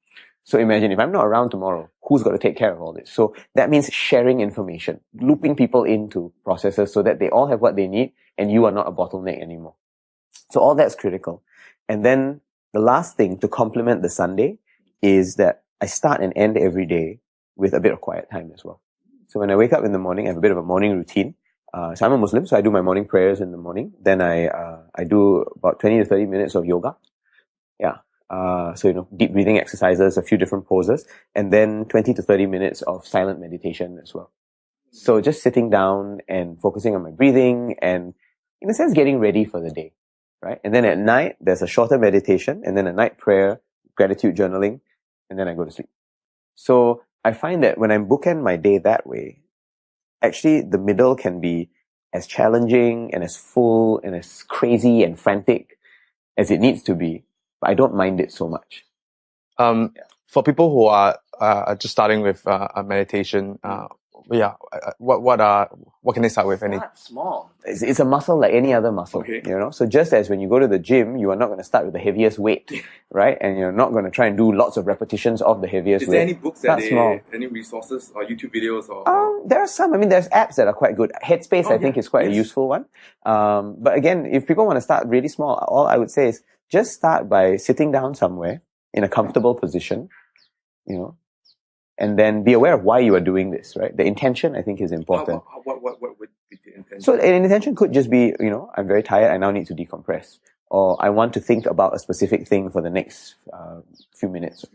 So imagine if I'm not around tomorrow, who's got to take care of all this? So that means sharing information, looping people into processes so that they all have what they need and you are not a bottleneck anymore. So all that's critical. And then the last thing to complement the Sunday is that I start and end every day with a bit of quiet time as well. So when I wake up in the morning, I have a bit of a morning routine. So I'm a Muslim, so I do my morning prayers in the morning. Then I do about 20 to 30 minutes of yoga. Yeah. So, deep breathing exercises, a few different poses, and then 20 to 30 minutes of silent meditation as well. So just sitting down and focusing on my breathing and, in a sense, getting ready for the day, right? And then at night, there's a shorter meditation, and then a night prayer, gratitude journaling, and then I go to sleep. So I find that when I bookend my day that way, actually the middle can be as challenging and as full and as crazy and frantic as it needs to be, but I don't mind it so much. For people who are just starting with a meditation, what can they start with? Start small. It's a muscle like any other muscle, So just as when you go to the gym, you are not going to start with the heaviest weight, right? And you're not going to try and do lots of repetitions of the heaviest weight. Is there any books any resources or YouTube videos? There are some. I mean, there's apps that are quite good. Headspace, I think, is quite a useful one. But again, if people want to start really small, all I would say is just start by sitting down somewhere in a comfortable position, and then be aware of why you are doing this, right? The intention, I think, is important. What would be the intention? So an intention could just be, I'm very tired, I now need to decompress. Or I want to think about a specific thing for the next few minutes.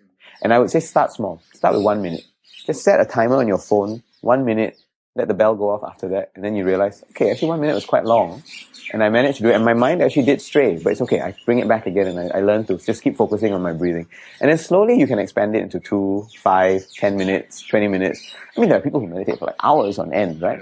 And I would say start small. Start with 1 minute. Just set a timer on your phone, 1 minute, let the bell go off after that, and then you realize, okay, actually 1 minute was quite long, and I managed to do it, and my mind actually did stray, but it's okay, I bring it back again, and I learn to just keep focusing on my breathing. And then slowly you can expand it into 2, 5, 10 minutes, 20 minutes. I mean, there are people who meditate for like hours on end, right?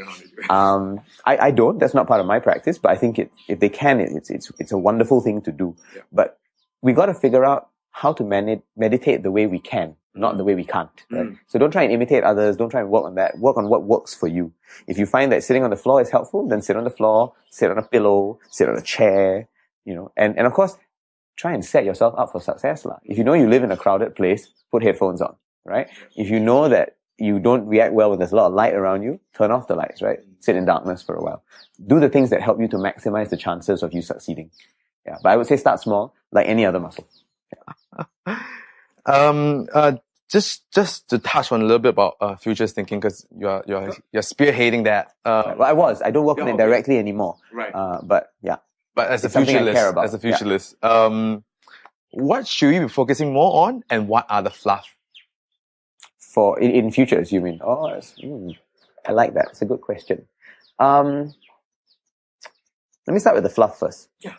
I don't, that's not part of my practice, but I think if they can, it's a wonderful thing to do. Yeah. But we got to figure out how to meditate the way we can, not the way we can't, right? So don't try and imitate others, don't try and work on that, work on what works for you. If you find that sitting on the floor is helpful, then sit on the floor, sit on a pillow, sit on a chair, and of course, try and set yourself up for success. If you know you live in a crowded place, put headphones on, right? If you know that you don't react well when there's a lot of light around you, turn off the lights, right? Sit in darkness for a while. Do the things that help you to maximize the chances of you succeeding. Yeah, but I would say start small, like any other muscle. Just to touch on a little bit about futures thinking, because you're spearheading that. Well, I don't work on it directly anymore. Right. But yeah. But as a futurist, what should we be focusing more on, and what are the fluff? For in futures, you mean? I like that. It's a good question. Let me start with the fluff first. Yeah.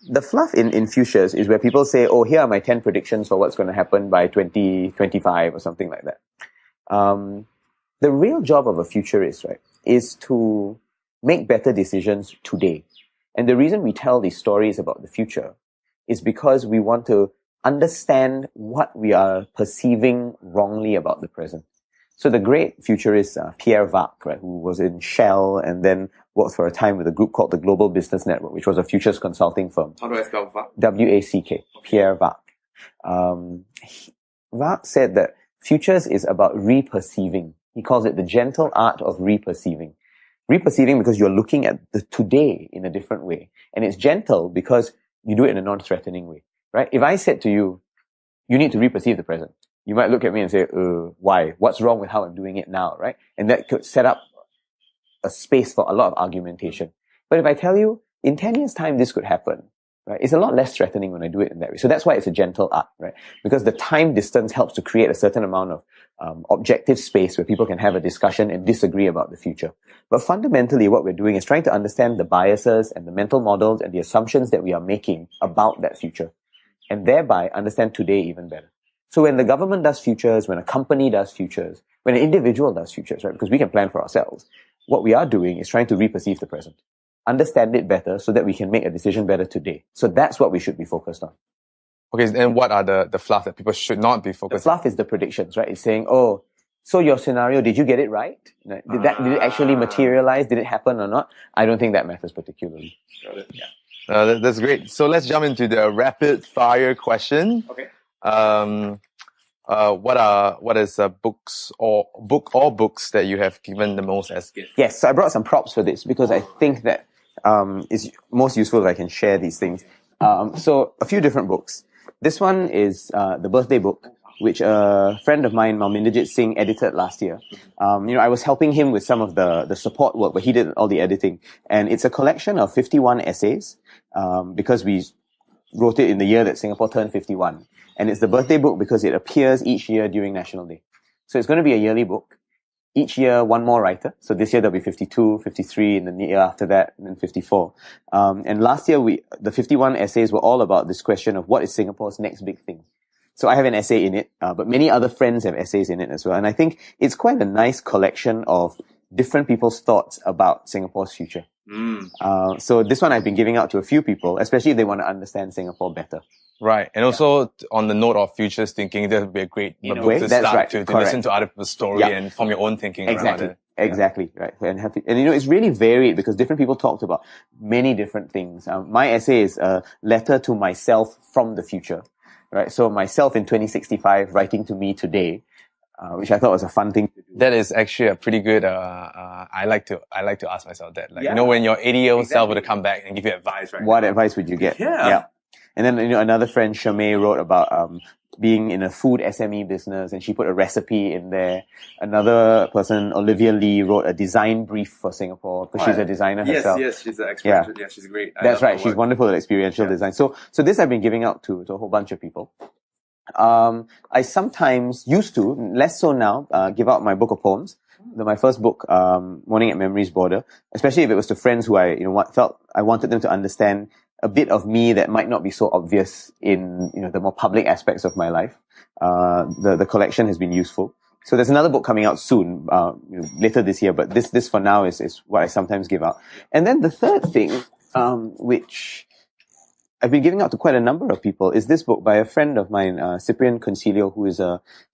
The fluff in futures is where people say, here are my 10 predictions for what's going to happen by 2025 or something like that. The real job of a futurist, right, is to make better decisions today. And the reason we tell these stories about the future is because we want to understand what we are perceiving wrongly about the present. So the great futurist Pierre Wack, right, who was in Shell and then worked for a time with a group called the Global Business Network, which was a futures consulting firm. How do I spell Wack? W-A-C-K. Pierre Wack. Wack said that futures is about reperceiving. He calls it the gentle art of reperceiving. Reperceiving because you're looking at the today in a different way. And it's gentle because you do it in a non-threatening way, right? If I said to you, you need to reperceive the present, you might look at me and say, why? What's wrong with how I'm doing it now, right? And that could set up a space for a lot of argumentation. But if I tell you, in 10 years' time, this could happen, right? It's a lot less threatening when I do it in that way. So that's why it's a gentle art, right? Because the time distance helps to create a certain amount of objective space where people can have a discussion and disagree about the future. But fundamentally, what we're doing is trying to understand the biases and the mental models and the assumptions that we are making about that future, and thereby understand today even better. So when the government does futures, when a company does futures, when an individual does futures, right, because we can plan for ourselves, what we are doing is trying to reperceive the present, understand it better so that we can make a decision better today. So that's what we should be focused on. Okay, and what are the fluff that people should not be focused on? The fluff is the predictions, right? It's saying, so your scenario, did you get it right? Did it actually materialize? Did it happen or not? I don't think that matters particularly. Got it. Yeah. That's great. So let's jump into the rapid fire question. Okay. What is books or books that you have given the most as gifts? Yes, so I brought some props for this because I think that it's most useful if I can share these things. So a few different books. This one is the birthday book, which a friend of mine, Malminderjit Singh, edited last year. I was helping him with some of the support work, but he did all the editing. And it's a collection of 51 essays, because we wrote it in the year that Singapore turned 51. And it's the birthday book because it appears each year during National Day. So it's going to be a yearly book. Each year, one more writer. So this year there'll be 52, 53, and the year after that, and then 54. And last year, the 51 essays were all about this question of what is Singapore's next big thing. So I have an essay in it, but many other friends have essays in it as well. And I think it's quite a nice collection of different people's thoughts about Singapore's future. So this one I've been giving out to a few people, especially if they want to understand Singapore better. Right. And also on the note of futures thinking, that would be a great book to that's start right. to Correct. listen to other people's story and form your own thinking around it. Exactly, right. And it's really varied because different people talked about many different things. My essay is a letter to myself from the future, right? So myself in 2065 writing to me today, which I thought was a fun thing to do. That is actually a pretty good, I like to ask myself that. Like, when your 80-year-old self were to come back and give you advice, right? What advice would you get? Yeah. And then, another friend, Shamay, wrote about, being in a food SME business, and she put a recipe in there. Another person, Olivia Lee, wrote a design brief for Singapore because she's a designer herself. Yes, she's an expert. Yeah, she's great. That's right. She's wonderful at experiential design. So this I've been giving out to a whole bunch of people. I sometimes used to, less so now, give out my book of poems. My first book, Morning at Memory's Border, especially if it was to friends who I, felt I wanted them to understand a bit of me that might not be so obvious in, the more public aspects of my life. The collection has been useful. So there's another book coming out soon, later this year, but this for now is what I sometimes give out. And then the third thing, which I've been giving out to quite a number of people, is this book by a friend of mine, Cyprian Concilio, who is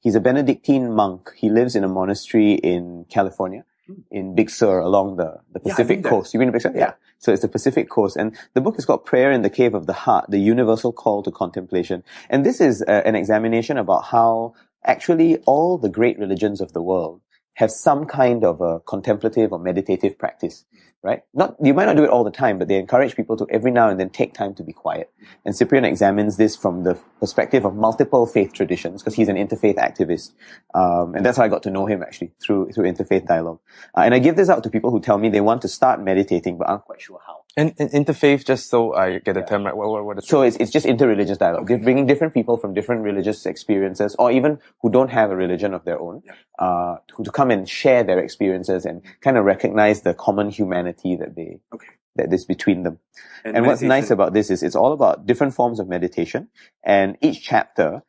he's a Benedictine monk. He lives in a monastery in California, in Big Sur, along the Pacific coast. You've been to Big Sur? Yeah. So it's the Pacific coast. And the book is called Prayer in the Cave of the Heart, the Universal Call to Contemplation. And this is an examination about how actually all the great religions of the world have some kind of a contemplative or meditative practice, right? You might not do it all the time, but they encourage people to every now and then take time to be quiet. And Cyprian examines this from the perspective of multiple faith traditions, because he's an interfaith activist. And that's how I got to know him, actually, through interfaith dialogue. And I give this out to people who tell me they want to start meditating, but aren't quite sure how. And interfaith, just so I get the term right, what is it? So it's just interreligious dialogue. They're bringing different people from different religious experiences, or even who don't have a religion of their own, to come and share their experiences and kind of recognize the common humanity that is between them. And what's nice about this is it's all about different forms of meditation, and each chapter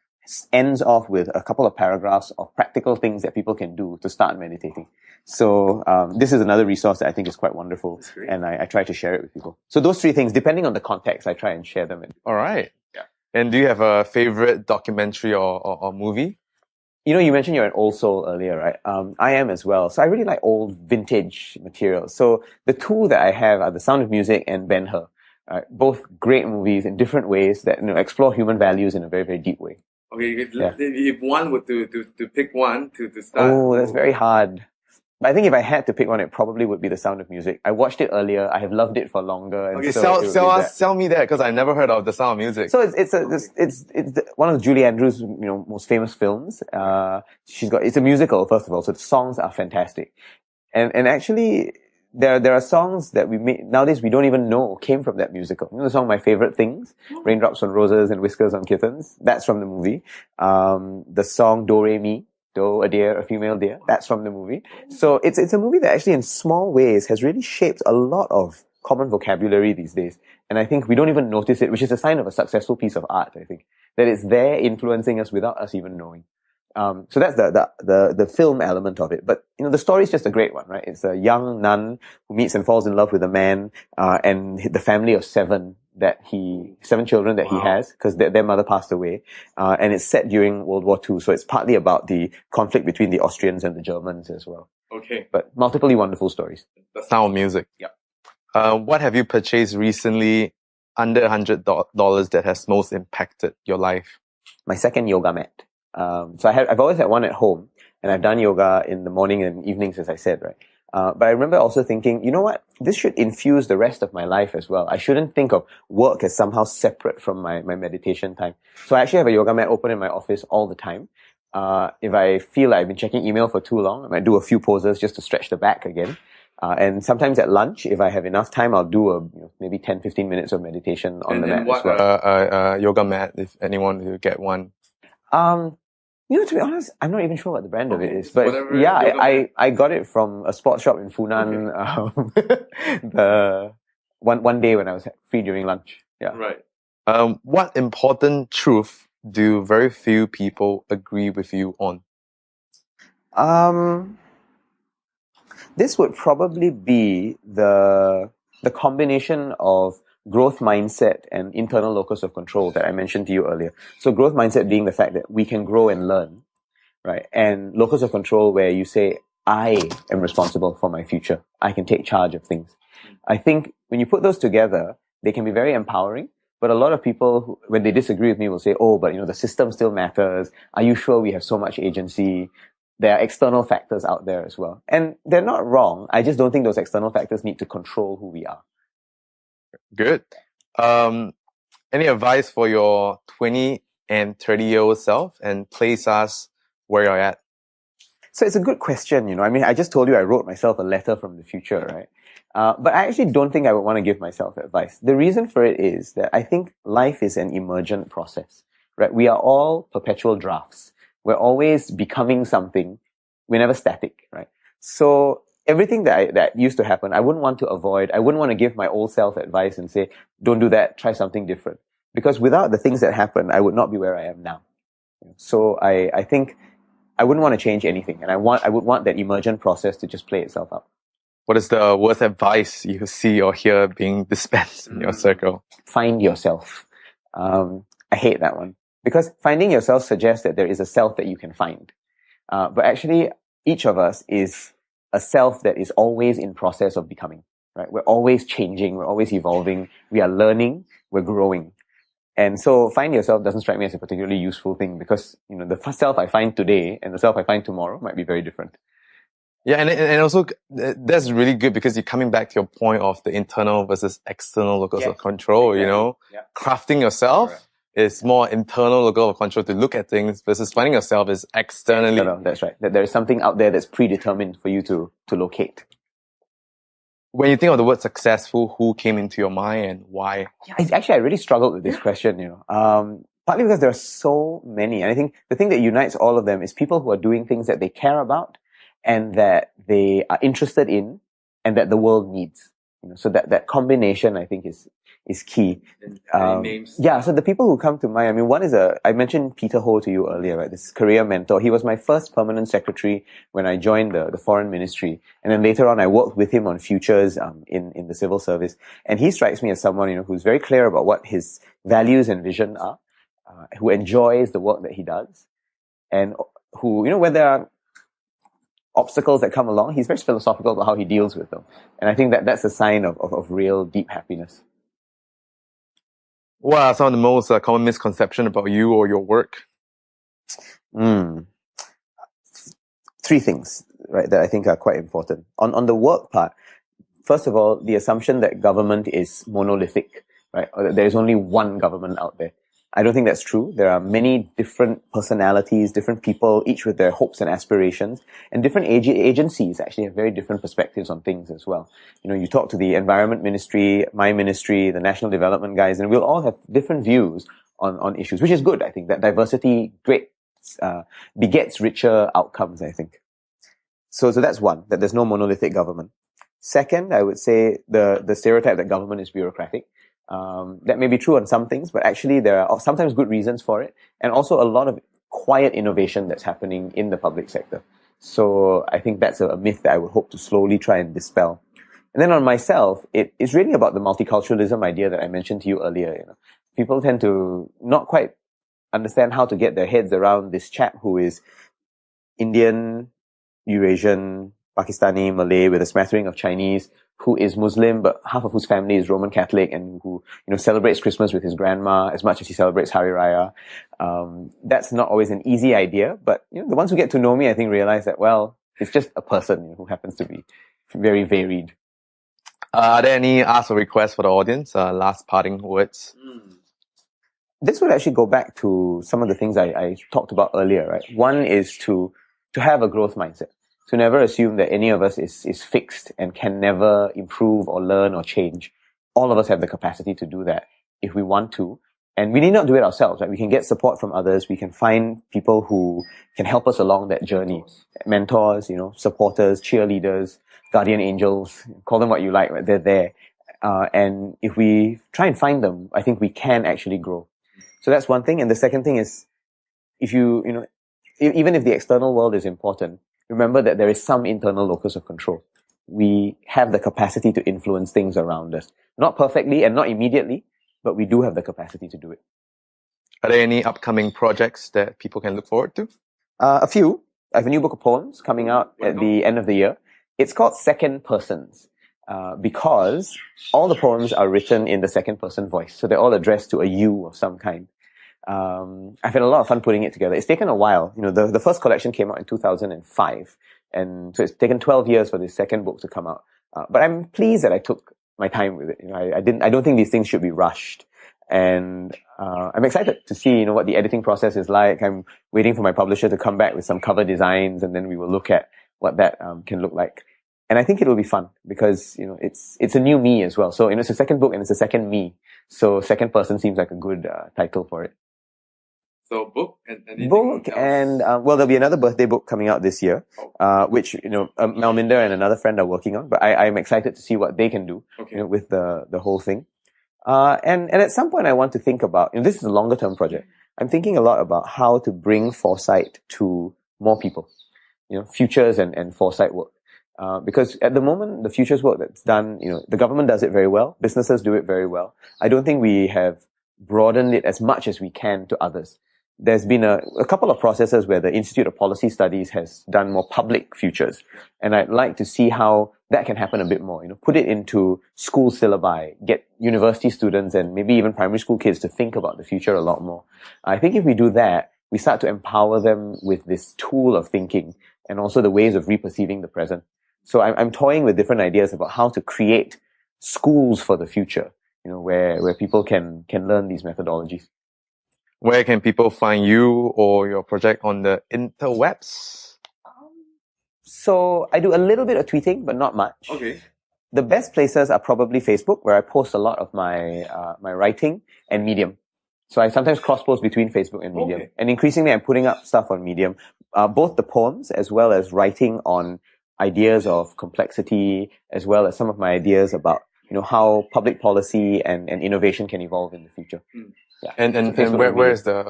ends off with a couple of paragraphs of practical things that people can do to start meditating. So this is another resource that I think is quite wonderful, and I try to share it with people. So those three things, depending on the context, I try and share them. All right. Yeah. And do you have a favorite documentary or movie? You mentioned you're an old soul earlier, right? I am as well. So I really like old vintage material. So the two that I have are The Sound of Music and Ben-Hur. Both great movies in different ways that explore human values in a very, very deep way. Okay, if one were to pick one to start. Oh, that's very hard. But I think if I had to pick one, it probably would be The Sound of Music. I watched it earlier. I have loved it for longer. And okay, so sell me that, because I never heard of The Sound of Music. So it's one of Julie Andrews, most famous films. It's a musical, first of all, so the songs are fantastic. And actually, there are songs that nowadays we don't even know came from that musical. The song My Favorite Things, Raindrops on Roses and Whiskers on Kittens, that's from the movie. The song Do Re Mi, Do, a deer, a female deer, that's from the movie. So it's a movie that actually in small ways has really shaped a lot of common vocabulary these days. And I think we don't even notice it, which is a sign of a successful piece of art, I think. That it's there influencing us without us even knowing. So that's the film element of it. But, the story is just a great one, right? It's a young nun who meets and falls in love with a man, and the family of seven children that he has, because their mother passed away. And it's set during World War II. So it's partly about the conflict between the Austrians and the Germans as well. Okay. But multiply wonderful stories. The Sound of Music. Yep. What have you purchased recently under $100 that has most impacted your life? My second yoga mat. So I've always had one at home, and I've done yoga in the morning and evenings, as I said, right? But I remember also thinking, you know what? This should infuse the rest of my life as well. I shouldn't think of work as somehow separate from my meditation time. So I actually have a yoga mat open in my office all the time. If I feel like I've been checking email for too long, I might do a few poses just to stretch the back again. And sometimes at lunch, if I have enough time, I'll do maybe 10-15 minutes of meditation on the mat as well. Yoga mat, if anyone who get one. To be honest, I'm not even sure what the brand of it is, but I got it from a sports shop in Funan, the one day when I was free during lunch. Yeah. Right. What important truth do very few people agree with you on? This would probably be the combination of growth mindset and internal locus of control that I mentioned to you earlier. So growth mindset being the fact that we can grow and learn, right? And locus of control where you say, I am responsible for my future. I can take charge of things. I think when you put those together, they can be very empowering. But a lot of people, when they disagree with me, will say, oh, but the system still matters. Are you sure we have so much agency? There are external factors out there as well. And they're not wrong. I just don't think those external factors need to control who we are. Good. Any advice for your 20 and 30-year-old self, and place us where you're at? So it's a good question, I mean, I just told you I wrote myself a letter from the future, right? But I actually don't think I would want to give myself advice. The reason for it is that I think life is an emergent process, right? We are all perpetual drafts. We're always becoming something. We're never static, right? So everything that used to happen, I wouldn't want to avoid. I wouldn't want to give my old self advice and say, don't do that, try something different. Because without the things that happened, I would not be where I am now. So I think I wouldn't want to change anything. And I would want that emergent process to just play itself out. What is the worst advice you see or hear being dispensed in your circle? Find yourself. I hate that one. Because finding yourself suggests that there is a self that you can find. But actually, each of us is a self that is always in process of becoming, right? We're always changing. We're always evolving. We are learning. We're growing. And so find yourself doesn't strike me as a particularly useful thing because, the self I find today and the self I find tomorrow might be very different. Yeah, and also that's really good because you're coming back to your point of the internal versus external locus of control, exactly. Crafting yourself is more internal locus of control to look at things versus finding yourself is externally. That's right. That there is something out there that's predetermined for you to locate. When you think of the word successful, who came into your mind and why? I really struggled with this question, partly because there are so many. And I think the thing that unites all of them is people who are doing things that they care about and that they are interested in and that the world needs. So that combination, I think, is key. Names? Yeah, so the people who come to mind, I mean, one is I mentioned Peter Ho to you earlier, right? This career mentor. He was my first permanent secretary when I joined the foreign ministry. And then later on, I worked with him on futures, in the civil service. And he strikes me as someone, who's very clear about what his values and vision are, who enjoys the work that he does, and who, when there are obstacles that come along, he's very philosophical about how he deals with them. And I think that's a sign of real deep happiness. What are some of the most common misconceptions about you or your work? 3 things, right, that I think are quite important. On the work part, first of all, the assumption that government is monolithic, right, or that there is only one government out there. I don't think that's true. There are many different personalities, different people, each with their hopes and aspirations, and different agencies actually have very different perspectives on things as well. You talk to the Environment Ministry, my ministry, the National Development guys, and we'll all have different views on issues, which is good. I think that diversity begets richer outcomes, I think. So that's one, that there's no monolithic government. Second, I would say the stereotype that government is bureaucratic. That may be true on some things, but actually there are sometimes good reasons for it, and also a lot of quiet innovation that's happening in the public sector. So I think that's a myth that I would hope to slowly try and dispel. And then on myself, it is really about the multiculturalism idea that I mentioned to you earlier. People tend to not quite understand how to get their heads around this chap who is Indian, Eurasian, Pakistani, Malay, with a smattering of Chinese, who is Muslim, but half of whose family is Roman Catholic, and who, celebrates Christmas with his grandma as much as he celebrates Hari Raya. That's not always an easy idea, but, the ones who get to know me, I think, realize that, well, it's just a person who happens to be very varied. Are there any ask or requests for the audience? Last parting words? This would actually go back to some of the things I talked about earlier, right? One is to have a growth mindset. To never assume that any of us is fixed and can never improve or learn or change. All of us have the capacity to do that if we want to. And we need not do it ourselves, right? We can get support from others. We can find people who can help us along that journey. Mentors, supporters, cheerleaders, guardian angels, call them what you like, right? They're there. And if we try and find them, I think we can actually grow. So that's one thing. And the second thing is, even if the external world is important, remember that there is some internal locus of control. We have the capacity to influence things around us. Not perfectly and not immediately, but we do have the capacity to do it. Are there any upcoming projects that people can look forward to? A few. I have a new book of poems coming out at the end of the year. It's called Second Persons, because all the poems are written in the second person voice. So they're all addressed to a you of some kind. I've had a lot of fun putting it together. It's taken a while. The first collection came out in 2005. And so it's taken 12 years for the second book to come out. But I'm pleased that I took my time with it. I don't think these things should be rushed. And I'm excited to see, what the editing process is like. I'm waiting for my publisher to come back with some cover designs, and then we will look at what that can look like. And I think it'll be fun because, it's a new me as well. So, it's a second book and it's a second me. So Second Person seems like a good title for it. So book and there'll be another birthday book coming out this year, which Malminder and another friend are working on. But I'm excited to see what they can do with the whole thing. And at some point, I want to think about. This is a longer term project. I'm thinking a lot about how to bring foresight to more people. Futures and foresight work. Because at the moment, the futures work that's done, the government does it very well. Businesses do it very well. I don't think we have broadened it as much as we can to others. There's been a couple of processes where the Institute of Policy Studies has done more public futures. And I'd like to see how that can happen a bit more. Put it into school syllabi, get university students and maybe even primary school kids to think about the future a lot more. I think if we do that, we start to empower them with this tool of thinking and also the ways of reperceiving the present. So I'm toying with different ideas about how to create schools for the future, where people can learn these methodologies. Where can people find you or your project on the interwebs? So I do a little bit of tweeting, but not much. Okay. The best places are probably Facebook, where I post a lot of my my writing, and Medium. So I sometimes cross-post between Facebook and Medium. Okay. And increasingly, I'm putting up stuff on Medium, both the poems as well as writing on ideas of complexity, as well as some of my ideas about how public policy and innovation can evolve in the future. Mm. Yeah. And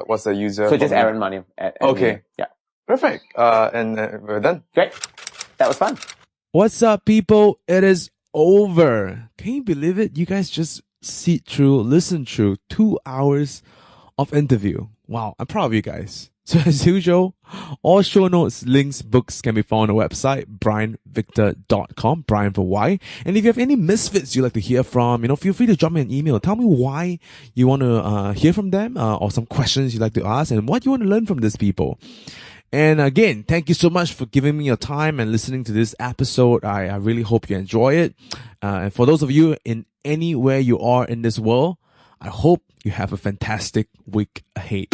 what's the user? So just Aaron Maniam. Okay. Medium. Yeah. Perfect. And we're done. Great. That was fun. What's up, people? It is over. Can you believe it? You guys just listen through 2 hours of interview. Wow. I'm proud of you guys. So as usual, all show notes, links, books can be found on the website, brianvictor.com, Brian for Y. And if you have any misfits you'd like to hear from, feel free to drop me an email. Tell me why you want to hear from them, or some questions you'd like to ask, and what you want to learn from these people. And again, thank you so much for giving me your time and listening to this episode. I really hope you enjoy it. And for those of you in anywhere you are in this world, I hope you have a fantastic week ahead.